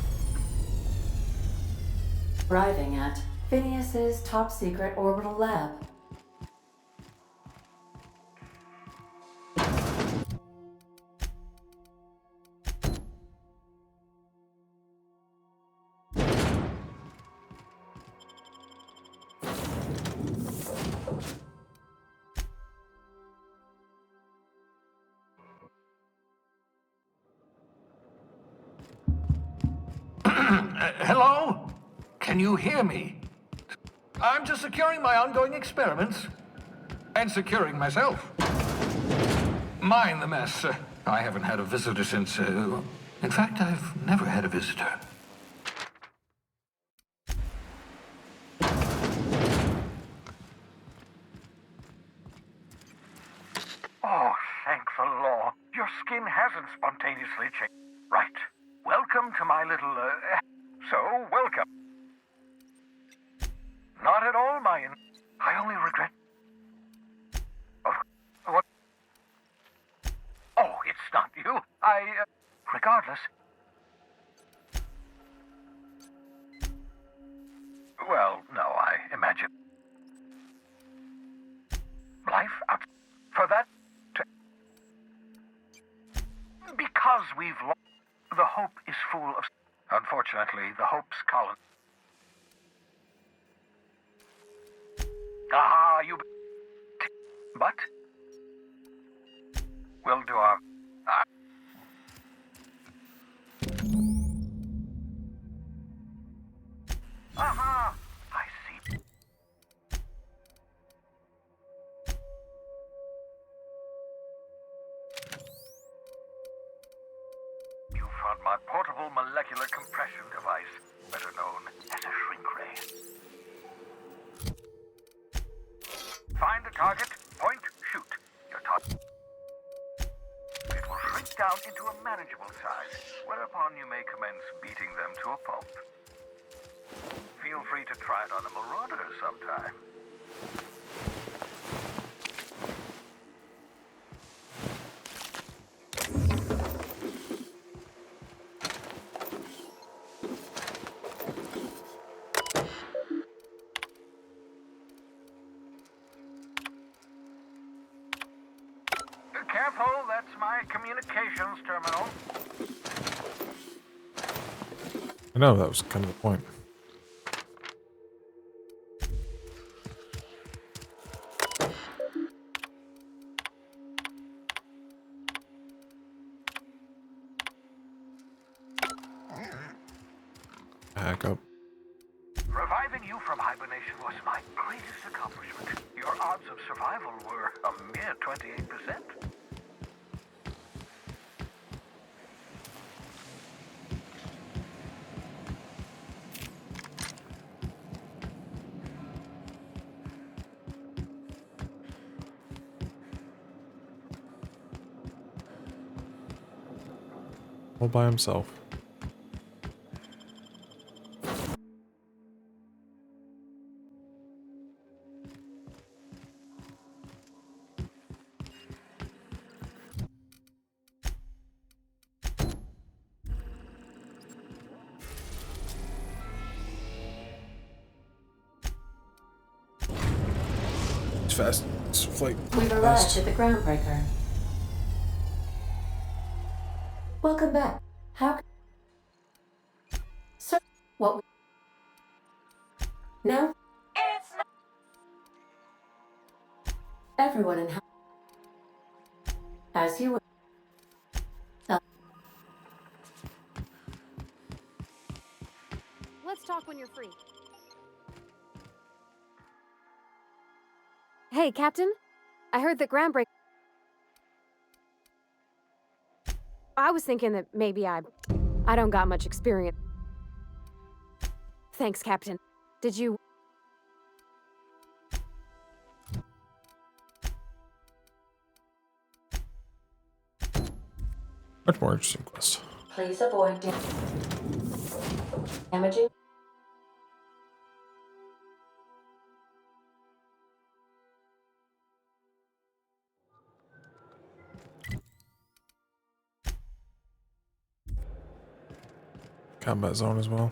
arriving at Phineas's top secret orbital lab. Hello? Can you hear me? I'm just securing my ongoing experiments. And securing myself. Mind the mess. I haven't had a visitor since... in fact, I've never had a visitor. Oh, thank the law. Your skin hasn't spontaneously changed. Right. Welcome to my little, So, welcome. Not at all, Mayan. I only regret... What? Oh, it's not you. Regardless... Well, no, I imagine... Life out... For that... Because we've lost... The Hope is full of... Unfortunately, the Hope's colony... Ah, you... But... We'll do our... Aha! I see. You found my portable molecular compression device, better known as a shrink ray. Find the target, point, shoot. Your target. It will shrink down into a manageable size, whereupon you may commence beating them to a pulp. Feel free to try it on a marauder sometime. Careful, that's my communications terminal. I know that was kind of the point. Back up. Reviving you from hibernation was my greatest accomplishment. Your odds of survival were a mere 28%. All by himself. It's fast. It's flight. We've arrived at the groundbreaker. Welcome back. How... Sir, what... No? It's not... Everyone in... As you... Let's talk when you're free. Hey, Captain. I heard that groundbreak... I was thinking that maybe I don't got much experience. Thanks, Captain. Did you... Much more interesting quest. Please avoid damaging. Combat zone as well.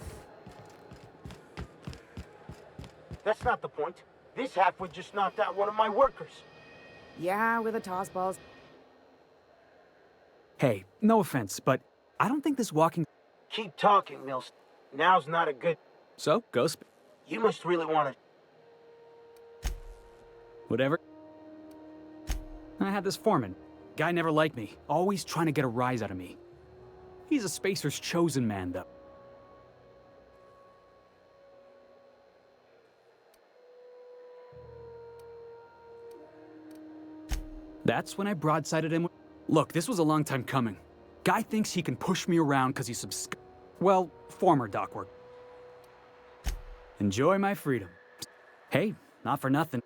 That's not the point. This halfwit just knocked out one of my workers. Yeah, with a toss balls. Hey, no offense, but I don't think this walking... Keep talking, Mills. Now's not a good... So, go You must really want to... Whatever. I had this foreman. Guy never liked me. Always trying to get a rise out of me. He's a Spacer's chosen man, though. That's when I broadsided him. Look, this was a long time coming. Guy thinks he can push me around because he's well, former dock work. Enjoy my freedom. Hey, not for nothing.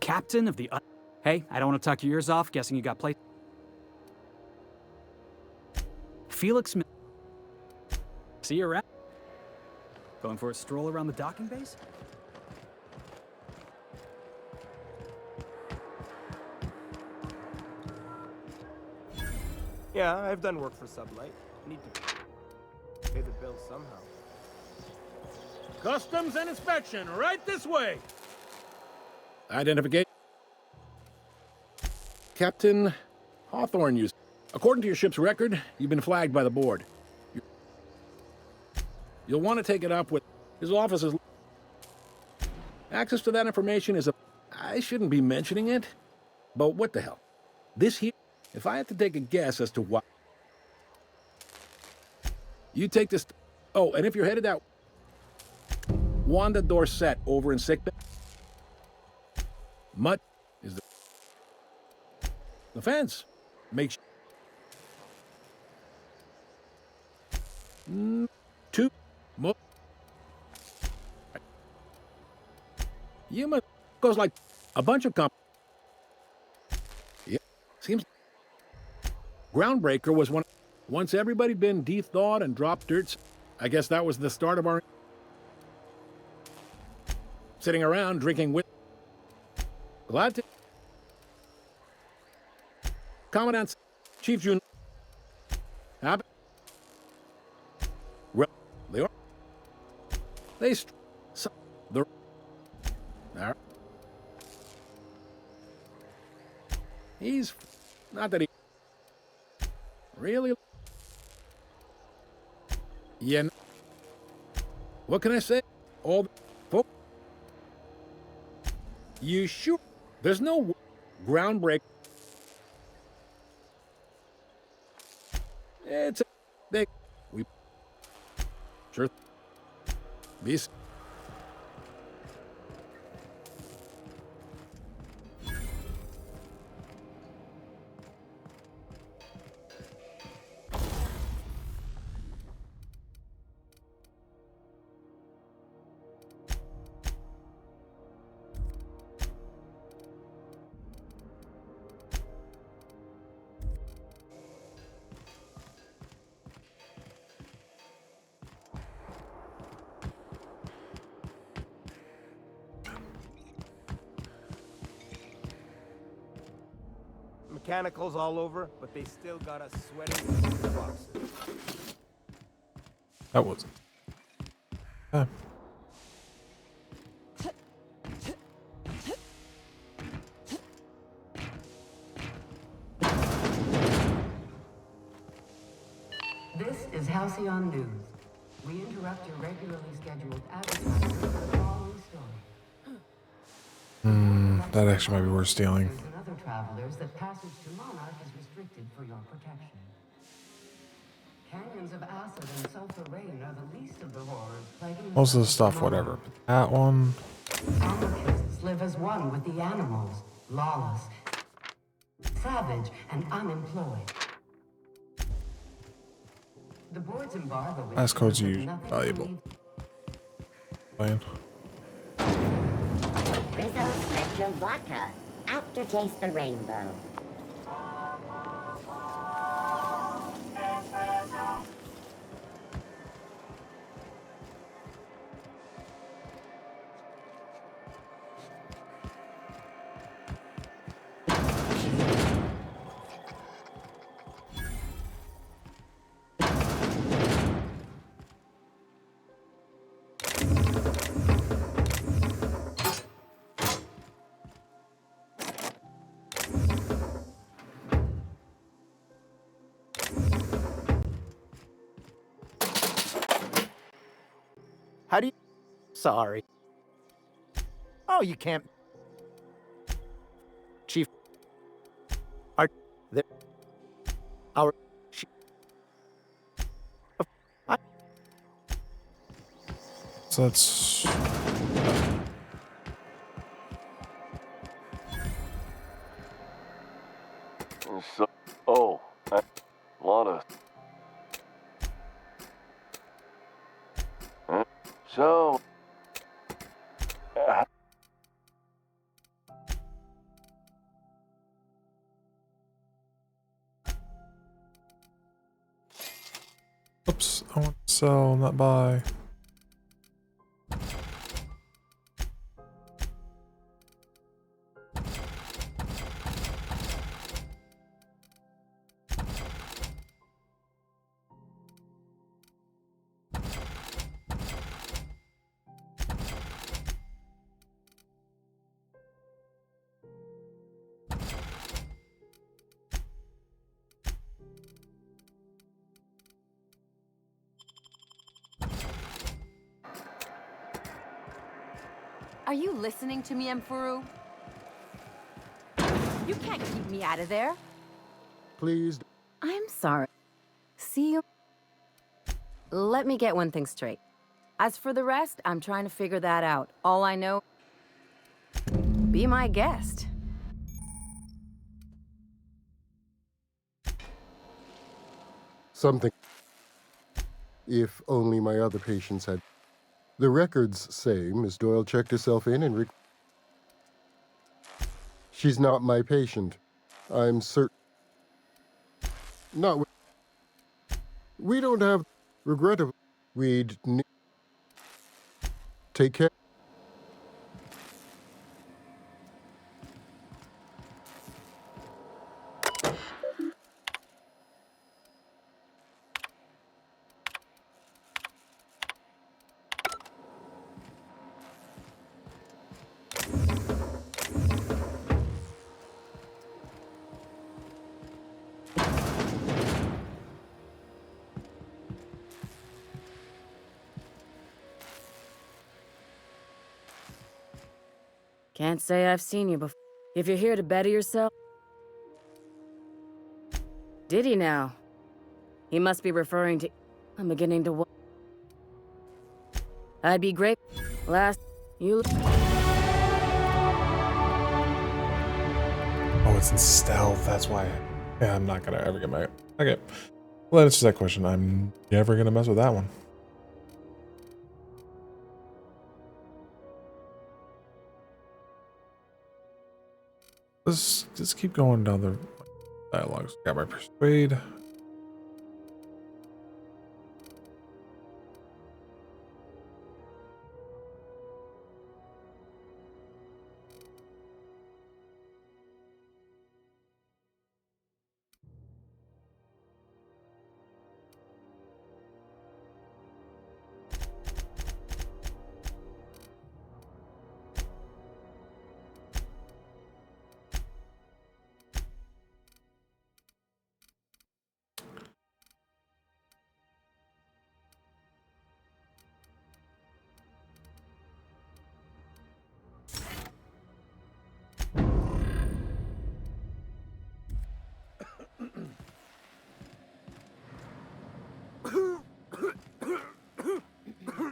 Captain of the... Hey, I don't want to talk your ears off, guessing you got played. Felix... See you around. Going for a stroll around the docking base? Yeah, I've done work for Sublight. Need to pay the bills somehow. Customs and inspection, right this way. Identification. Captain Hawthorne, you. According to your ship's record, you've been flagged by the board. You'll want to take it up with his offices. Access to that information is a... I shouldn't be mentioning it, but what the hell? This here, if I had to take a guess as to why... You take this... Oh, and if you're headed out... Wanda Dorset over in sickbay. Mutt is the fence. Make sure... Two more. You must goes like a bunch of Yeah, seems Groundbreaker was one. Once everybody'd been de-thawed and dropped dirt, I guess that was the start of our sitting around drinking with. Glad to. Commandant Chief June. They the he's not that he really. Yeah. What can I say? All the folk. You sure? There's no groundbreak. It's a they we sure. This. Mechanicals all over, but they still got us sweating in the boxes. That wasn't. This is Halcyon News. We interrupt your regularly scheduled advertising for the following story. That actually might be worth stealing. And other travelers that passage to Monarch is restricted for your protection. Canyons of acid and sulfur rain are the least of the horrors plaguing Most of the stuff, whatever. But that one. Anarchists live as one with the animals, lawless, savage, and unemployed. The board's embargo Passcodes are usually valuable. Fine. Rizzo Spectrum Vodka. Aftertaste the rainbow. How do you... Sorry. Oh, you can't... Chief... Are... There... Our... So that's... So, oh, a lot of... So... Oops, I want to sell, not buy. Are you listening to me, Emfuru? You can't keep me out of there. Please. I'm sorry. See you. Let me get one thing straight. As for the rest, I'm trying to figure that out. All I know... Be my guest. Something. If only my other patients had... The records say Miss Doyle checked herself in and she's not my patient. I'm certain. Not. We don't have. Regrettably, we'd take care. Can't say I've seen you before. If you're here to better yourself... Did he now? He must be referring to... I'm beginning to... I'd be great... Last... You... Oh, it's in stealth, that's why. Yeah, I'm not gonna ever get my... Okay. Well, that's just that question. I'm never gonna mess with that one. Let's just keep going down the dialogues. Got my persuade.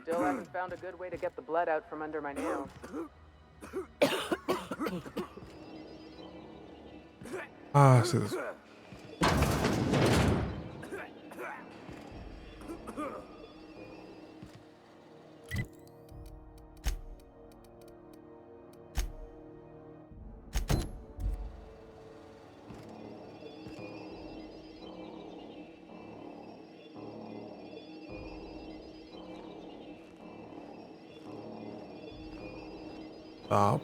Still haven't found a good way to get the blood out from under my nails. Ah, see this. Stop.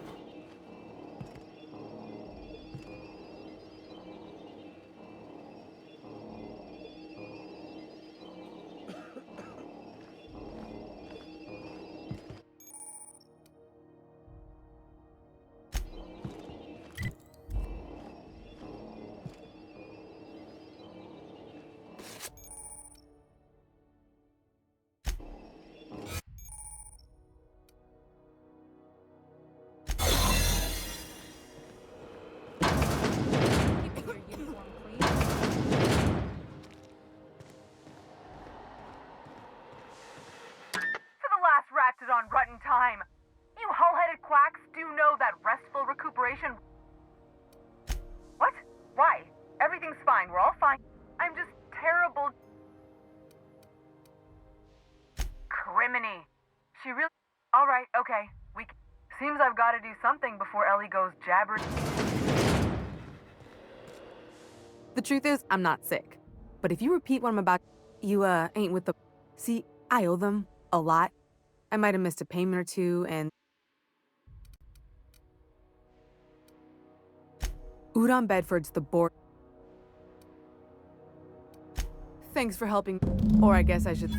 For the last ratted on rotten time. You hull-headed quacks do know that restful recuperation... What? Why? Everything's fine. We're all fine. I'm just terrible... Criminy. She really... Alright, okay. Seems I've got to do something before Ellie goes jabbering. The truth is, I'm not sick. But if you repeat what I'm about, you, ain't with the... See, I owe them a lot. I might have missed a payment or two, and... Udon Bedford's the board. Thanks for helping. Or I guess I should...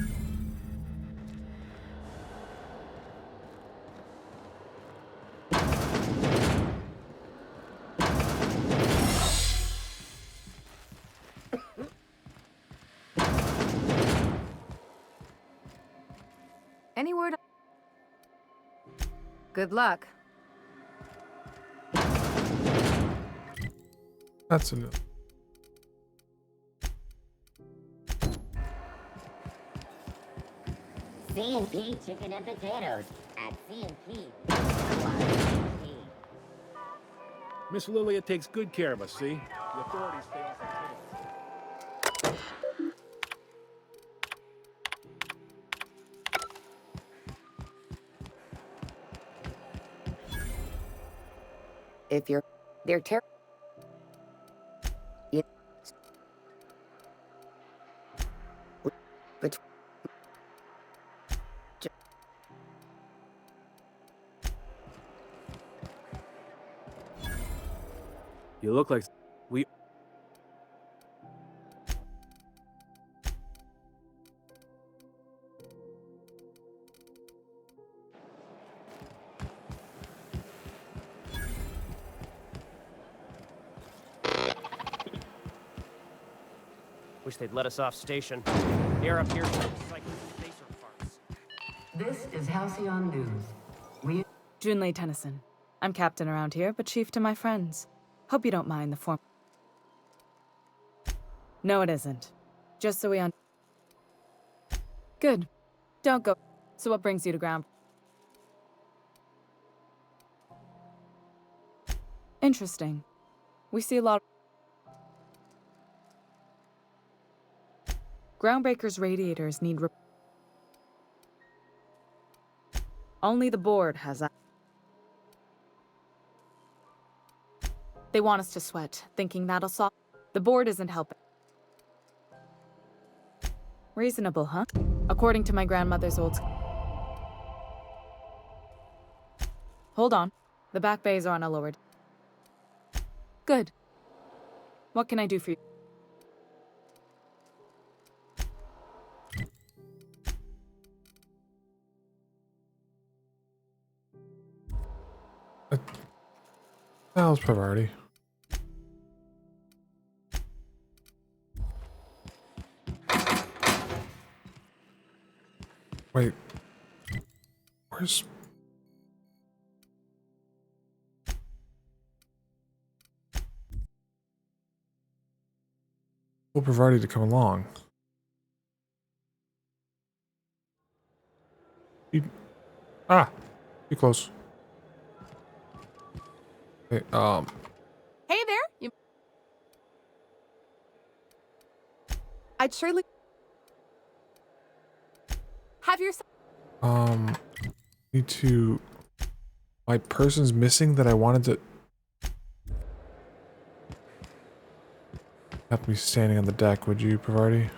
Any word? Good luck. That's enough. C&P chicken and potatoes at C&P. Miss Lilia takes good care of us, see? The authorities stay off our tail. If you're... They're terrible. But... You look like we... Wish they'd let us off station. Air up here for recycling spacer farts. This is Halcyon News. We... Junlei Tennyson. I'm captain around here, but chief to my friends. Hope you don't mind the form... No, it isn't. Just so we un... Good. Don't go. So what brings you to ground? Interesting. We see a lot of... Groundbreaker's radiators need... Only the board has... They want us to sweat, thinking that'll solve... The board isn't helping. Reasonable, huh? According to my grandmother's old... Hold on. The back bays are on a lowered... Good. What can I do for you? That was priority. Wait. Where's... Full priority to come along. Too close. Okay, Hey there! I'd surely... Have your... need to... My person's missing that I wanted to... Have me standing on the deck, would you, Pavardi?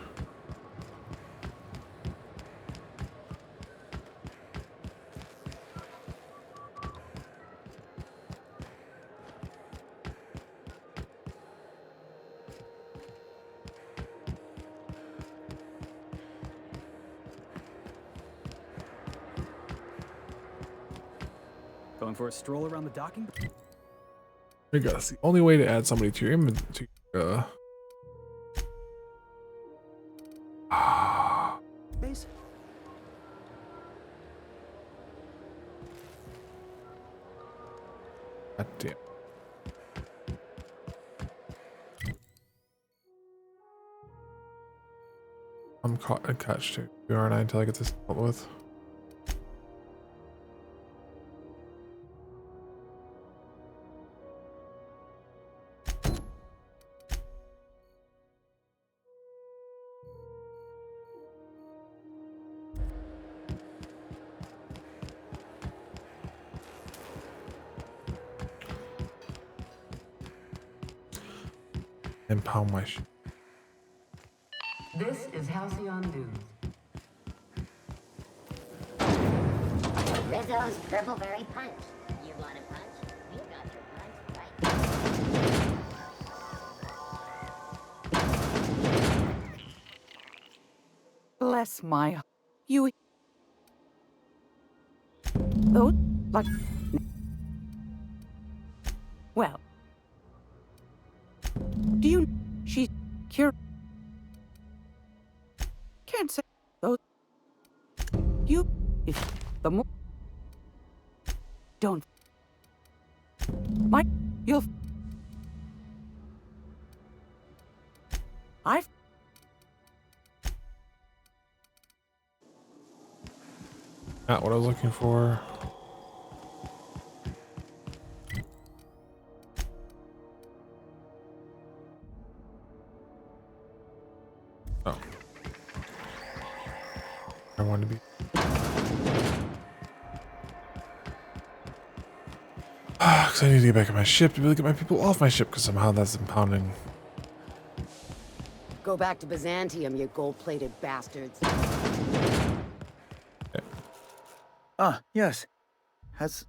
Going for a stroll around the docking? I guess the only way to add somebody to your inventory. Base? God damn. I'm caught in catch too, aren't I, until I get this dealt with. Impound my shit. This is Halcyon News. Rizzo's Purpleberry Punch. You want a punch? You got your punch right. Bless my... You... Oh, like... Well... Do you... She's... Cure... Can't say... Oh... You... If... The more... Don't... My... You'll... I've... Not what I was looking for. Oh. I wanted to be. Because I need to get back on my ship to really get my people off my ship, because somehow that's impounding. Go back to Byzantium, you gold-plated bastards. Ah, yes. Has...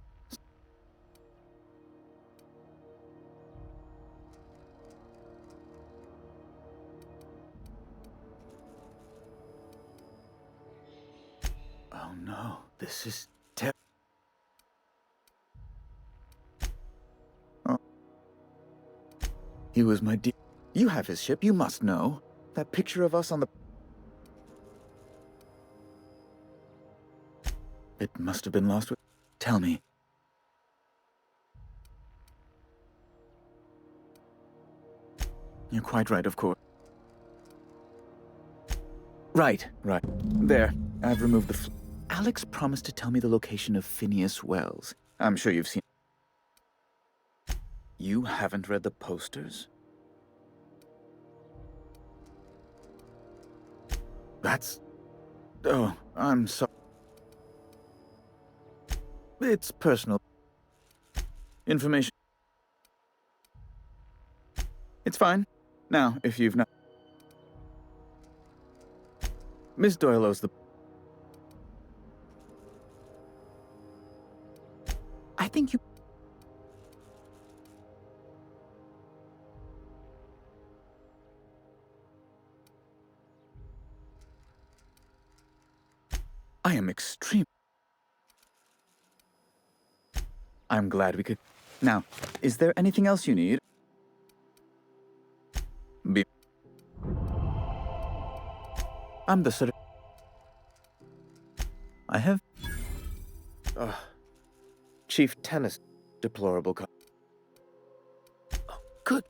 Oh no, this is terrible. Oh. He was my dear. You have his ship, you must know. That picture of us on the... It must have been lost with... Tell me. You're quite right, of course. Right. There, I've removed the... Alex promised to tell me the location of Phineas Wells. I'm sure you've seen... You haven't read the posters? That's... Oh, I'm sorry. It's personal information. It's fine. Now, if you've not... Miss Doyle owes the... I think you... I am extreme. I'm glad we could... Now, is there anything else you need? I'm the sort of... I have... Chief Tennis, deplorable Oh, good.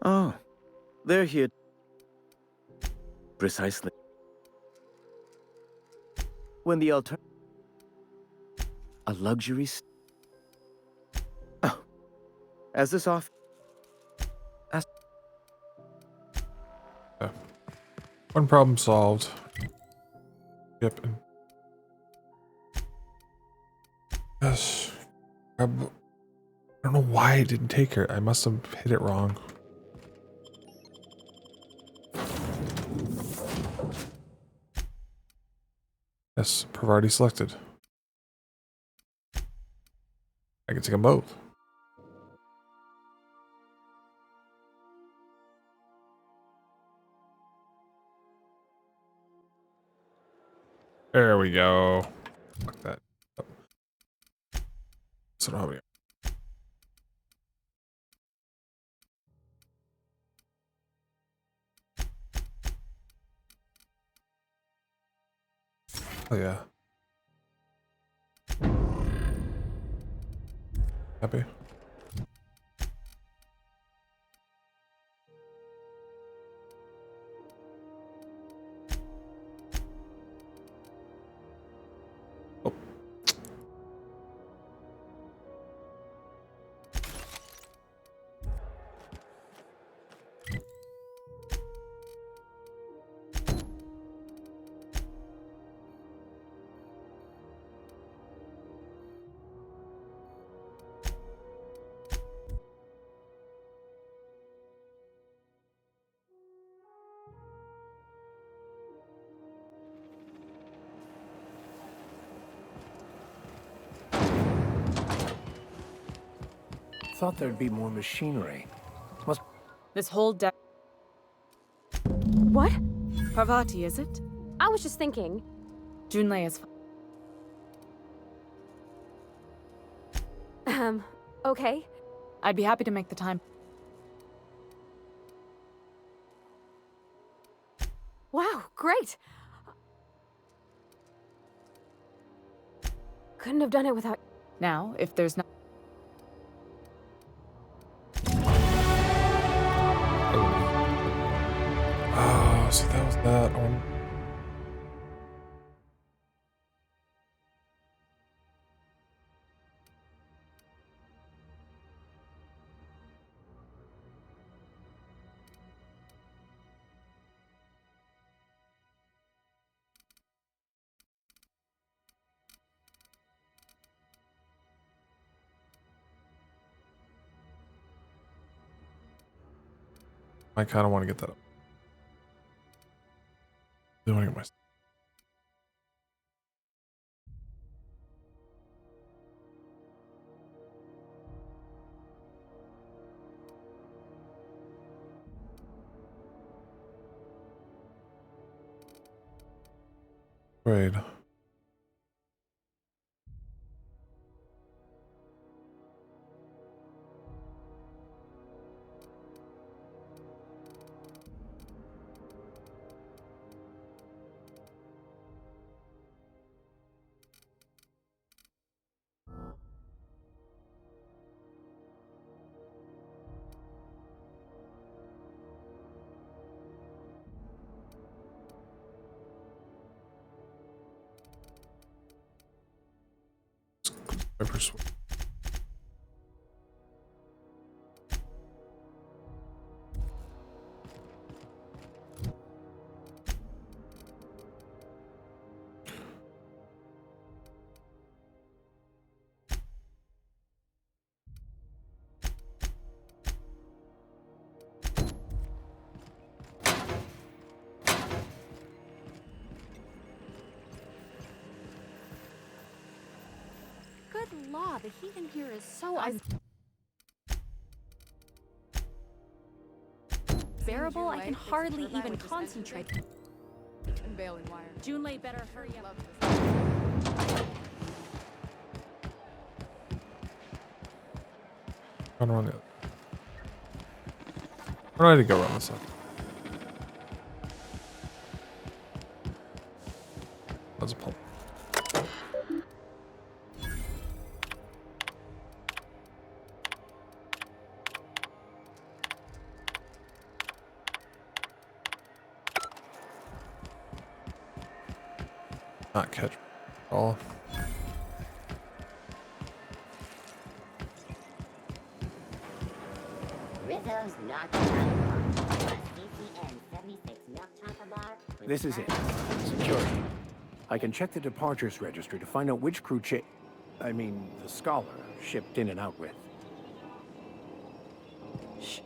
Oh, they're here. Precisely. When the a luxury... Oh. As this off... As... One problem solved. Yep. Yes. I don't know why I didn't take her. I must have hit it wrong. Yes, priority selected. I can take them both. There we go. Fuck that. So I don't have any. Oh yeah. Happy. Thought there'd be more machinery. Must. This whole deck. What? Parvati, is it? I was just thinking. Junlei is. Okay. I'd be happy to make the time. Wow, great! Couldn't have done it without. Now, if there's no. Oh, so that was that one. I kind of want to get that up. I want to get my. Trade. Good law, the heat in here is so unbearable. I can hardly even concentrate. Junlei better hurry up. Run around the other. I'm ready to go around this side. That's a pulp. Not catch all. Rizzo's Knock Chocolate Bar. CCN 76 Milk Chocolate Bar. This is it. Security. I can check the departures registry to find out which crew the scholar shipped in and out with. Shh.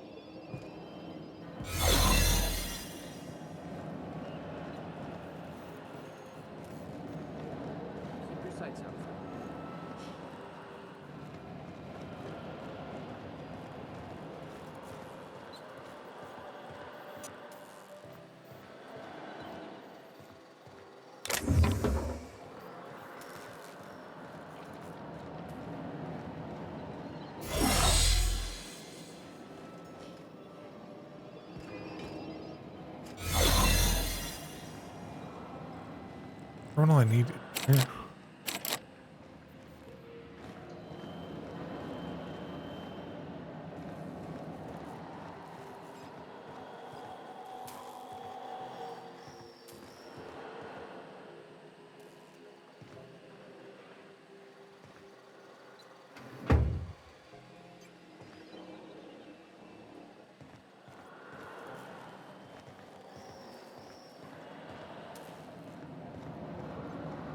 Run all I need. Here.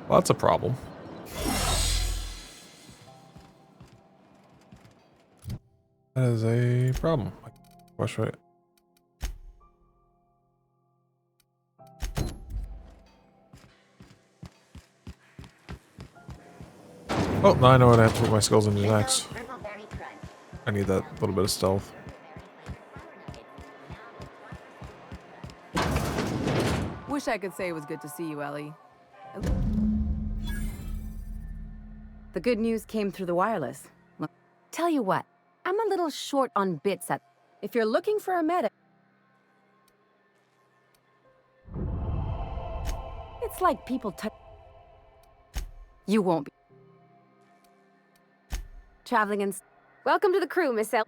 Well, that's a problem. That is a problem. Watch right. Oh, now I know what I have to put my skulls into next. I need that little bit of stealth. Wish I could say it was good to see you, Ellie. The good news came through the wireless. Look, tell you what, I'm a little short on bits at... If you're looking for a medic... It's like people touch... You won't be. Traveling in... Welcome to the crew, Miss El.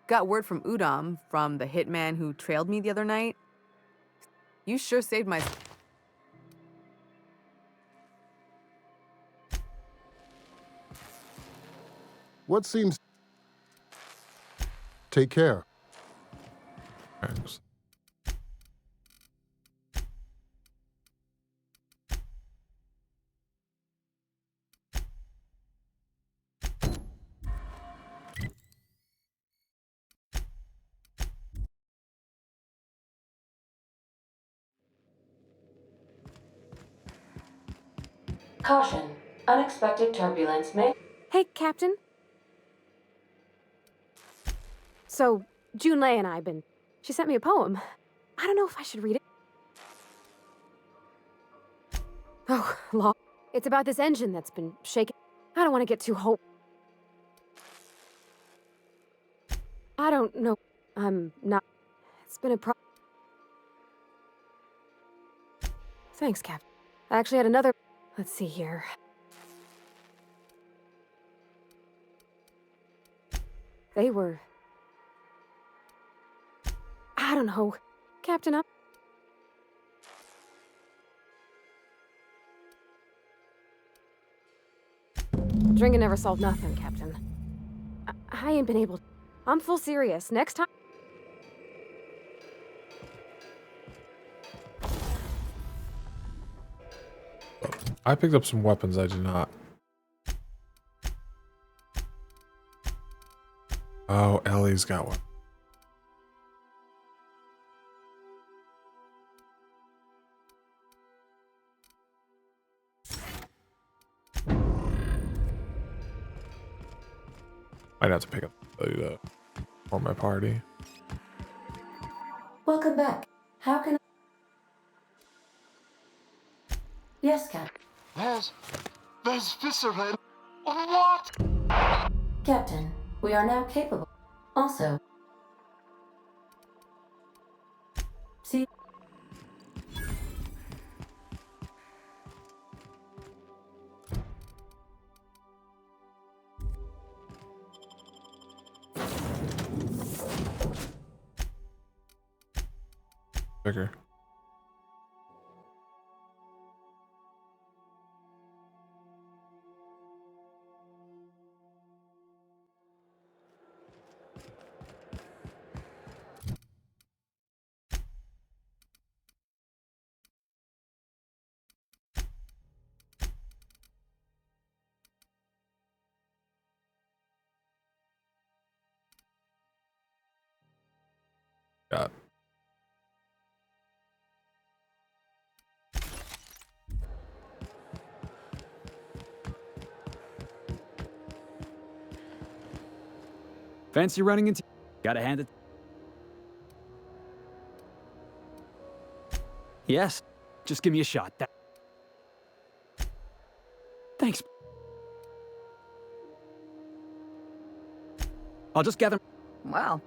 Got word from Udom, from the hitman who trailed me the other night. You sure saved my... What seems... Take care. Thanks. Caution. Unexpected turbulence may... Hey, Captain. So, June Lei and I been... She sent me a poem. I don't know if I should read it. Oh, law. It's about this engine that's been shaking. I don't want to get too hope. I don't know. I'm not... It's been a Thanks, Captain. I actually had another... Let's see here. They were... I don't know. Captain, up. Drinking never solved nothing, Captain. I ain't been able... I'm full serious. Next time... I picked up some weapons I did not. Oh, Ellie's got one. I'd have to pick up the for my party. Welcome back. How can I... Yes, Captain. There's viscera. What? Captain, we are now capable. Also... See... Bigger. Got. Fancy running into... Gotta hand it... Yes. Just give me a shot. Thanks. I'll just gather... Wow.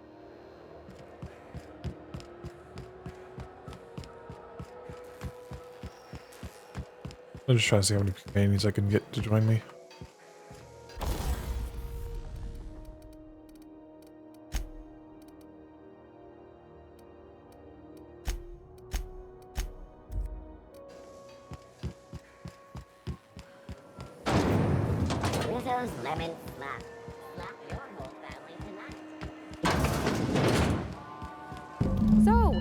I'm just trying to see how many companions I can get to join me. Rizzo's lemon slap. Slap your whole family tonight. So,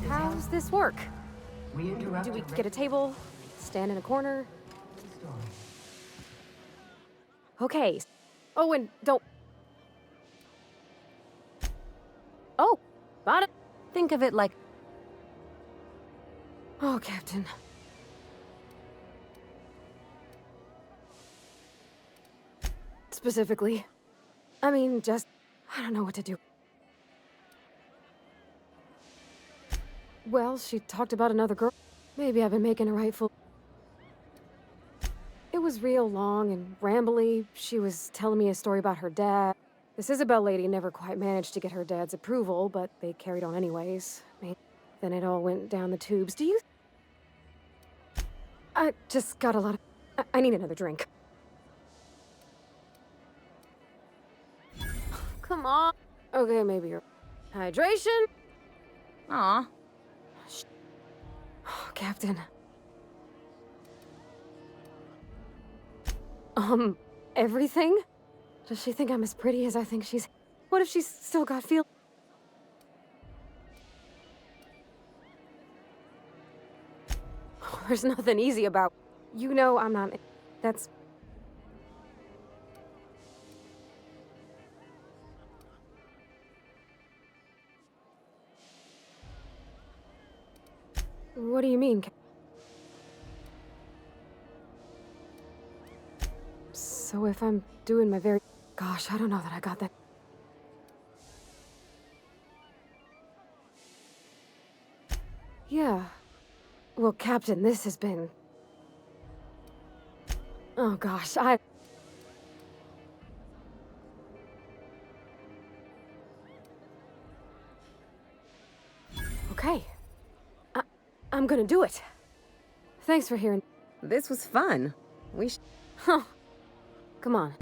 how's this work? We interrupt. Do we get a table? Stand in a corner? Okay. Oh, and don't... Oh, got it. Think of it like... Oh, Captain. Specifically. I mean, just... I don't know what to do. Well, she talked about another girl. Maybe I've been making a right fool. It was real long and rambly. She was telling me a story about her dad. This Isabel lady never quite managed to get her dad's approval, but they carried on anyways. Then it all went down the tubes. Do you... I just got a lot of... I need another drink. Come on. Okay, maybe you're... Hydration? Aw. Oh, Captain. Everything? Does she think I'm as pretty as I think she's... What if she's still got feel... There's nothing easy about... You know I'm not... That's... What do you mean? So if I'm doing my very... Gosh, I don't know that I got that. Yeah. Well, Captain, this has been... Oh gosh, Okay. I'm gonna do it. Thanks for hearing... This was fun. We Huh. Come on.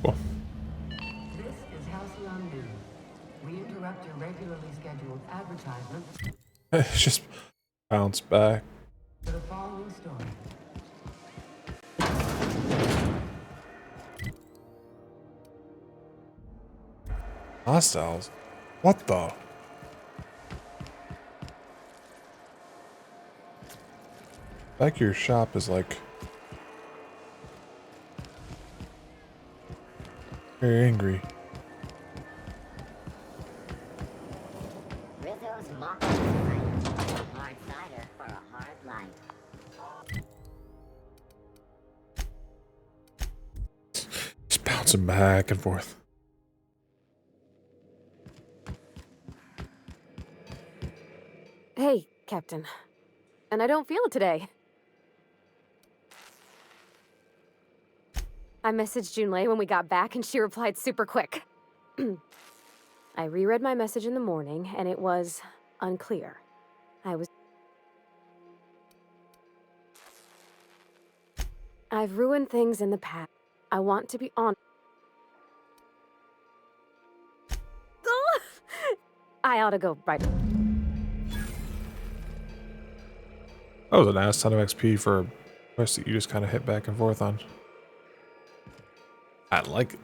This is Halcyon News. We interrupt your regularly scheduled advertisement Just bounce back. for the following story. Hostiles? What the? Back of your shop is like... very angry. Rizzo's mock hard cider for a hard life. Just bouncing back and forth. Hey, Captain. And I don't feel it today. I messaged Junlei when we got back and she replied super quick. I reread my message in the morning and it was unclear. I've ruined things in the past. I want to be on. I ought to go right. That was an ass ton of XP for a quest that you just kind of hit back and forth on. I like it.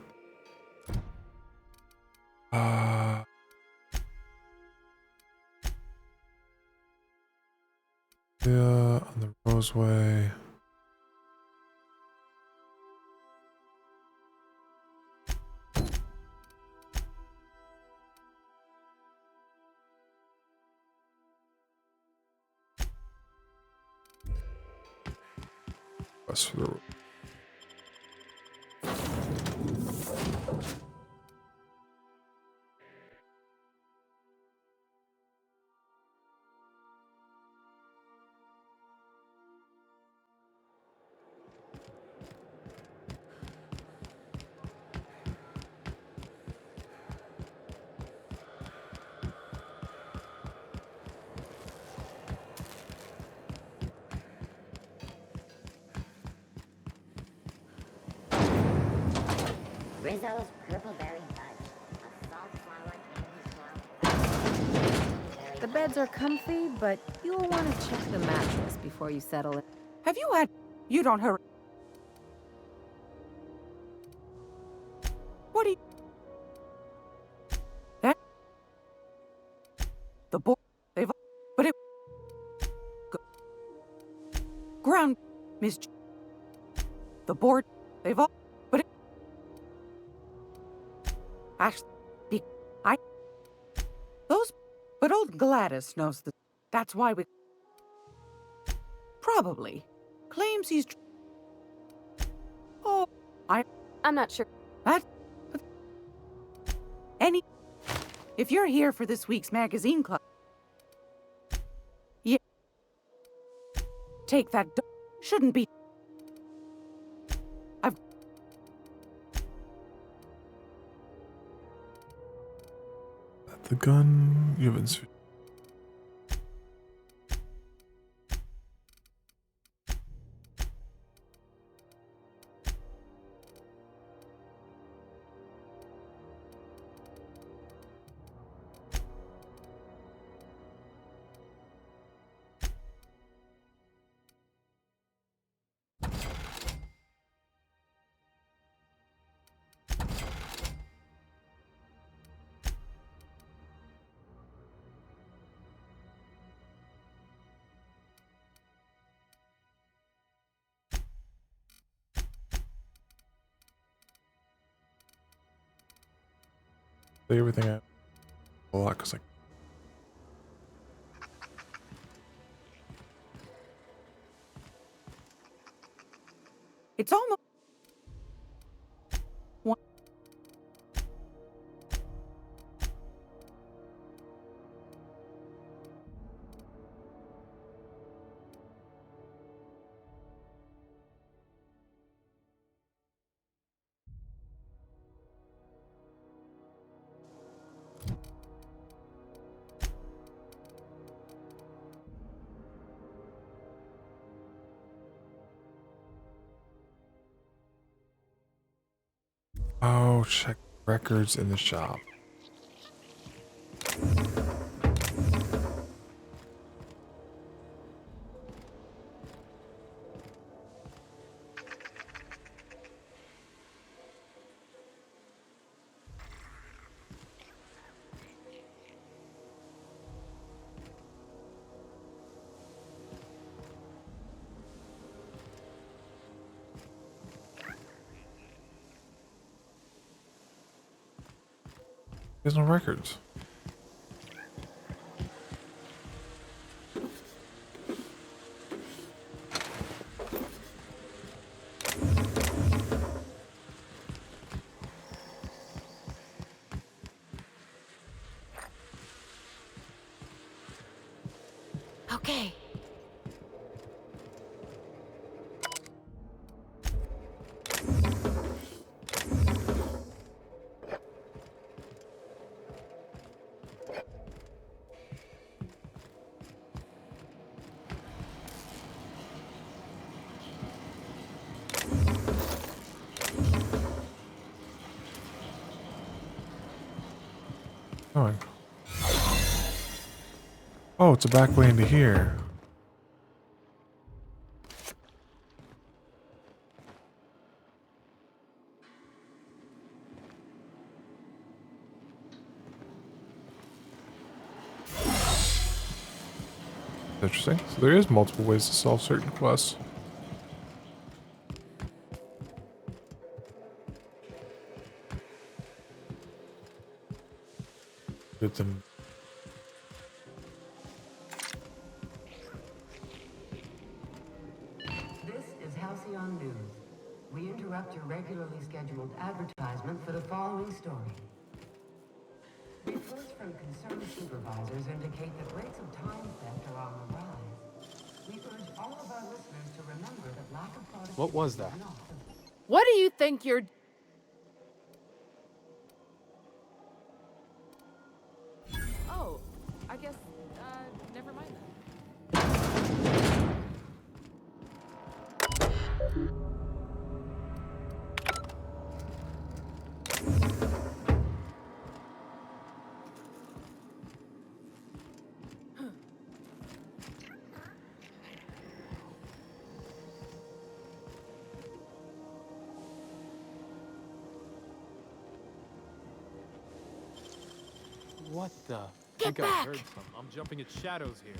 Yeah, on the Roseway. Quest for the Rizzo's purple berry punch. A salt flower candy swirl. The beds are comfy, but you'll want to check the mattress before you settle it. Have you had... You don't hurry. What do you... That... The board... They've... But it... Ground... Miss... The board... They've all... But it... Actually... Those... But old Gladys knows that... That's why we... Probably. Claims he's... Oh, I'm not sure. That... Any... If you're here for this week's magazine club... Yeah. Take that... Shouldn't be... I've... The gun. You haven't. Lay everything out a lot because It's almost... One... oh, check records in the shop. There's no records. Okay. Going. Oh, it's a back way into here. Interesting. So there is multiple ways to solve certain quests. Good then. This is Halcyon News. We interrupt your regularly scheduled advertisement for the following story. Reports from concerned supervisors indicate that rates of time theft are on the rise. We urge all of our listeners to remember that lack of productivity... What was that? What do you think you're... Oh, I guess, never mind then. What the? Get think back! I heard something. I'm jumping at shadows here.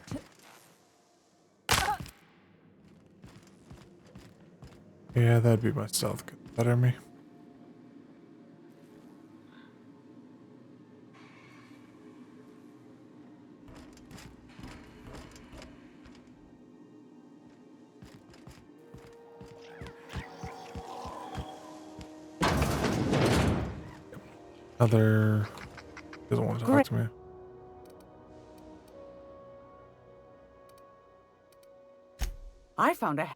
Yeah, that'd be my stealth. Better me. Other doesn't want to talk to me. I found a.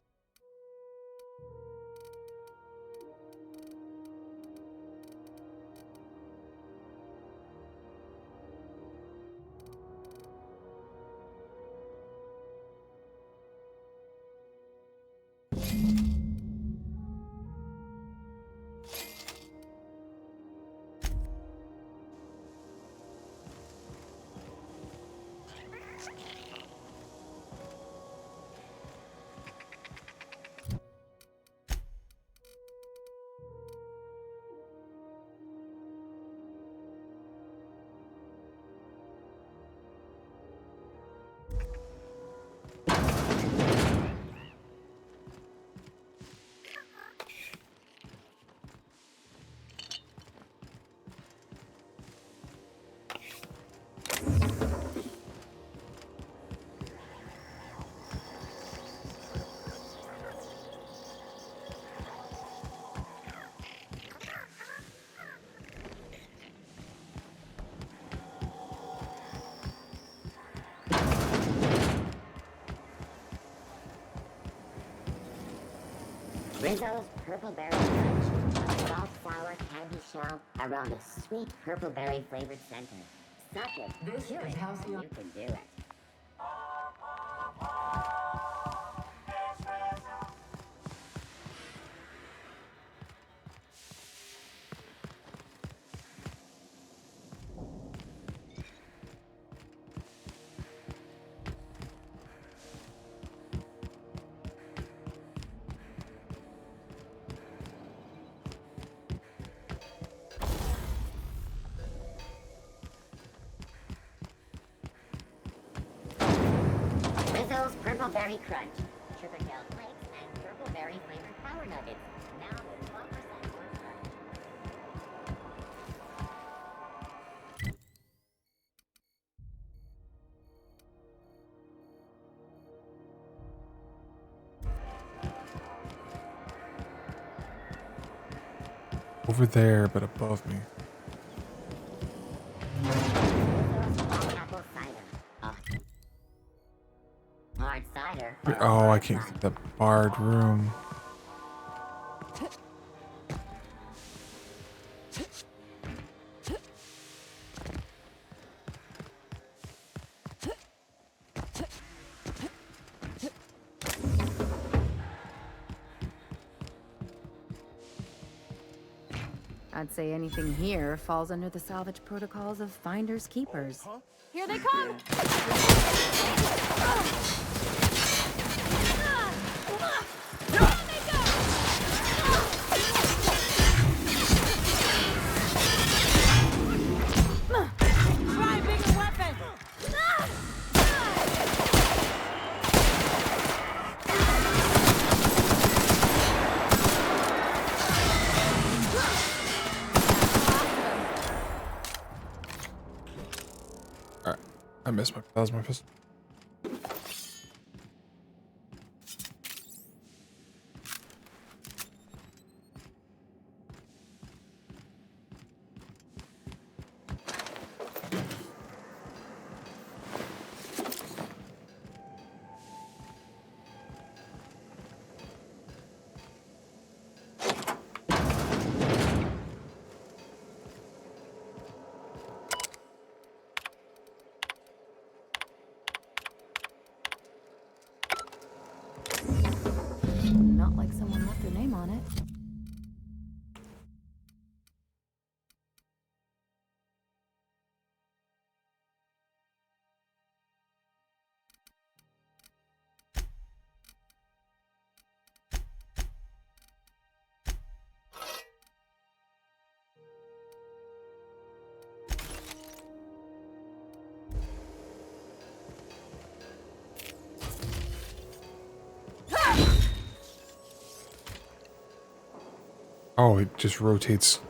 Rizzo's Purple Berry Crunch, a soft sour candy shell around a sweet purple berry flavored center. Suck it. This Chew is it. halcyon. You can do it. Rizzo's Purple Berry Crunch, Sugar Tail Flakes, and Purple Berry flavored Power Nuggets. Now with 12% more crunch. Over there, but above me. Apple cider. Hard cider. Oh, I can't get the barred room. I'd say anything here falls under the salvage protocols of finders keepers. Here they come! Try bigger weapon! Alright. I missed my plasma pistol. Not like someone left their name on it. Oh, it just rotates.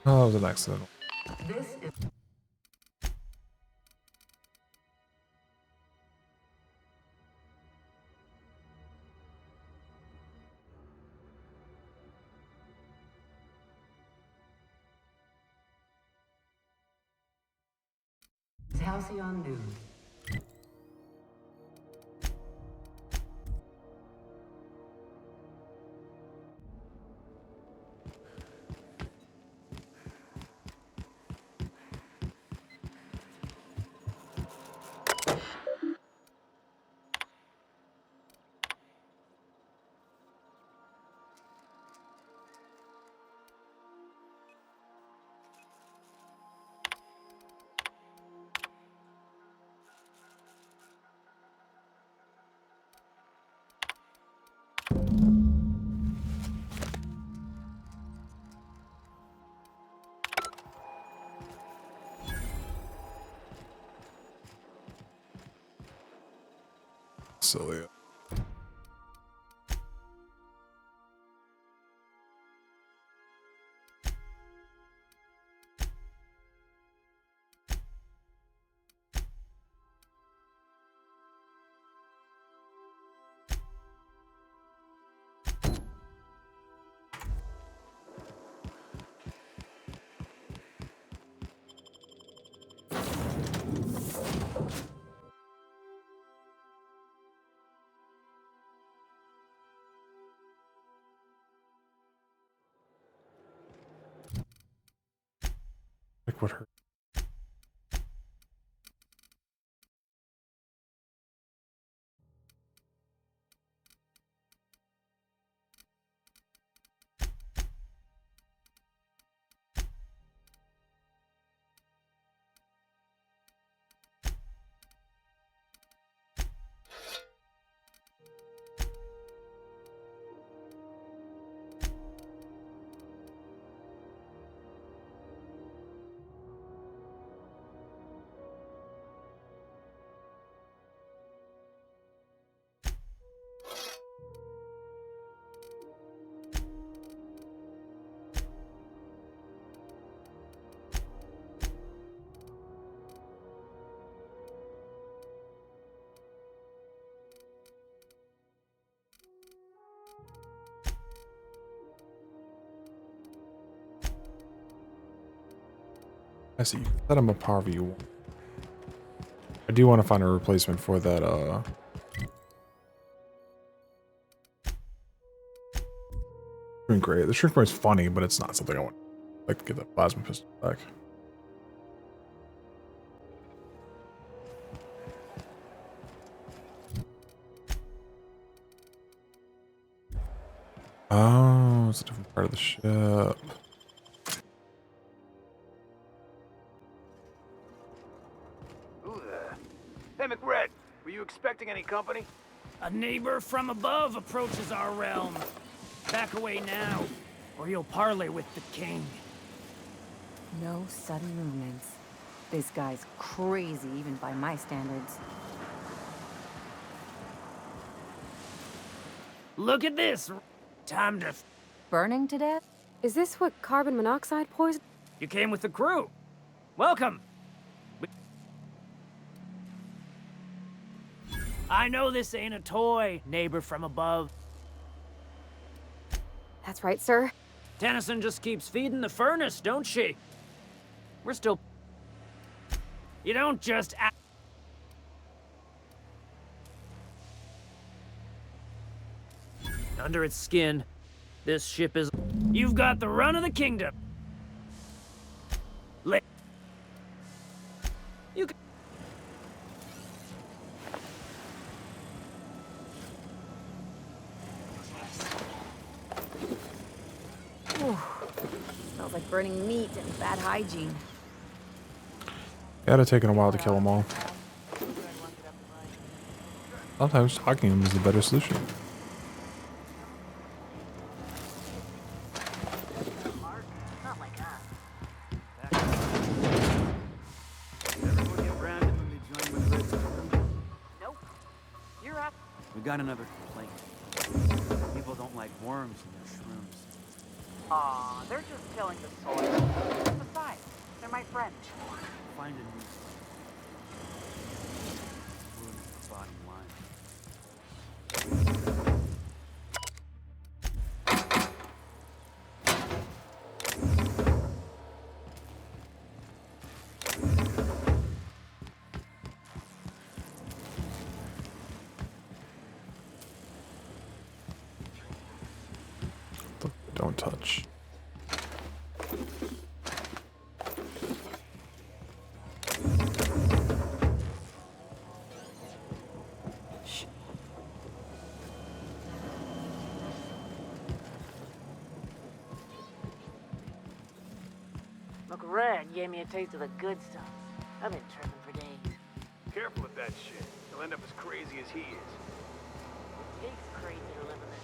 Oh, that was an accident. This is Halcyon News. Silly. Like what hurt? I see. You can set them up however you want. I do want to find a replacement for that, shrink ray. The shrink ray is funny, but it's not something I want. I'd like to get that plasma pistol back. Oh, it's a different part of the ship. Who the? Hey, McRed, were you expecting any company? A neighbor from above approaches our realm. Back away now, or you'll parley with the king. No sudden movements. This guy's crazy, even by my standards. Look at this. Time to... Burning to death? Is this what carbon monoxide poison? You came with the crew. Welcome. I know this ain't a toy, neighbor from above. That's right, sir. Tennyson just keeps feeding the furnace, don't she? We're still... You don't just... Under its skin, this ship is... You've got the run of the kingdom. You can... Smells like burning meat and bad hygiene. It'd have taken a while to kill them all. Sometimes talking them is the better solution. We got another complaint. People don't like worms in their shrooms. Aw, they're just killing the soil. Besides, they're my friends. Find a new ruin the bottom line. Don't touch. Uncle Red gave me a taste of the good stuff. I've been tripping for days. Careful with that shit. You'll end up as crazy as he is. He's crazy to live in this.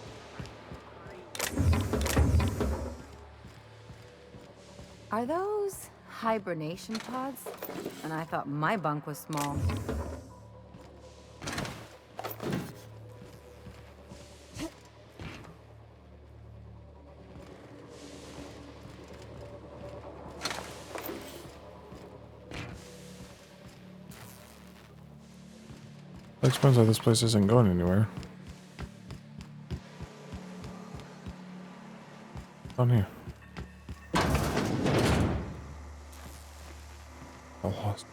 Are those hibernation pods? And I thought my bunk was small. That explains why this place isn't going anywhere. Down here. I lost.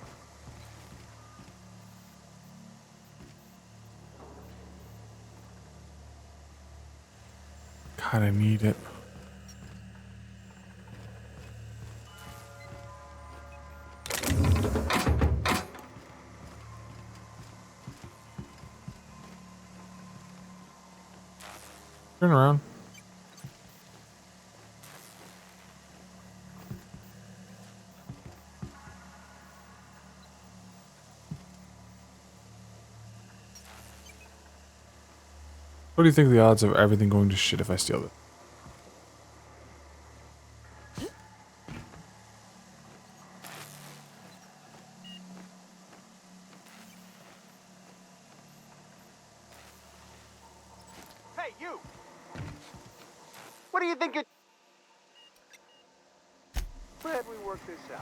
God, I need it. Turn around. What do you think the odds of everything going to shit if I steal it? Hey, you! What do you think it... Glad we worked this out.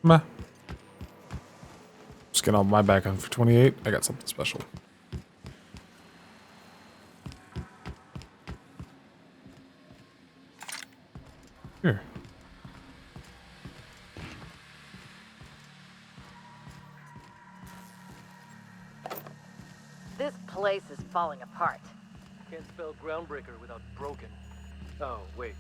Meh. Just getting all my back on for 28. I got something special. Here. This place is falling apart. Can't spell groundbreaker without broken. Oh, wait.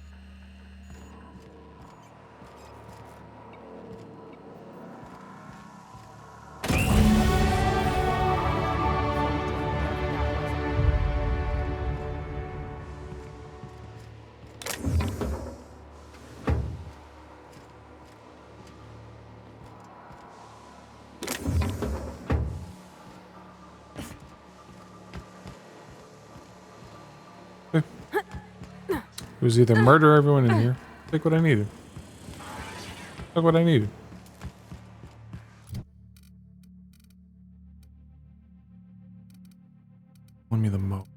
It was either murder everyone in here. Take what I needed. Look what I needed. Lend me the mo.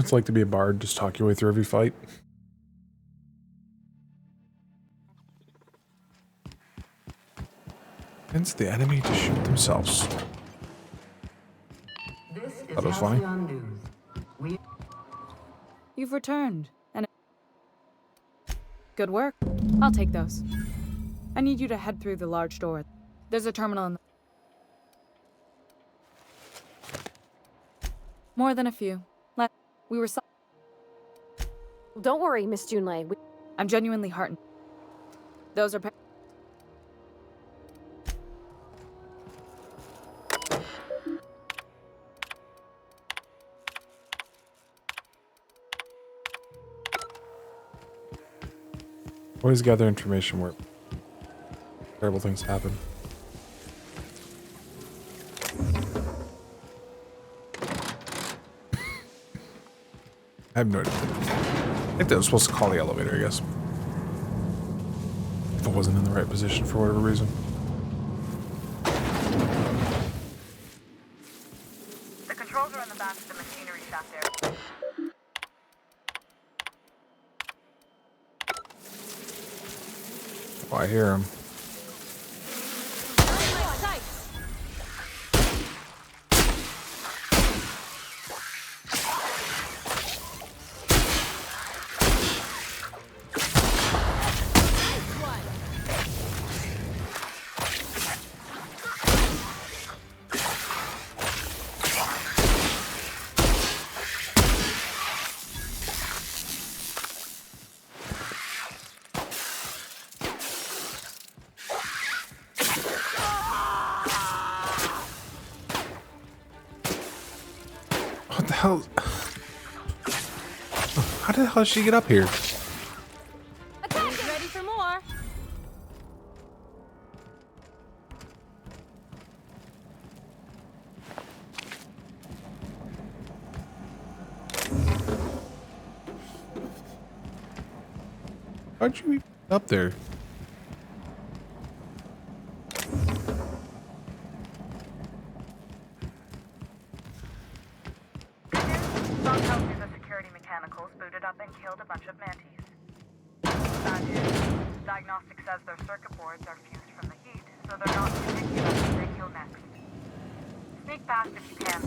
It's like to be a bard, just talk your way through every fight. Convince the enemy to shoot themselves. This is That was funny. Halcyon News. You've returned, and good work. I'll take those. I need you to head through the large door. There's a terminal in the... More than a few. We were... Don't worry, Miss Junlei. I'm genuinely heartened. Those are... Always gather information where terrible things happen. I have no idea. I think that was supposed to call the elevator, I guess. If I wasn't in the right position for whatever reason. The controls are in the back of the machinery shaft there. Oh, I hear him. What the hell? How the hell did she get up here? Attackers ready for more. How'd you be up there? Some tells me the security mechanicals booted up and killed a bunch of mantis. Bad news. Diagnostic says their circuit boards are fused from the heat, so they're not particular who they kill next. Sneak past if you can.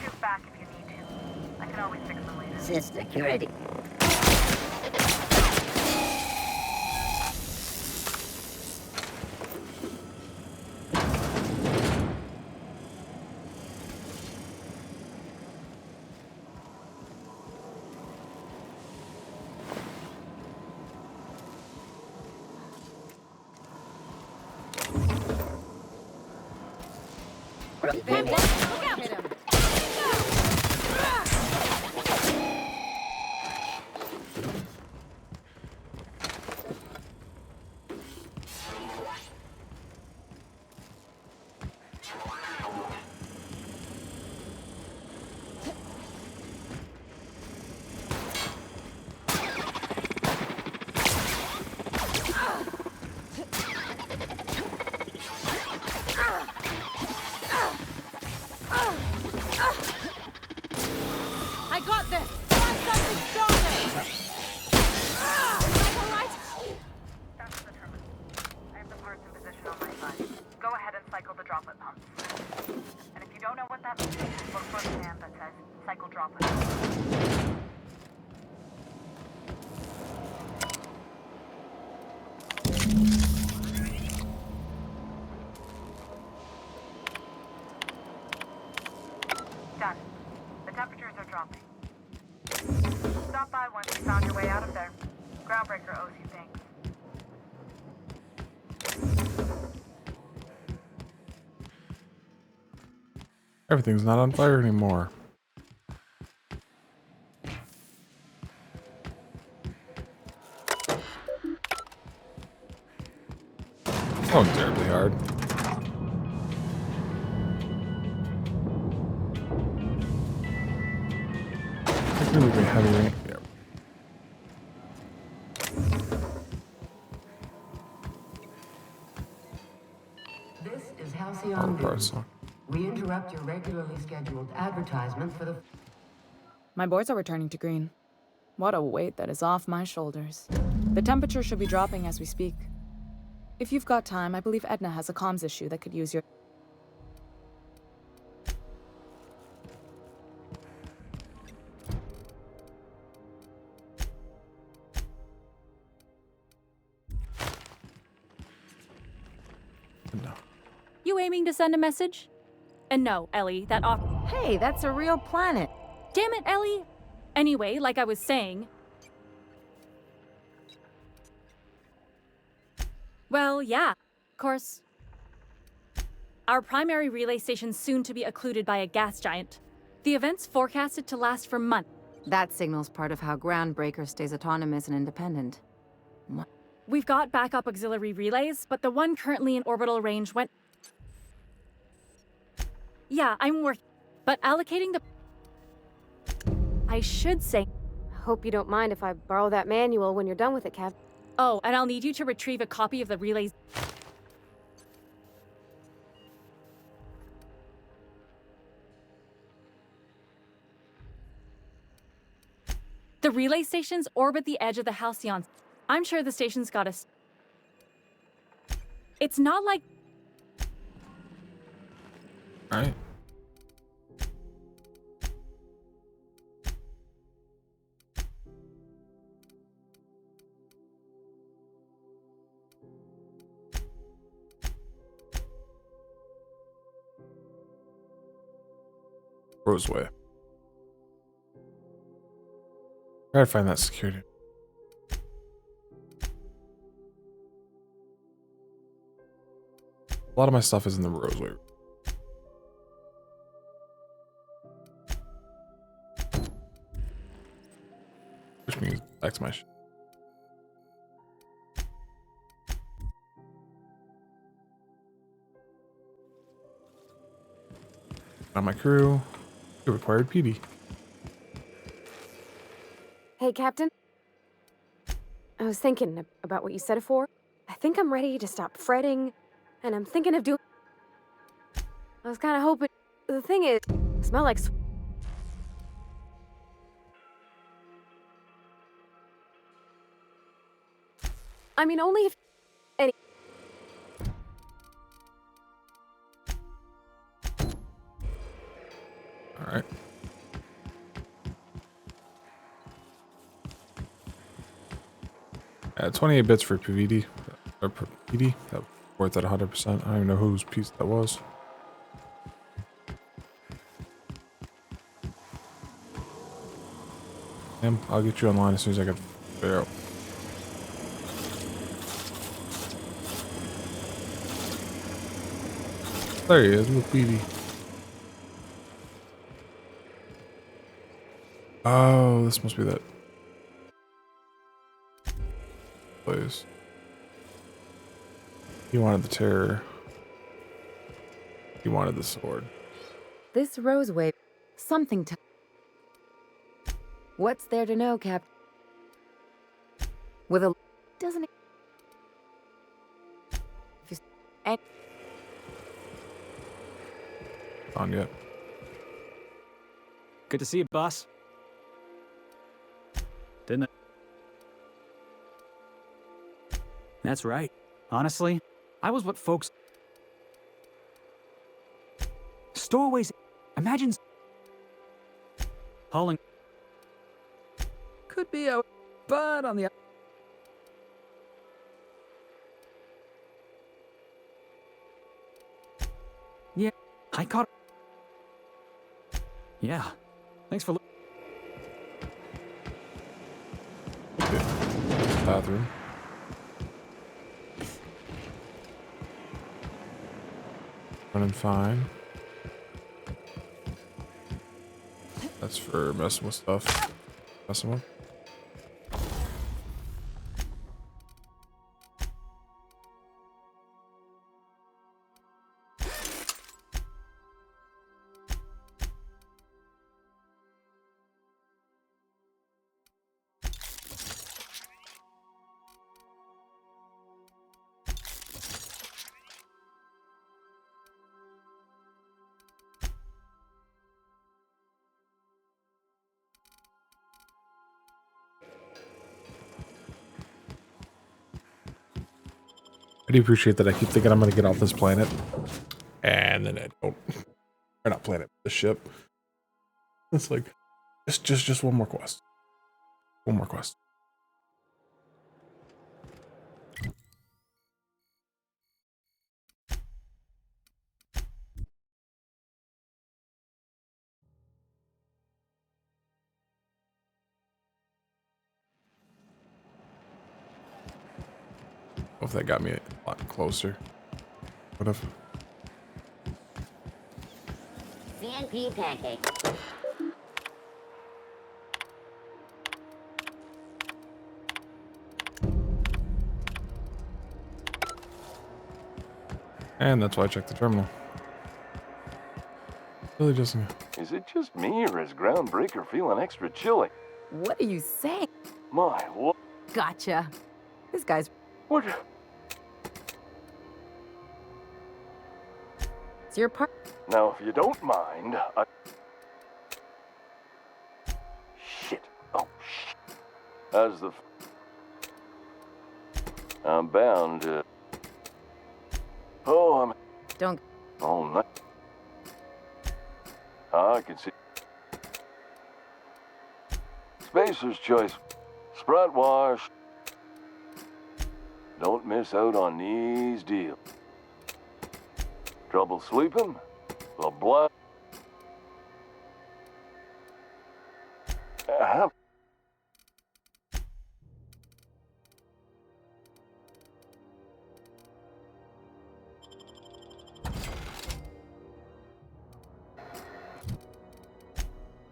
Shoot back if you need to. I can always fix them later. Security. I got this. Find something stronger. Alright. That's the terminal. I have the parts in position on my side. Go ahead and cycle the droplet pumps. And if you don't know what that means, look for a command that says cycle droplet pumps. Done. The temperatures are dropping. Stop by once you found your way out of there. Groundbreaker owes you thanks. Everything's not on fire anymore. Oh, terribly hard. It's really been heavy rain. Yeah. This is Halcyon Oh, News. parts. We interrupt your regularly scheduled advertisement for the... My boards are returning to green. What a weight that is off my shoulders. The temperature should be dropping as we speak. If you've got time, I believe Edna has a comms issue that could use your... No. You aiming to send a message? And no, Ellie, that off... Hey, that's a real planet. Damn it, Ellie! Anyway, like I was saying... Well, yeah. Of course... Our primary relay station's soon to be occluded by a gas giant. The event's forecasted to last for months. That signals part of how Groundbreaker stays autonomous and independent. What? We've got backup auxiliary relays, but the one currently in orbital range went... Yeah, I'm working, but allocating the... I should say... Hope you don't mind if I borrow that manual when you're done with it, Cap. Oh, and I'll need you to retrieve a copy of the relays... The relay stations orbit the edge of the Halcyon. I'm sure the station's got us. It's not like... Alright. Roseway. Try to find that security. A lot of my stuff is in the Roseway. Which means back to my shit. On my crew, it required PD. Hey, Captain. I was thinking about what you said before. I think I'm ready to stop fretting, and I'm thinking of doing... I was kind of hoping... The thing is, I smell like... I mean, only if... Any... Alright. Yeah, 28 bits for PVD. Or PD. That worth at 100%. I don't even know whose piece that was. I'll get you online as soon as I can figure out. There he is with PD. Oh, this must be that place. He wanted the terror. He wanted the sword. This Roseway... Something to... What's there to know, Cap? With a... Doesn't it... If you... And... On yet. Good to see you, boss. Didn't it? That's right. Honestly, I was what folks... Stowaways... Imagine... Hauling... Could be a... But on the... Yeah, I caught... Yeah. Thanks for... Bathroom. Running fine. That's for messing with stuff. Messing with. I do appreciate that. I keep thinking I'm gonna get off this planet, and then I don't. Or not planet, the ship. It's like just one more quest. One more quest. Hope that got me a lot closer. What if? CNP pancake. And that's why I checked the terminal. Really just. Is it just me, or is Groundbreaker feeling extra chilly? What are you saying? My, what? Gotcha. This guy's... What? It's your part. Now, if you don't mind, Shit. Oh, shit. As the... I'm bound to... Oh, I'm... Don't... All night. I can see... Spacer's choice. Sprite wash. Don't miss out on these deals. Trouble sleeping? The blood.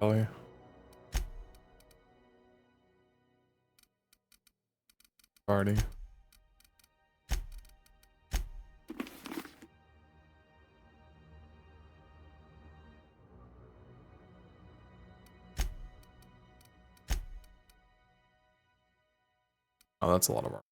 Oh yeah. Party. Oh, that's a lot of work.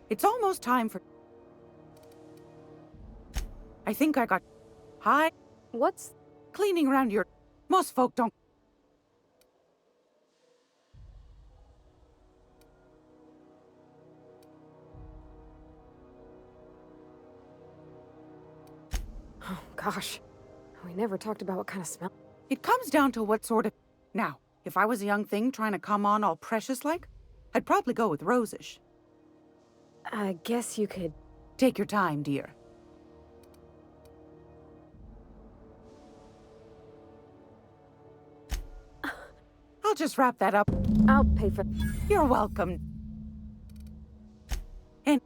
It's almost time for... I think I got... Hi? What's... Cleaning around your... Most folk don't... Oh, gosh. We never talked about what kind of smell. It comes down to what sort of... Now, if I was a young thing trying to come on all precious-like, I'd probably go with rosish. I guess you could... Take your time, dear. I'll just wrap that up. I'll pay for... You're welcome. And...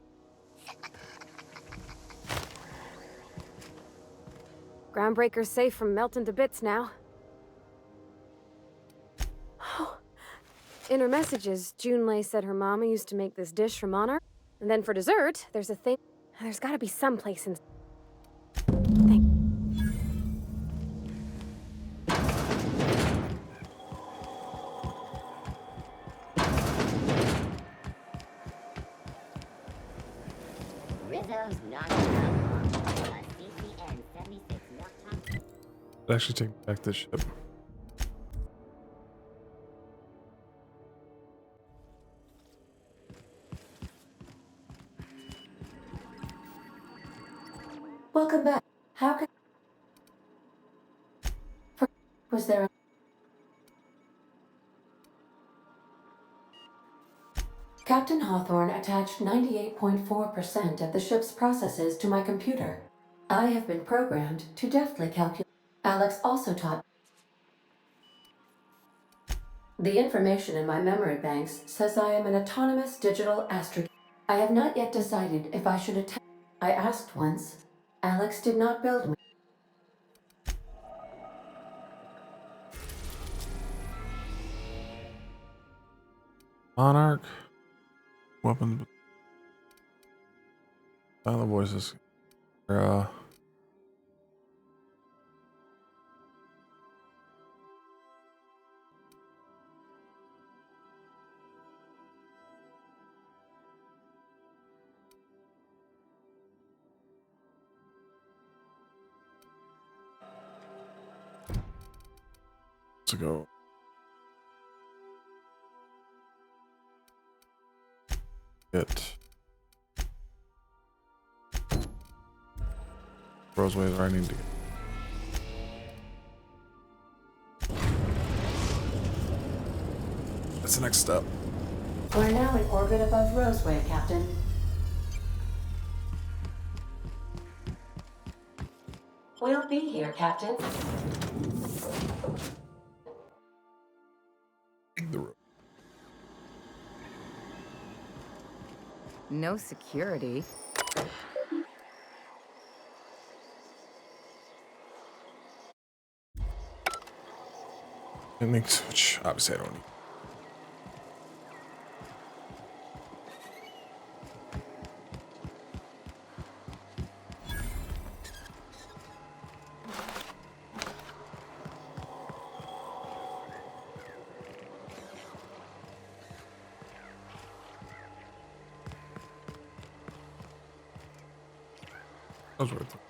Groundbreaker's safe from melting to bits now. In her messages, Junlei said her mama used to make this dish from honor. And then for dessert, there's a thing... There's gotta be some place in... Rizzo's not CCN 76 milk chocolate. Actually, take back this ship. Welcome back. How can... Was there a... Captain Hawthorne attached 98.4% of the ship's processes to my computer. I have been programmed to deftly calculate. Alex also taught... The information in my memory banks says I am an autonomous digital astrogate. I have not yet decided if I should attempt... I asked once. Alex did not build me. Monarch. Weapons. Silent voices. to go. Get Roseway is where I need to get. That's the next step. We're now in orbit above Roseway, Captain. We'll be here, Captain. The road. No security. Mix, which obviously I don't need. That was worth it.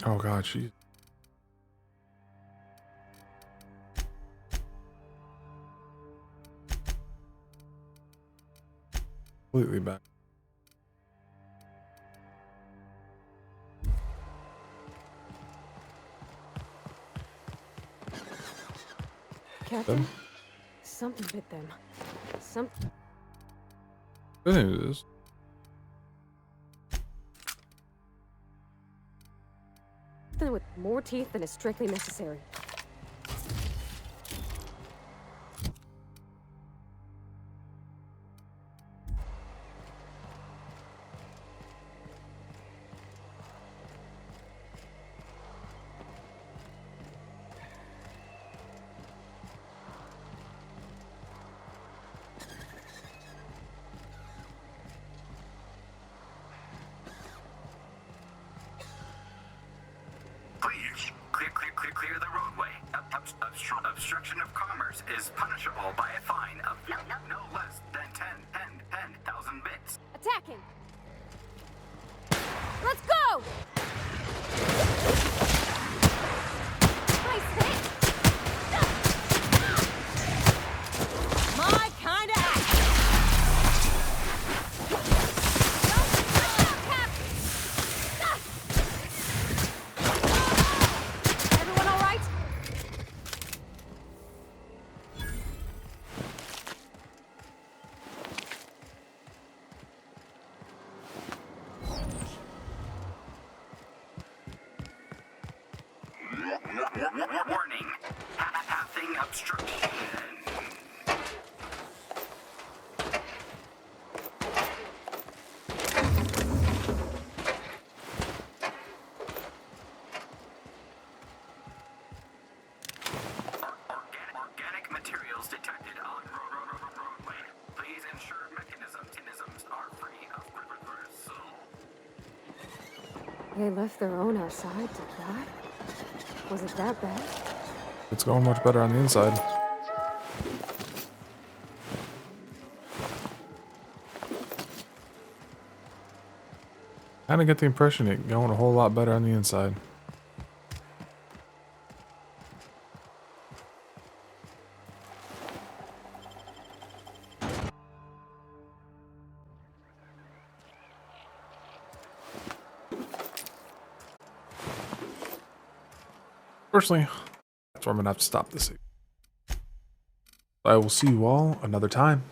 Oh god, she. Completely back. Captain, something bit them. Something. Good news is. Something with more teeth than is strictly necessary. Clear the roadway. Obstruction of commerce is punishable by a fine of no less than 10,000 bits. Attacking! Let's go! Nice hit! My kind of act! Everyone all right? Warning. Passing obstruction. Organic materials detected on roadway. Please ensure mechanisms are free of reversal. They left their own outside to die? Was it that bad? It's going much better on the inside. Kind of get the impression it's going a whole lot better on the inside. Personally, that's where I'm gonna have to stop this. I will see you all another time.